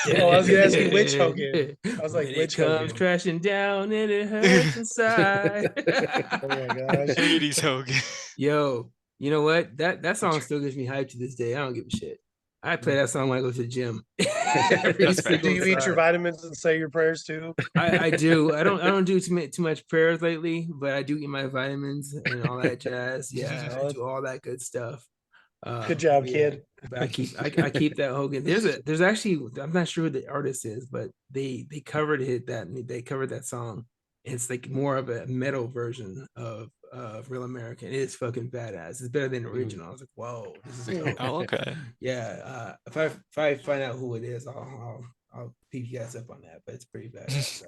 dun,
I was gonna ask you which Hogan. I was like, which
Hogan comes crashing down and it hurts inside.
Oh my gosh,
80s Hogan.
Yo, you know what? That song still gives me hype to this day. I don't give a shit. I play that song when I go to the gym.
Do you eat your vitamins and say your prayers too?
I do. I don't do too much prayers lately, but I do eat my vitamins and all that jazz. Yeah, I do all that good stuff.
Good job, kid.
I keep that Hogan. There's actually, I'm not sure who the artist is, but they covered that song. It's like more of a metal version of Real American. It is fucking badass. It's better than the original. I was like, whoa, this is dope.
Oh, okay.
Yeah. If I find out who it is, I'll peep you guys up on that. But it's pretty badass.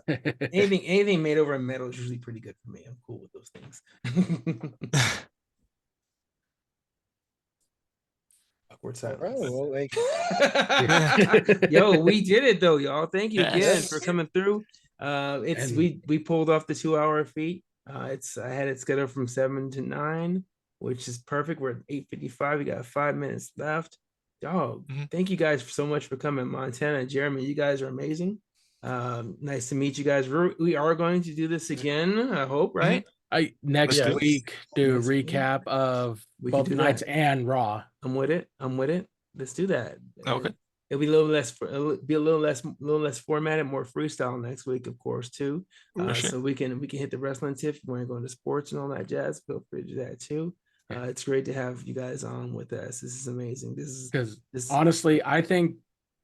Anything made over metal is usually pretty good for me. I'm cool with those things. Awkward silence.
Oh, well,
Yo, we did it though, y'all. Thank you again for coming through. We pulled off the 2-hour feat. I had it scheduled from 7 to 9, which is perfect. We're at 8:55. We got 5 minutes left. Dog, thank you guys so much for coming. Montana and Jeremy, you guys are amazing. Nice to meet you guys. We are going to do this again, I hope, right?
Next week do a recap of both nights and Raw.
I'm with it. Let's do that.
Okay.
It'll be a little less formatted, more freestyle next week, of course, too.
Sure.
So we can hit the wrestling tip. If you want to go into sports and all that jazz, feel free to do that too. It's great to have you guys on with us. This is amazing.
Honestly, I think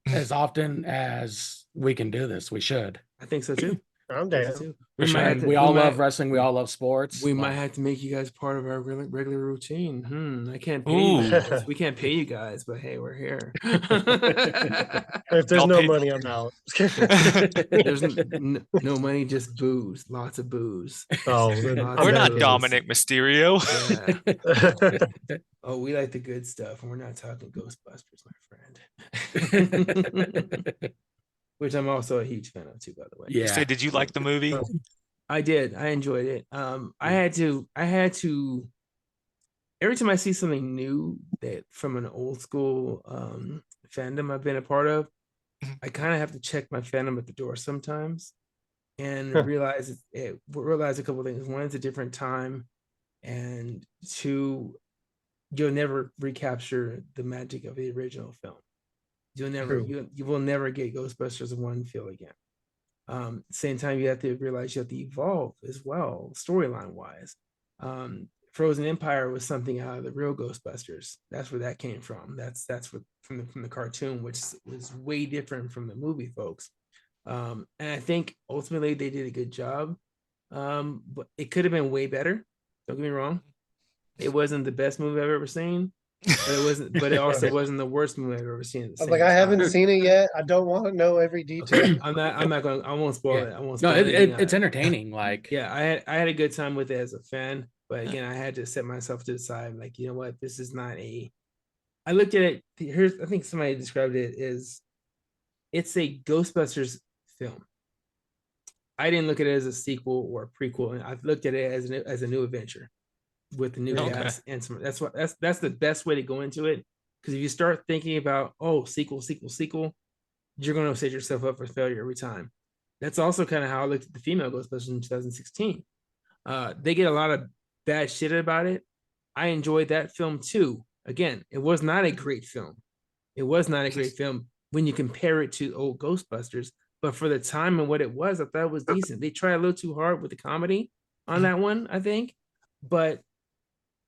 as often as we can do this, we should.
I think so too.
I'm down.
Too.
We all love wrestling. We all love sports.
We might have to make you guys part of our regular routine. I can't pay
Ooh.
you guys. We can't pay you guys, but hey, we're here.
If there's no money, I'm out.
There's no money, just booze. Lots of booze.
Oh,
we're not Dominic Mysterio.
Yeah. Oh, we like the good stuff, and we're not talking Ghostbusters, my friend. Which I'm also a huge fan of too, by the way.
Yeah. So did you like the movie?
I did. I enjoyed it. I had to every time I see something new that from an old school fandom I've been a part of, I kind of have to check my fandom at the door sometimes and realize a couple of things. One, it's a different time, and two, you'll never recapture the magic of the original film. You will never get Ghostbusters 1 feel again. Same time, you have to realize you have to evolve as well, storyline wise. Frozen Empire was something out of the real Ghostbusters. That's where that came from. That's what from the cartoon, which was way different from the movie, folks. And I think ultimately they did a good job. But it could have been way better. Don't get me wrong. It wasn't the best movie I've ever seen. But it wasn't. But it also wasn't the worst movie I've ever seen.
I haven't seen it yet. I don't want to know every detail.
Okay. I'm not going. I won't spoil it. I won't. Spoil
it's entertaining. Like,
yeah, I had a good time with it as a fan. But again, I had to set myself to the side. Like, you know what? This is not a. I looked at it. I think somebody described it as, it's a Ghostbusters film. I didn't look at it as a sequel or a prequel, and I looked at it as a new adventure with the new cast and some. That's the best way to go into it, because if you start thinking about sequel, you're going to set yourself up for failure every time. That's also kind of how I looked at the female Ghostbusters in 2016. They get a lot of bad shit about it. I enjoyed that film too. Again, it was not a great film. It was not a great film when you compare it to old Ghostbusters. But for the time and what it was, I thought it was decent. They tried a little too hard with the comedy on that one, I think. But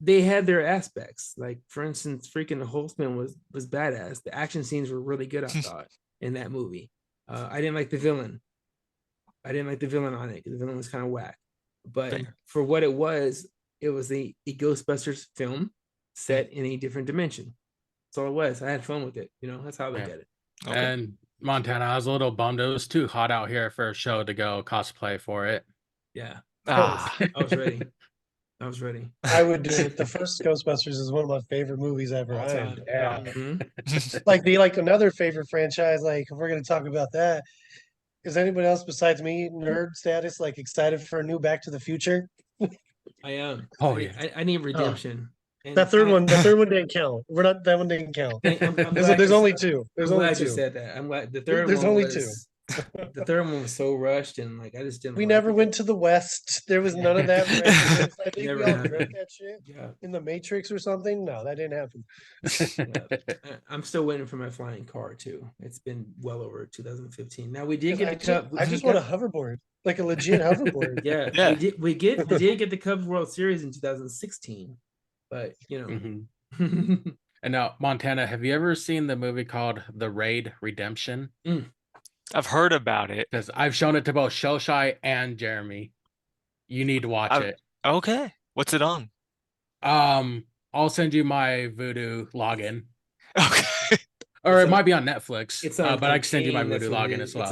they had their aspects. Like, for instance, freaking the Holtzman was badass. The action scenes were really good, I thought, in that movie. I didn't like the villain. on it because the villain was kind of whack. But for what it was a Ghostbusters film set in a different dimension. That's all it was. I had fun with it. That's how I look at it.
Okay. And Montana, I was a little bummed. It was too hot out here for a show to go cosplay for it.
Yeah. I was ready.
I would do it. The first Ghostbusters is one of my favorite movies ever.
Yeah.
Like another favorite franchise. Like, if we're gonna talk about that, is anybody else besides me, nerd status, like excited for a new Back to the Future?
I am.
I
need redemption.
The third one didn't count. That one didn't count. There's only two.
I'm glad you said that. I'm glad the third
There's
one
only
was,
two.
The third one was so rushed, and like I just didn't.
We never went to the West. There was none of that. I think
Never
we all
happened.
dreamt that shit in the Matrix or something. No, that didn't happen.
I'm still waiting for my flying car too. It's been well over 2015. Now we did get the cup.
I just want a hoverboard, like a legit hoverboard.
Yeah. We did get the Cubs World Series in 2016, but
And now, Montana, have you ever seen the movie called The Raid Redemption?
I've heard about it.
Because I've shown it to both Shoshai and Jeremy. You need to watch it.
Okay. What's it on?
I'll send you my Vudu login.
Okay.
Or it might be on Netflix.
It's on
but I can send you my Vudu login as well.
It's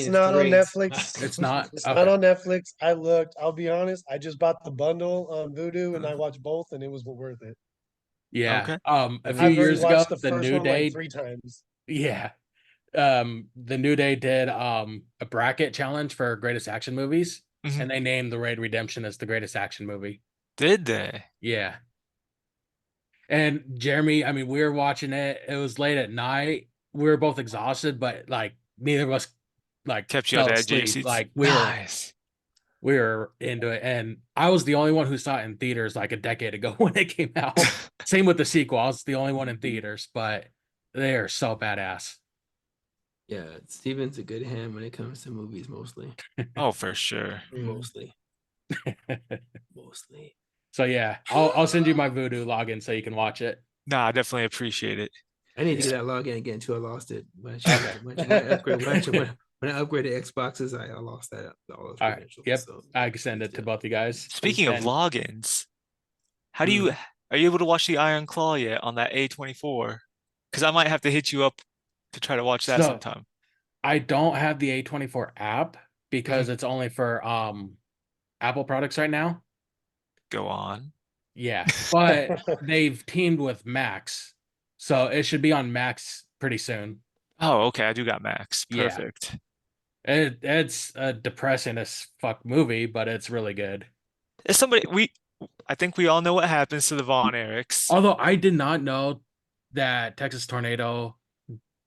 not on Netflix.
It's not.
It's not on Netflix. I looked. I'll be honest. I just bought the bundle on Vudu and I watched both, and it was worth it.
Yeah.
Okay.
A few years ago, the New Day
like 3 times.
Yeah. The New Day did a bracket challenge for greatest action movies, and they named The Raid Redemption as the greatest action movie.
Did they?
Yeah. And Jeremy, I mean, we were watching it. It was late at night. We were both exhausted, but like neither of us
kept you on the edge of your
seats.
seats.
Like we were into it, and I was the only one who saw it in theaters like a decade ago when it came out. Same with the sequel. I was the only one in theaters, but they are so badass.
Yeah, Steven's a good hand when it comes to movies, mostly.
Oh, for sure.
Mostly.
So yeah, I'll send you my Vudu login so you can watch it.
Nah, I definitely appreciate it.
I need to get that login again too. I lost it. When when I upgraded Xboxes, I lost all those
All right.
credentials.
Yep.
So
I can send it to both you guys.
Speaking of
And
logins, how do you are you able to watch the Iron Claw yet on that A24? Because I might have to hit you up to try to watch that sometime.
I don't have the A24 app because it's only for Apple products right now.
Go on.
Yeah, but they've teamed with Max, so it should be on Max pretty soon.
Oh, okay. I do got Max. Perfect.
Yeah. It's a depressing as fuck movie, but it's really good.
It's I think we all know what happens to the Von Erichs.
Although I did not know that Texas Tornado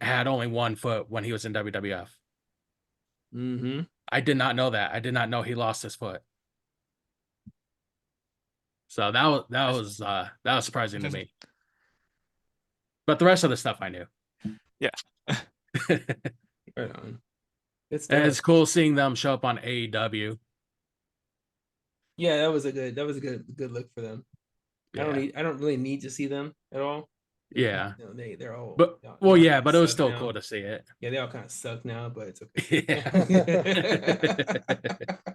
had only 1 foot when he was in WWF. I did not know that. I did not know he lost his foot. So that was surprising to me. But the rest of the stuff I knew.
Yeah.
Right on.
It's cool seeing them show up on AEW.
Yeah, that was a good look for them. Yeah. I don't really need to see them at all.
Yeah.
You know, they're all
but it was still cool to see it.
Yeah, they all kind of suck now, but it's okay.
Yeah.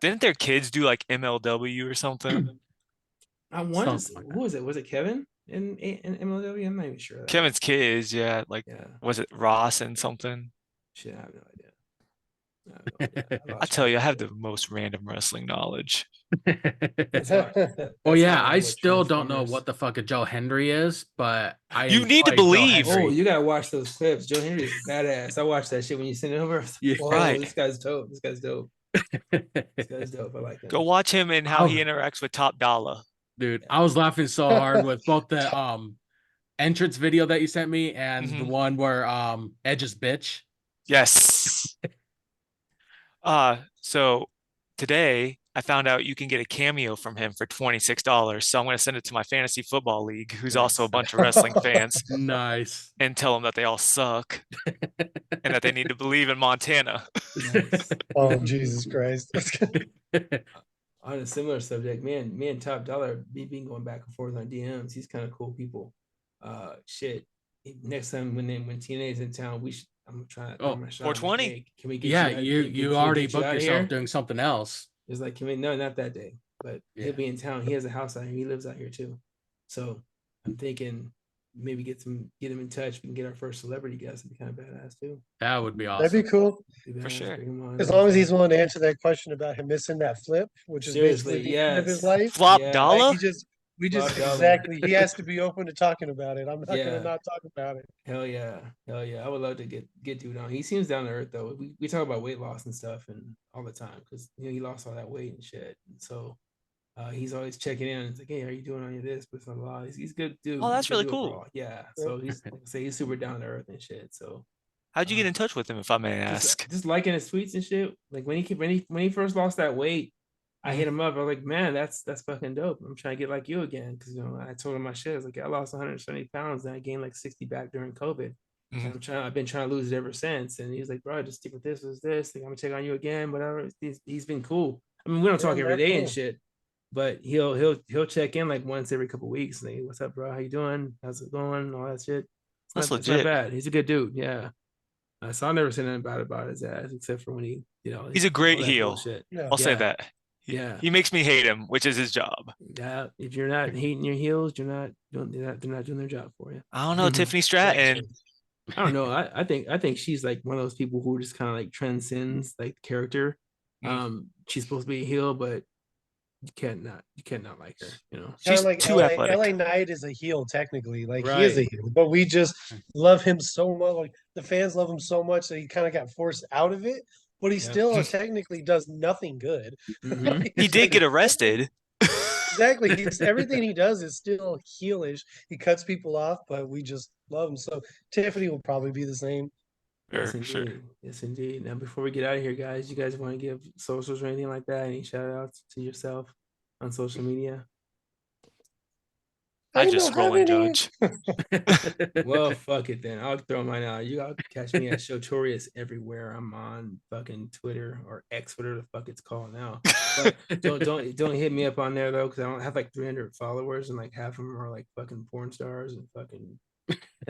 Didn't their kids do like MLW or something?
I wanted to see, who was it? Was it Kevin in MLW? I'm not even sure.
Kevin's kids, yeah. Was it Ross and something?
Shit, I have no idea.
I tell you, I have the most random wrestling knowledge.
I still don't know what the fuck a Joe Henry is, but
you need to believe.
Oh, you gotta watch those clips. Joe Henry is badass. I watched that shit when you sent it over.
Yeah,
right. This guy's dope. This guy's dope. I like him.
Go watch him and how he interacts with Top Dollar.
Dude, I was laughing so hard with both the entrance video that you sent me and the one where Edge's bitch.
Yes. So today I found out you can get a cameo from him for $26. So I'm going to send it to my fantasy football league, who's also a bunch of wrestling fans.
Nice.
And tell them that they all suck and that they need to believe in Montana.
Nice.
Oh, Jesus Christ.
On a similar subject, me and Top Dollar, been going back and forth on DMs. He's kind of cool people. Shit. Next time when TNA's in town, I'm trying to throw my shot.
420.
Hey, can we get
you already booked yourself doing something else.
It's like, no, not that day, but he'll be in town. He has a house out here. He lives out here too. So I'm thinking maybe get him in touch. We can get our first celebrity guest. It'd be kind of badass too.
That would be awesome.
That'd be cool.
For sure.
As long as he's willing to answer that question about him missing that flip, which is basically the end of his life.
Flop Dollar?
Like exactly. He has to be open to talking about it. I'm not gonna not talk about it.
Hell yeah. I would love to get dude on. He seems down to earth though. We talk about weight loss and stuff and all the time because he lost all that weight and shit. And so he's always checking in. It's like, hey, how are you doing on your this? But he's good dude.
Oh, that's really cool.
Overall. Yeah. So he's he's super down to earth and shit. So
how'd you get in touch with him, if I may ask?
Just liking his tweets and shit. Like when he first lost that weight, I hit him up. I was like, man, that's fucking dope. I'm trying to get like you again. Cause I told him my shit. I was like, I lost 170 pounds and I gained like 60 back during COVID. I've been trying to lose it ever since. And he's like, bro, just stick with this. Like, I'm gonna check on you again, whatever. He's been cool. I mean, we don't talk every day and shit, but he'll check in like once every couple of weeks. Like, what's up, bro? How you doing? How's it going? All that shit.
That's legit.
It's not bad. He's a good dude. Yeah. So I'll never say anything bad about his ass, except for when he's a
great heel. I'll say that. He makes me hate him, which is his job.
Yeah, if you're not hating your heels, they're not doing their job for you.
I don't know, Tiffany Stratton.
I don't know. I think she's like one of those people who just kind of like transcends like the character. She's supposed to be a heel, but you cannot like her.
She's like too athletic.
LA Knight is a heel technically, like he is a heel, but we just love him so much. Like the fans love him so much that he kind of got forced out of it. But he still technically does nothing good.
He did get arrested.
Exactly. Everything he does is still heelish. He cuts people off, but we just love him. So Tiffany will probably be the same.
Yes, indeed. Yes, indeed. Now, before we get out of here, guys, you guys want to give socials or anything like that? Any shout outs to yourself on social media?
I just scroll and judge.
Well, fuck it then. I'll throw mine out. You all catch me at Shotorius everywhere. I'm on fucking Twitter or X, whatever the fuck it's called now. But don't hit me up on there though, because I don't have like 300 followers and like half of them are like fucking porn stars and fucking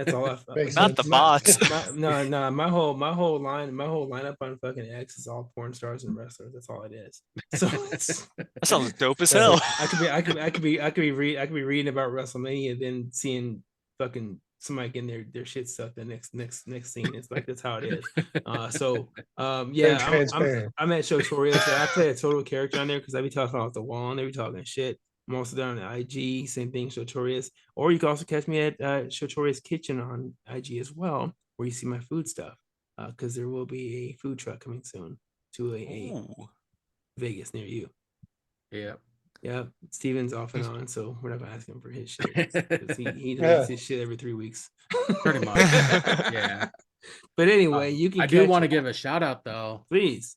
That's all.
Not the bots.
No. My whole lineup on fucking X is all porn stars and wrestlers. That's all it is. So
that sounds dope as hell.
I could be reading about WrestleMania, then seeing fucking somebody getting their shit sucked the next scene. It's like that's how it is. Yeah, I'm at Shotoria, so I play a total character on there because I be talking off the wall and they be talking shit. I'm also down on IG, same thing, Shotorius. Or you can also catch me at Shotorius Kitchen on IG as well, where you see my food stuff. Because there will be a food truck coming soon to a Vegas near you. Yeah. Steven's off and on, so we're not gonna ask him for his shit. He does his shit every 3 weeks.
Pretty much. Yeah.
But anyway, you can.
I do want to give a shout out though.
Please.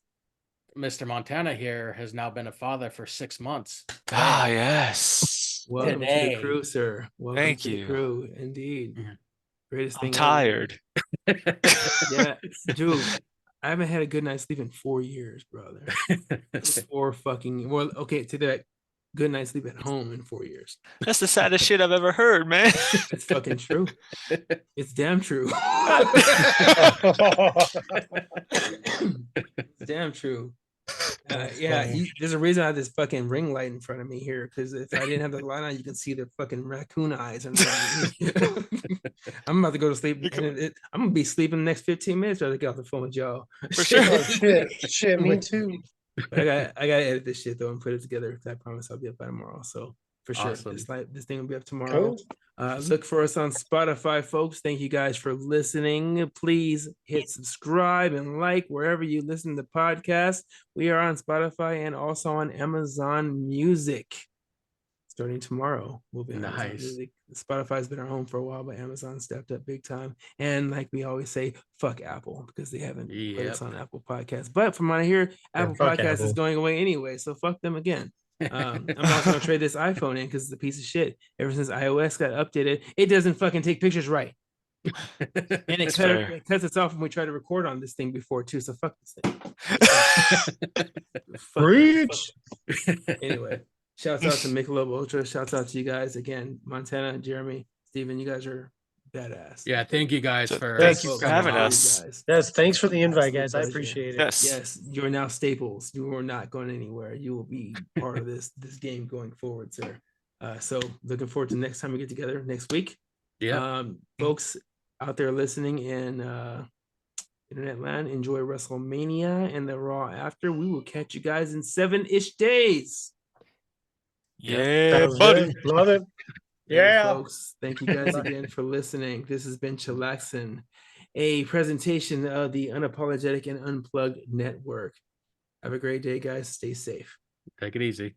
Mr. Montana here has now been a father for 6 months.
Ah, yes.
Welcome to the crew, sir. Welcome
Thank
to
you.
The crew, indeed. Greatest thing.
I'm tired.
Yeah, dude. I haven't had a good night's sleep in 4 years, brother. 4 fucking okay, to that good night's sleep at home in 4 years.
That's the saddest shit I've ever heard, man.
It's fucking true. It's damn true. It's damn true. There's a reason I have this fucking ring light in front of me here, because if I didn't have the light on, you can see the fucking raccoon eyes. I'm about to go to sleep. I'm gonna be sleeping the next 15 minutes after I get off the phone with y'all.
For sure.
Oh, shit, me too.
I gotta edit this shit though and put it together. I promise I'll be up by tomorrow. So for sure,
Awesome.
this thing will be up tomorrow. Cool. Look for us on Spotify, folks. Thank you guys for listening. Please hit subscribe and like wherever you listen to podcasts. We are on Spotify and also on Amazon Music. Starting tomorrow, we'll be on Amazon Music. Spotify's been our home for a while, but Amazon stepped up big time. And like we always say, fuck Apple, because they haven't put us on Apple Podcasts. But from what I hear, Apple Podcasts is going away anyway, so fuck them again. I'm also gonna trade this iPhone in because it's a piece of shit. Ever since iOS got updated, it doesn't fucking take pictures right. And it cuts us off when we try to record on this thing before too. So fuck this thing.
Reach.
Anyway, shouts out to Michelob Ultra. Shouts out to you guys again, Montana, Jeremy, Steven. You guys are badass.
Yeah, thank you guys for
having us.
Yes, thanks for the invite, guys. I appreciate it.
Yes,
you're now staples. You are not going anywhere. You will be part of this game going forward, sir. So looking forward to next time we get together next week.
Yeah,
folks out there listening in internet land, enjoy WrestleMania and the Raw after. We will catch you guys in 7-ish days.
Yeah, buddy.
Love it. Yeah,
folks. Thank you guys again for listening. This has been Chillaxin, a presentation of the Unapologetic and Unplugged Network. Have a great day, guys. Stay safe.
Take it easy.